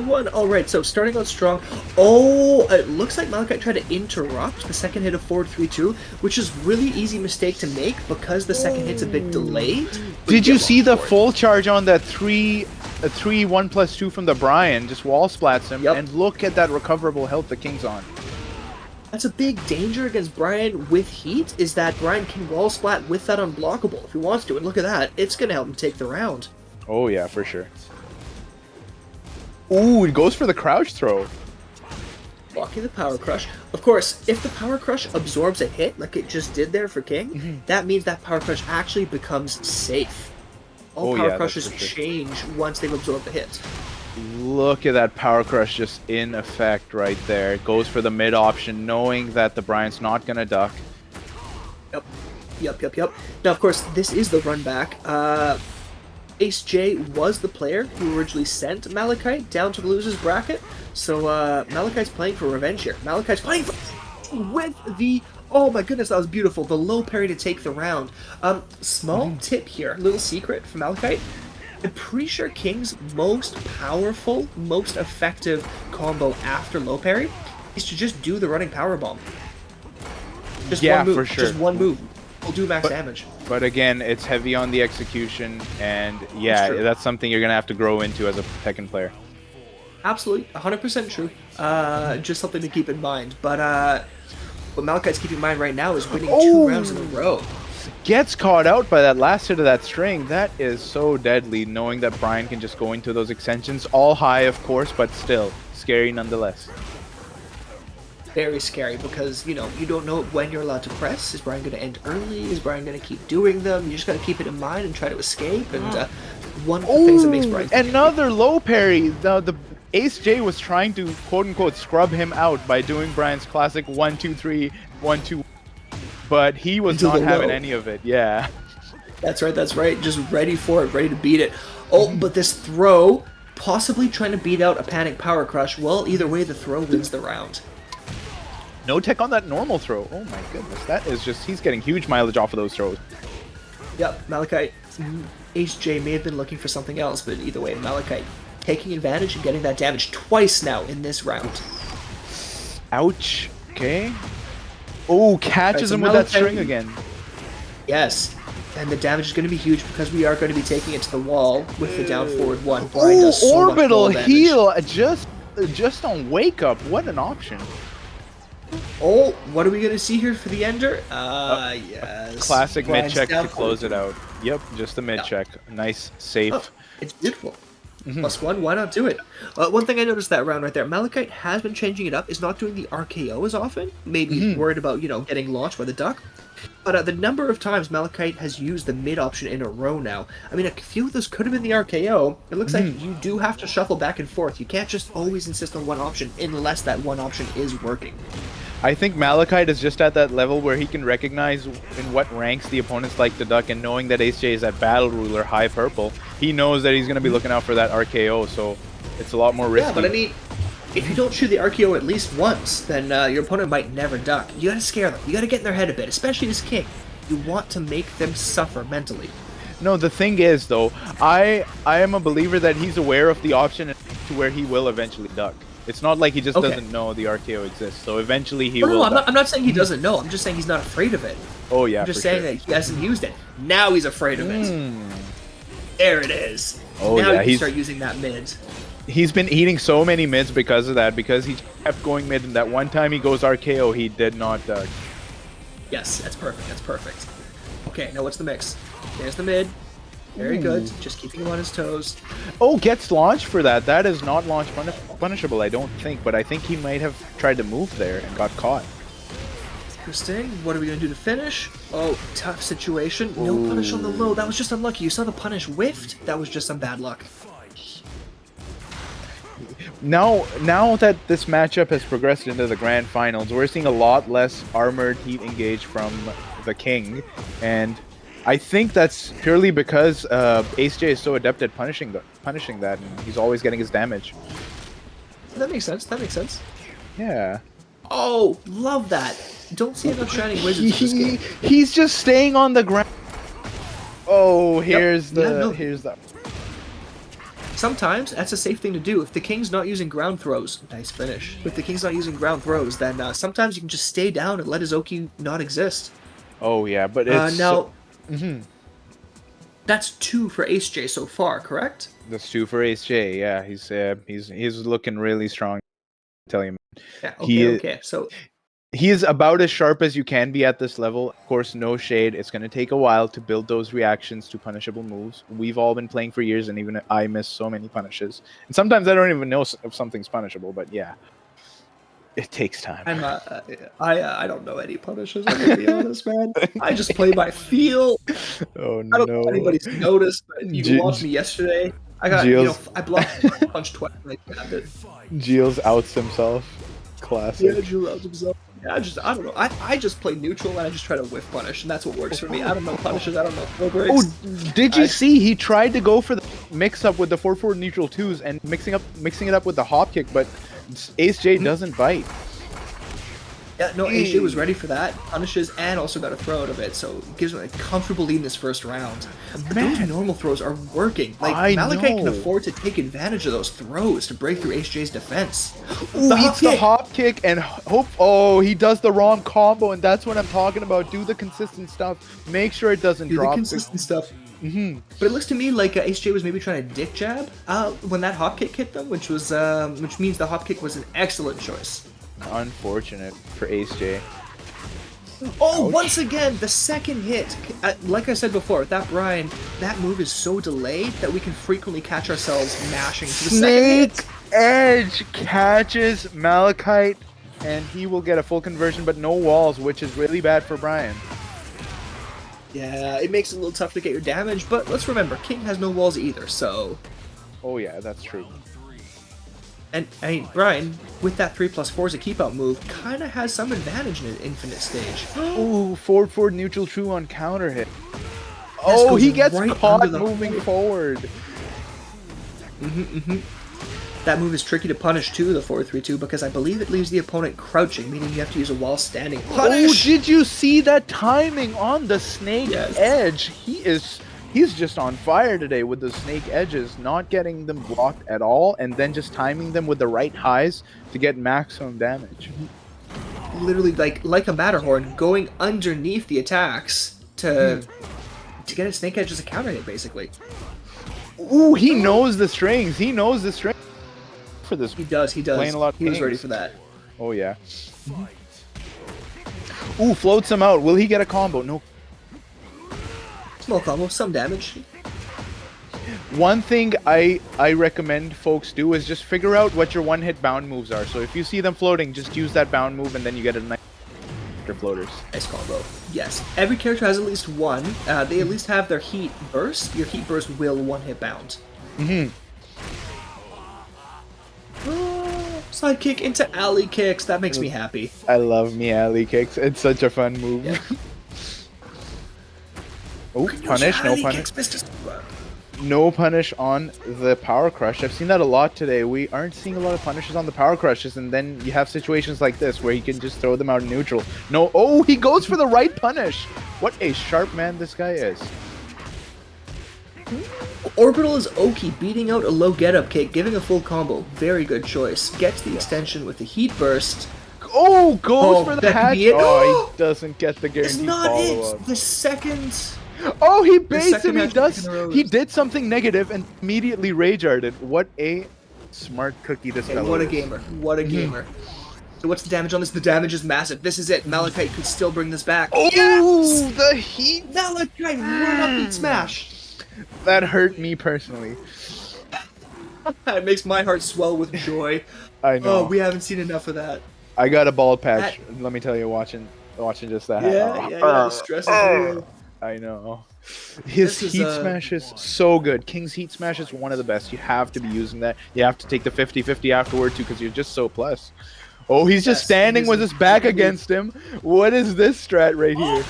one. All right, so starting out strong. Oh, it looks like Malekith tried to interrupt the second hit of forward 3-2, which is really easy mistake to make because the second hit's a bit delayed. Did you see the full charge on that 3-1+2 from the Brian? Just wall splats him, and look at that recoverable health the King's on. That's a big danger against Brian with heat, is that Brian can wall splat with that unblockable if he wants to, and look at that. It's going to help him take the round. Oh yeah, for sure. Ooh, it goes for the crouch throw. Blocking the power crush. Of course, if the power crush absorbs a hit, like it just did there for King, that means that power crush actually becomes safe. All power crushes change once they've absorbed the hit. Look at that power crush just in effect right there. It goes for the mid option, knowing that the Brian's not gonna duck. Yep. Now, of course, this is the run back. Ace J was the player who originally sent Malekith down to the loser's bracket, so Malekith's playing for revenge here. Malekith's playing with the... Oh my goodness, that was beautiful. The low parry to take the round. Small tip here, little secret from Malekith. I'm pretty sure King's most powerful, most effective combo after low parry is to just do the running power bomb. Just one move, for sure. Just one move will do max damage. But again, it's heavy on the execution, and yeah, that's something you're gonna have to grow into as a Tekken player. Absolutely, 100% true. Just something to keep in mind. But what Malekith's keeping in mind right now is winning 2 rounds in a row. Gets caught out by that last hit of that string. That is so deadly, knowing that Brian can just go into those extensions. All high, of course, but still scary nonetheless. very scary because, you know, you don't know when you're allowed to press. Is Brian going to end early? Is Brian going to keep doing them? You just got to keep it in mind and try to escape. And one of the things that makes Oh, Brian scary. another low parry. The Ace J was trying to quote unquote scrub him out by doing Brian's classic 1-2-3, 1-2, but he was Into the not having low. any of it. Yeah. That's right, that's right. Just ready for it, ready to beat it. Oh, but this throw, possibly trying to beat out a panic power crush. Well, either way, the throw wins the round. No tech on that normal throw. Oh my goodness, that is just, he's getting huge mileage off of those throws. Yep, Malachite. Ace J may have been looking for something else, but either way, Malachite taking advantage and getting that damage twice now in this round. Ouch. Okay. Oh, catches so him with that Malachite- string again. Yes, and the damage is going to be huge because we are going to be taking it to the wall with the down forward one. Brian does so much orbital wall damage. heal just on wake up. What an option. Oh, what are we going to see here for the ender? Yes. Classic mid Brian's check to down close forward. it out. Yep, just a mid check. Nice, safe. Oh, it's beautiful. +1, why not do it? One thing I noticed that round right there, Malachite has been changing it up, is not doing the RKO as often, maybe worried about, you know, getting launched by the duck. But the number of times Malachite has used the mid option in a row now, I mean, a few of those could have been the RKO. It looks like you do have to shuffle back and forth. You can't just always insist on one option unless that one option is working. I think Malachite is just at that level where he can recognize in what ranks the opponents like to duck, and knowing that Ace J is at Battle Ruler High Purple, he knows that he's going to be looking out for that RKO, so it's a lot more risky. Yeah, but I mean, if you don't shoot the RKO at least once, then your opponent might never duck. You gotta scare them. You gotta get in their head a bit, especially this king. You want to make them suffer mentally. No, the thing is, though, I am a believer that he's aware of the option to where he will eventually duck. It's not like he just doesn't know the RKO exists, so eventually he will duck. I'm not saying he doesn't know. I'm just saying he's not afraid of it. Oh, yeah, I'm just for saying sure. that he hasn't used it. Now he's afraid of it. There it is. Oh, now yeah, he can start using that mid. He's been eating so many mids because of that, because he kept going mid, and that one time he goes RKO, he did not duck. Yes, that's perfect. That's perfect. Okay, now what's the mix? There's the mid. Very good. Just keeping him on his toes. Oh, gets launched for that. That is not launch punishable, I don't think, but I think he might have tried to move there and got caught. Interesting. What are we going to do to finish? Oh, tough situation. No punish on the low. That was just unlucky. You saw the punish whiffed? That was just some bad luck. Now that this matchup has progressed into the grand finals, we're seeing a lot less armored heat engage from the king, and I think that's purely because Ace J is so adept at punishing that, and he's always getting his damage. That makes sense. That makes sense. Yeah. Oh, love that. Don't see enough shining wizards in this game. He's just staying on the ground. Oh, here's Yeah, no. here's the. Sometimes that's a safe thing to do. If the king's not using ground throws, nice finish. If the king's not using ground throws, then sometimes you can just stay down and let his Oki not exist. Oh yeah, but it's now. That's 2 for Ace J so far, correct? that's 2 for Ace J. Yeah, he's looking really strong. I tell you, man. Yeah. He- Okay. So He is about as sharp as you can be at this level. Of course, no shade. It's going to take a while to build those reactions to punishable moves. We've all been playing for years, and even I miss so many punishes. And sometimes I don't even know if something's punishable, but yeah. It takes time. I don't know any punishes. I'm gonna be honest, man. I just play by feel. Oh I don't no. know if anybody's noticed, but you watched me yesterday. I got, I blocked punch twice and I grabbed it. Gilles outs himself. Classic. Yeah, Drew loves himself. Yeah, I don't know. I just play neutral and I just try to whiff punish, and that's what works for me. I don't know punishes. I don't know throw breaks. Oh, did you see? He tried to go for the mix-up with the 4-4 neutral 2s and mixing it up with the hop kick, but Ace J doesn't bite. Yeah, no, AJ was ready for that. Punishes and also got a throw out of it, so it gives him a comfortable lead in this first round. But those normal throws are working. Like, I Malachite can know. afford to take advantage of those throws to break through AJ's defense. Ooh, eats the hop kick and hope. Oh, he does the wrong combo, and that's what I'm talking about. Do the consistent stuff. Make sure it doesn't Do drop. the consistent stuff. But it looks to me like AJ was maybe trying to dick jab when that hop kick hit them, which means the hop kick was an excellent choice. Unfortunate for Ace J. Oh, Ouch. once again, the second hit. Like I said before, that Brian, that move is so delayed that we can frequently catch ourselves mashing to the second hit. Snake Edge catches Malachite and he will get a full conversion, but no walls, which is really bad for Brian. Yeah, it makes it a little tough to get your damage, but let's remember, King has no walls either, so... Oh yeah, that's true. And, I mean, Brian, with that 3+4 as a keep-out move, kind of has some advantage in an infinite stage. Ooh, forward neutral true on counter hit. This Oh, goes he gets right caught under the moving point. forward. That move is tricky to punish too, the 4-3-2, because I believe it leaves the opponent crouching, meaning you have to use a while standing. Oh, Punish! did you see that timing on the snake Yes. edge? He's just on fire today with the snake edges, not getting them blocked at all, and then just timing them with the right highs to get maximum damage. Literally, like a Matterhorn, going underneath the attacks to get a snake edge as a counter hit, basically. Ooh, he knows the strings. He knows the strings for this. He does, he does. Playing a lot of He was games. ready for that. Oh yeah. Ooh, floats him out. Will he get a combo? No. Small combo, some damage. One thing I recommend folks do is just figure out what your one-hit bound moves are. So if you see them floating, just use that bound move, and then you get a nice floaters. Nice combo. Yes, every character has at least one. They at least have their heat burst. Your heat burst will one-hit bound. Side kick into alley kicks. That makes me happy. I love me alley kicks. It's such a fun move. Yeah. Oh, punish, no Alley punish. kicks, Mr. No punish on the power crush. I've seen that a lot today. We aren't seeing a lot of punishes on the power crushes, and then you have situations like this where he can just throw them out in neutral. No, oh, he goes for the right punish. What a sharp man this guy is. Orbital is Oki, beating out a low get-up kick, giving a full combo. Very good choice. Gets the extension with the heat burst. Oh, goes Oh, for the that could hatch. be it. Oh, he doesn't get the It's guaranteed not follow-up. it! The second... Oh, he second basically hatch does. kick in a row He is- did something negative and immediately rage-arted. What a smart cookie this Okay, fellow what a is. gamer. What a gamer. So what's the damage on this? The damage is massive. This is it. Malachite could still bring this back. Oh, Yes! the heat. Malachite, run up beat smash! That hurt me personally. It makes my heart swell with joy. I know. Oh, we haven't seen enough of that. I got a bald patch. Let me tell you, watching just that. Yeah, the stress is real. I know. His This is, heat smash is so good. King's heat smash is one of the best. You have to be using that. You have to take the 50-50 afterward too, because you're just so plus. Oh, he's just Yes, standing he with is his back completely- against him. What is this strat right here?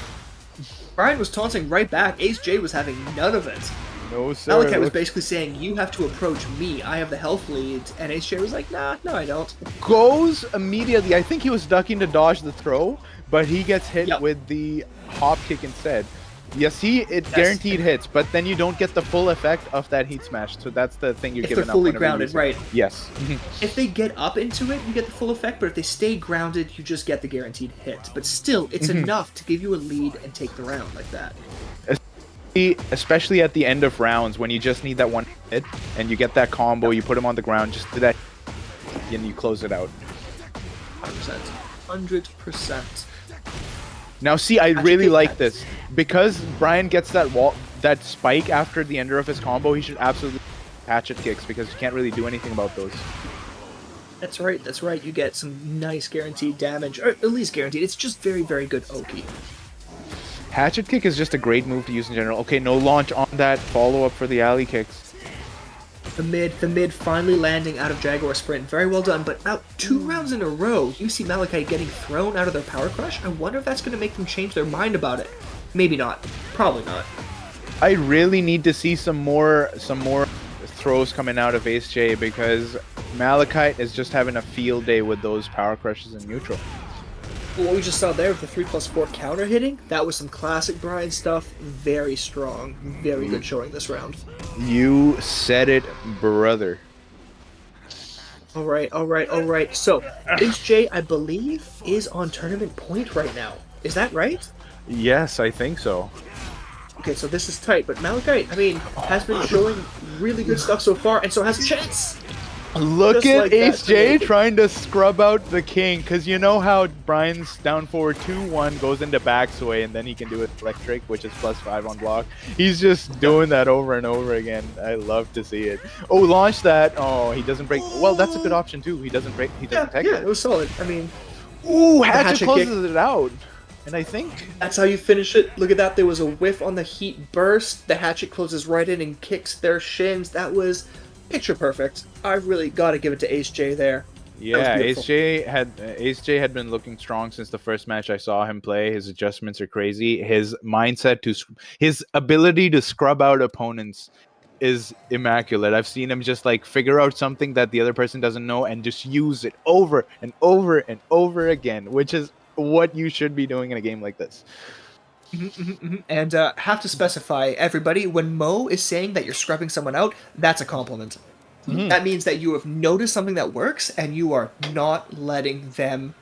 Brian was taunting right back. Ace J was having none of it. No, sir. Malachite was Look- basically saying, you have to approach me. I have the health lead. And Ace J was like, nah, no, I don't. Goes immediately. I think he was ducking to dodge the throw, but he gets hit Yep. with the hop kick instead. You see, it Yes. guaranteed hits, but then you don't get the full effect of that heat smash. So that's the thing you're If giving they're up. fully whenever you grounded, use it. right. Yes. If they get up into it, you get the full effect, but if they stay grounded, you just get the guaranteed hit. But still, it's enough to give you a lead and take the round like that. Especially at the end of rounds when you just need that one hit and you get that combo, you put him on the ground, just do that, and you close it out. 100%. 100%. Now, see, I Hatchet really kick like that. this because Brian gets that wall, that spike after the ender of his combo. He should absolutely hatchet kicks because you can't really do anything about those. That's right, that's right. You get some nice guaranteed damage, or at least guaranteed. It's just very, very good Oki. Hatchet kick is just a great move to use in general. Okay, no launch on that follow up for the alley kicks. The mid finally landing out of Jaguar Sprint. Very well done, but now 2 rounds in a row, you see Malachite getting thrown out of their Power Crush. I wonder if that's going to make them change their mind about it. Maybe not. Probably not. I really need to see some more throws coming out of Ace J because Malachite is just having a field day with those power crushes in neutral. Well, what we just saw there with the 3+4 counter hitting, that was some classic Brian stuff. Very strong. Very good showing this round. You said it, brother. Alright. So, Ace J, I believe, is on tournament point right now. Is that right? Yes, I think so. Okay, so this is tight, but Malachite, I mean, has been showing really good stuff so far, and so has Chance! Look Just at like that Ace J today. trying to scrub out the king, because you know how Brian's down forward 2-1 goes into back sway, and then he can do an electric, which is +5 on block. He's just doing that over and over again. I love to see it. Oh, launch that. Oh, he doesn't break. Well, that's a good option too. He doesn't break. He doesn't Yeah, protect yeah, it. it was solid. I mean, Ooh, The Hatchet hatchet kick. closes it out. And I think That's how you finish it. Look at that. There was a whiff on the heat burst. The hatchet closes right in and kicks their shins. That was picture perfect. I really got to give it to Ace J there. That was yeah, beautiful. Ace J had been looking strong since the first match I saw him play. His adjustments are crazy. His mindset his ability to scrub out opponents is immaculate. I've seen him just like figure out something that the other person doesn't know and just use it over and over and over again, which is what you should be doing in a game like this. And have to specify, everybody, when Mo is saying that you're scrubbing someone out, that's a compliment. That means that you have noticed something that works and you are not letting them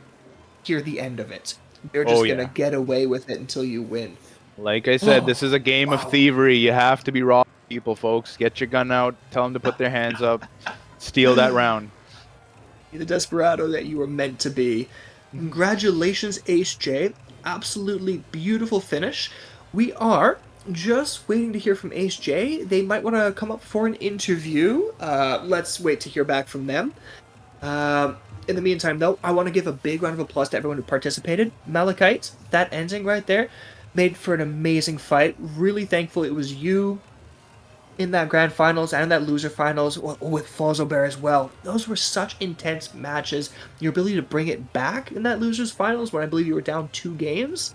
hear the end of it. They're Oh just going to yeah. get away with it until you win. Like I said, this is a game of Wow. thievery. You have to be raw people, folks. Get your gun out, tell them to put their hands up, steal that round. The desperado that you were meant to be. Congratulations, Ace J. Absolutely beautiful finish. We are just waiting to hear from Ace J. They might want to come up for an interview. Let's wait to hear back from them. In the meantime, though, I want to give a big round of applause to everyone who participated. Malachite, that ending right there, made for an amazing fight. Really thankful it was you in that grand finals and that loser finals with Falzobear as well. Those were such intense matches. Your ability to bring it back in that losers finals when I believe you were down 2 games,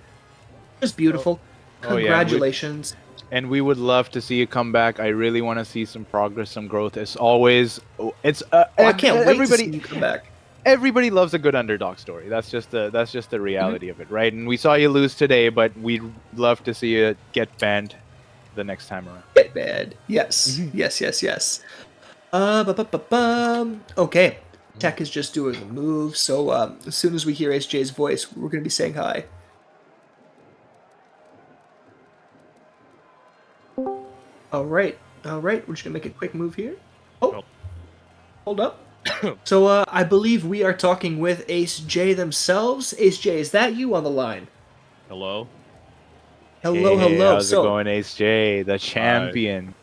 just beautiful. Oh yeah, Congratulations. and we would love to see you come back. I really want to see some progress, some growth. As always, it's I can't wait to see everybody. you come back. Everybody loves a good underdog story. That's just the reality of it, right? And we saw you lose today, but we'd love to see you get banned the next time around. Get bad. Yes. Yes, yes, yes. Okay. Tech is just doing the move, so as soon as we hear SJ's voice, we're going to be saying hi. All right. All right. We're just going to make a quick move here. Oh. Hold up. So I believe we are talking with Ace J themselves. Ace J, is that you on the line? Hello. Hello, Hey, hello. how's it going, Ace J, the champion?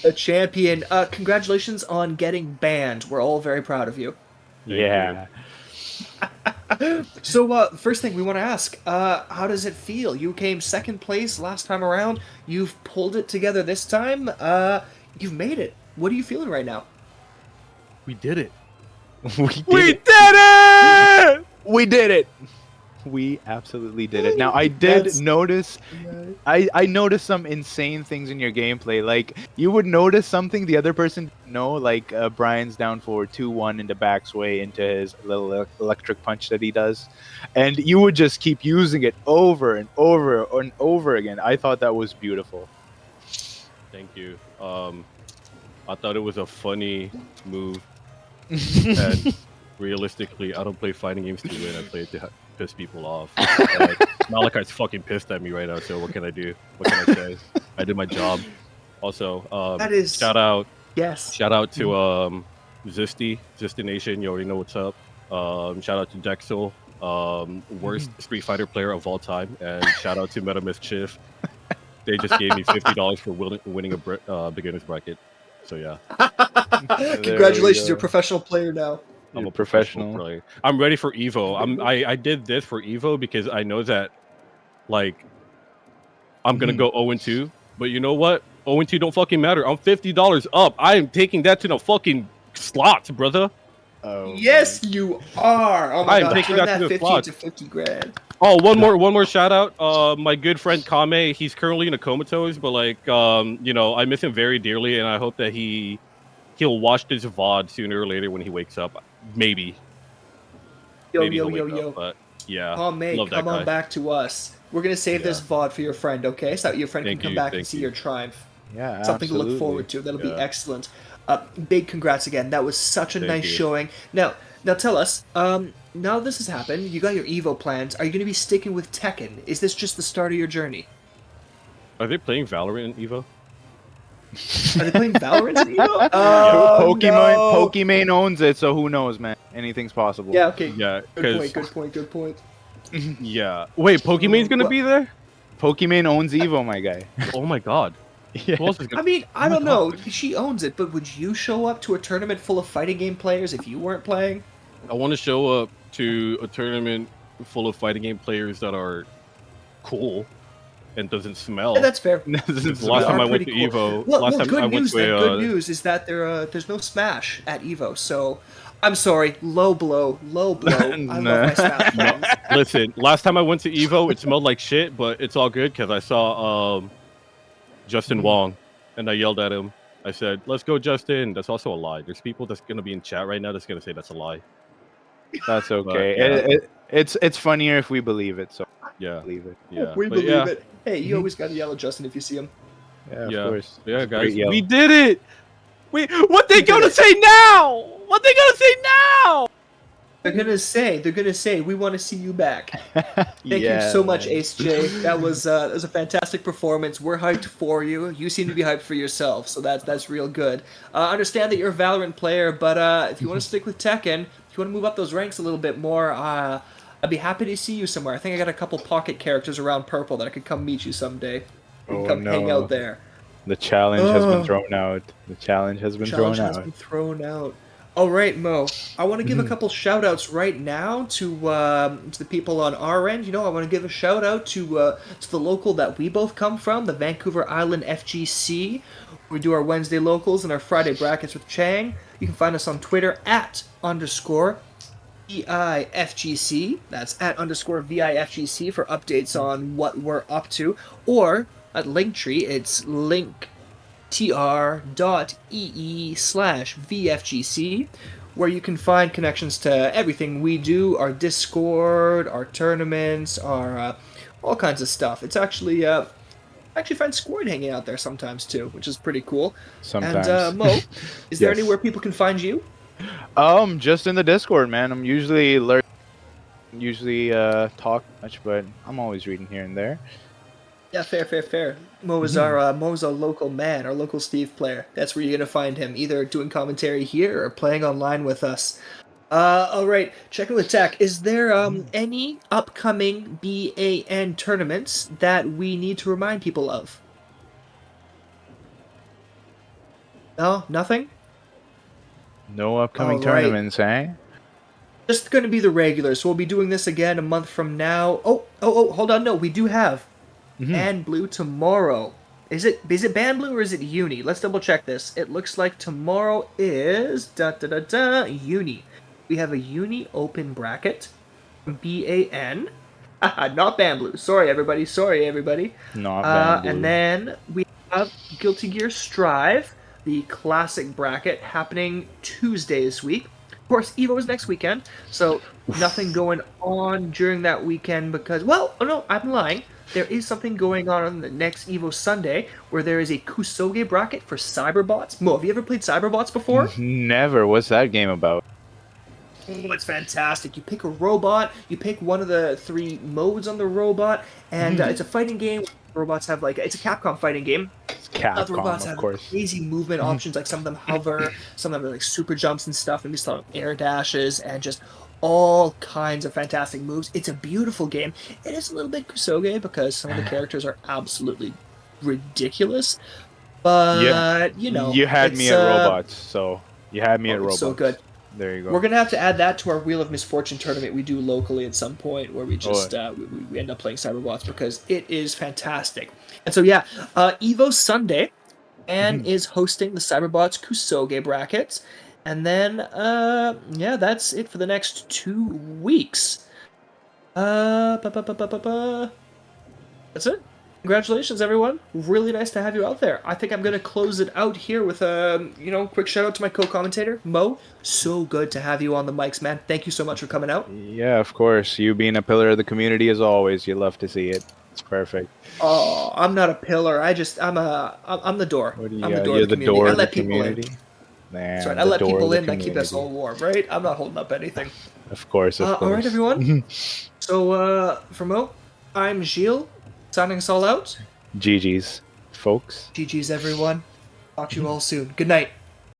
The champion. Congratulations on getting banned. We're all very proud of you. Yeah. So, first thing we want to ask, how does it feel? You came second place last time around. You've pulled it together this time. You've made it. What are you feeling right now? We did it. We did it! We did it! We absolutely did it. Now, I did notice, I noticed some insane things in your gameplay. Like, you would notice something the other person didn't know, like Brian's down for 2-1 into backsway into his little electric punch that he does. And you would just keep using it over and over and over again. I thought that was beautiful. Thank you. I thought it was a funny move. And realistically, I don't play fighting games to win. I play it to piss people off. Malachite's fucking pissed at me right now. So what can I do? What can I say? I did my job. Also, That is shout out yes. to Zisty Nation. You already know what's up. Shout out to Dexel, worst Street Fighter player of all time, and shout out to Meta Mischief. They just gave me $50 for winning a beginner's bracket. So yeah. Congratulations, you're a professional player now. I'm a professional player. I'm ready for Evo. I did this for Evo because I know that, like, I'm gonna go 0-2. But you know what? 0-2 don't fucking matter. I'm $50 up. I am taking that to the fucking slots, brother. Oh, Yes, you are. Oh my I'm god, taking turn that to that the 15 slots. to 50 grand. Oh, one more shout out. My good friend Kame, he's currently in a comatose, but like, you know, I miss him very dearly, and I hope that he'll watch this VOD sooner or later when he wakes up. Maybe. Maybe he'll wake up, but yeah, love that Come guy. on back to us. We're gonna save this VOD for your friend, okay? So that your friend can come back and see your triumph. Yeah, Something to look absolutely. forward to. That'll be excellent. Big congrats again. That was such a nice you. showing. Now tell us. Now this has happened. You got your Evo plans. Are you gonna be sticking with Tekken? Is this just the start of your journey? Are they playing Valorant in Evo? Are they playing Valorant in Evo? Pokemon owns it, so who knows, man? Anything's possible. Yeah. Okay. Yeah, Good point. Good point. Yeah. Wait, Pokemon's gonna be there? Pokemon owns Evo, my guy. Oh my god. Yeah. Who else is I gonna... mean, I don't know. She owns it, but would you show up to a tournament full of fighting game players if you weren't playing? I want to show up to a tournament full of fighting game players that are cool and doesn't smell. Yeah, that's fair. Because They last time are I went pretty to cool. Evo, Well, last time good I went news to then. a Good news is that there's no Smash at Evo. So, I'm sorry. Low blow. Low blow. I love my Smash no, friends. listen, last time I went to Evo, it smelled like shit, but it's all good because I saw Justin Wong and I yelled at him. I said, "Let's go, Justin." That's also a lie. There's people that's gonna be in chat right now that's gonna say that's a lie. That's But okay. yeah, It's funnier if we believe it. So yeah, believe it. yeah. We But believe yeah, it. Hey, you Mhm. always gotta yell at Justin if you see him. Yeah, of yeah, course. yeah, It's a great guys, yell. we did it. What they We did gonna it. say now? What they gonna say now? They're gonna say, we want to see you back. Thank you Yeah, so much, man. Ace J. That was a fantastic performance. We're hyped for you. You seem to be hyped for yourself, so that's real good. Understand that you're a Valorant player, but if you want to stick with Tekken, if you want to move up those ranks a little bit more, I'd be happy to see you somewhere. I think I got a couple pocket characters around Purple that I could come meet you someday. We can Oh come hang out no. there. The challenge has been Oh. thrown out. The challenge has been Challenge thrown has out. been thrown out. All right, Mo. I want to give a couple shout outs right now to the people on our end. You know, I want to give a shout out to the local that we both come from, the Vancouver Island FGC. We do our Wednesday locals and our Friday brackets with Chang. You can find us on Twitter at underscore VIFGC. That's at underscore VIFGC for updates on what we're up to. Or at Linktree, it's link tr.ee/VFGC, where you can find connections to everything we do, our Discord, our tournaments, our all kinds of stuff. It's actually actually find Squid hanging out there sometimes too, which is pretty cool. Sometimes. And Mo, is there Yes. anywhere people can find you? Just in the Discord, man. I'm usually talk much, but I'm always reading here and there. Yeah, fair. Mo's Mo's a local man, our local Steve player. That's where you're gonna find him, either doing commentary here or playing online with us. All right, checking with Tech. Is there any upcoming BAN tournaments that we need to remind people of? No, nothing. No upcoming All right. tournaments, eh? Just going to be the regular. So we'll be doing this again a month from now. Oh, hold on. No, we do have Ban Blue tomorrow. Is it Ban Blue or is it Uni? Let's double check this. It looks like tomorrow is Uni. We have a Uni open bracket from BAN. Not Ban Blue. Sorry, everybody. Not Ban Blue. And then we have Guilty Gear Strive, the classic bracket, happening Tuesday this week. Of course, Evo is next weekend, so nothing going on during that weekend because, well, oh no, I'm lying. There is something going on the next Evo Sunday where there is a Kusoge bracket for Cyberbots. Mo, have you ever played Cyberbots before? Never. What's that game about? Oh, it's fantastic. You pick a robot, you pick one of the 3 modes on the robot, and it's a fighting game. Robots have it's a Capcom fighting game. It's The Capcom, robots of have course. crazy movement options, like some of them hover, some of them are like super jumps and stuff, maybe some air dashes, and just all kinds of fantastic moves. It's a beautiful game. It is a little bit Kusoge because some of the characters are absolutely ridiculous, but you know, You had me it's, at robots, so you had me at it's robots. so good. There you go. We're gonna have to add that to our Wheel of Misfortune tournament we do locally at some point, where we just we end up playing Cyberbots because it is fantastic. And so yeah, Evo Sunday, and is hosting the Cyberbots Kusoge brackets, and then yeah, that's it for the next 2 weeks. That's it. Congratulations, everyone. Really nice to have you out there. I think I'm going to close it out here with a quick shout out to my co-commentator, Mo. So good to have you on the mics, man. Thank you so much for coming out. Yeah, of course. You being a pillar of the community as always. You love to see it. It's perfect. Oh, I'm not a pillar. I'm the door. What do you I'm the got? door You're of the the community. door I of the let people in. community? Man, That's right. I the let door of people the in that keep us all community. warm, right? I'm not holding up anything. Of course, of course. All right, everyone. So, for Mo, I'm Gilles, signing us all out. GG's, folks. GG's, everyone. Talk to you all soon. Good night.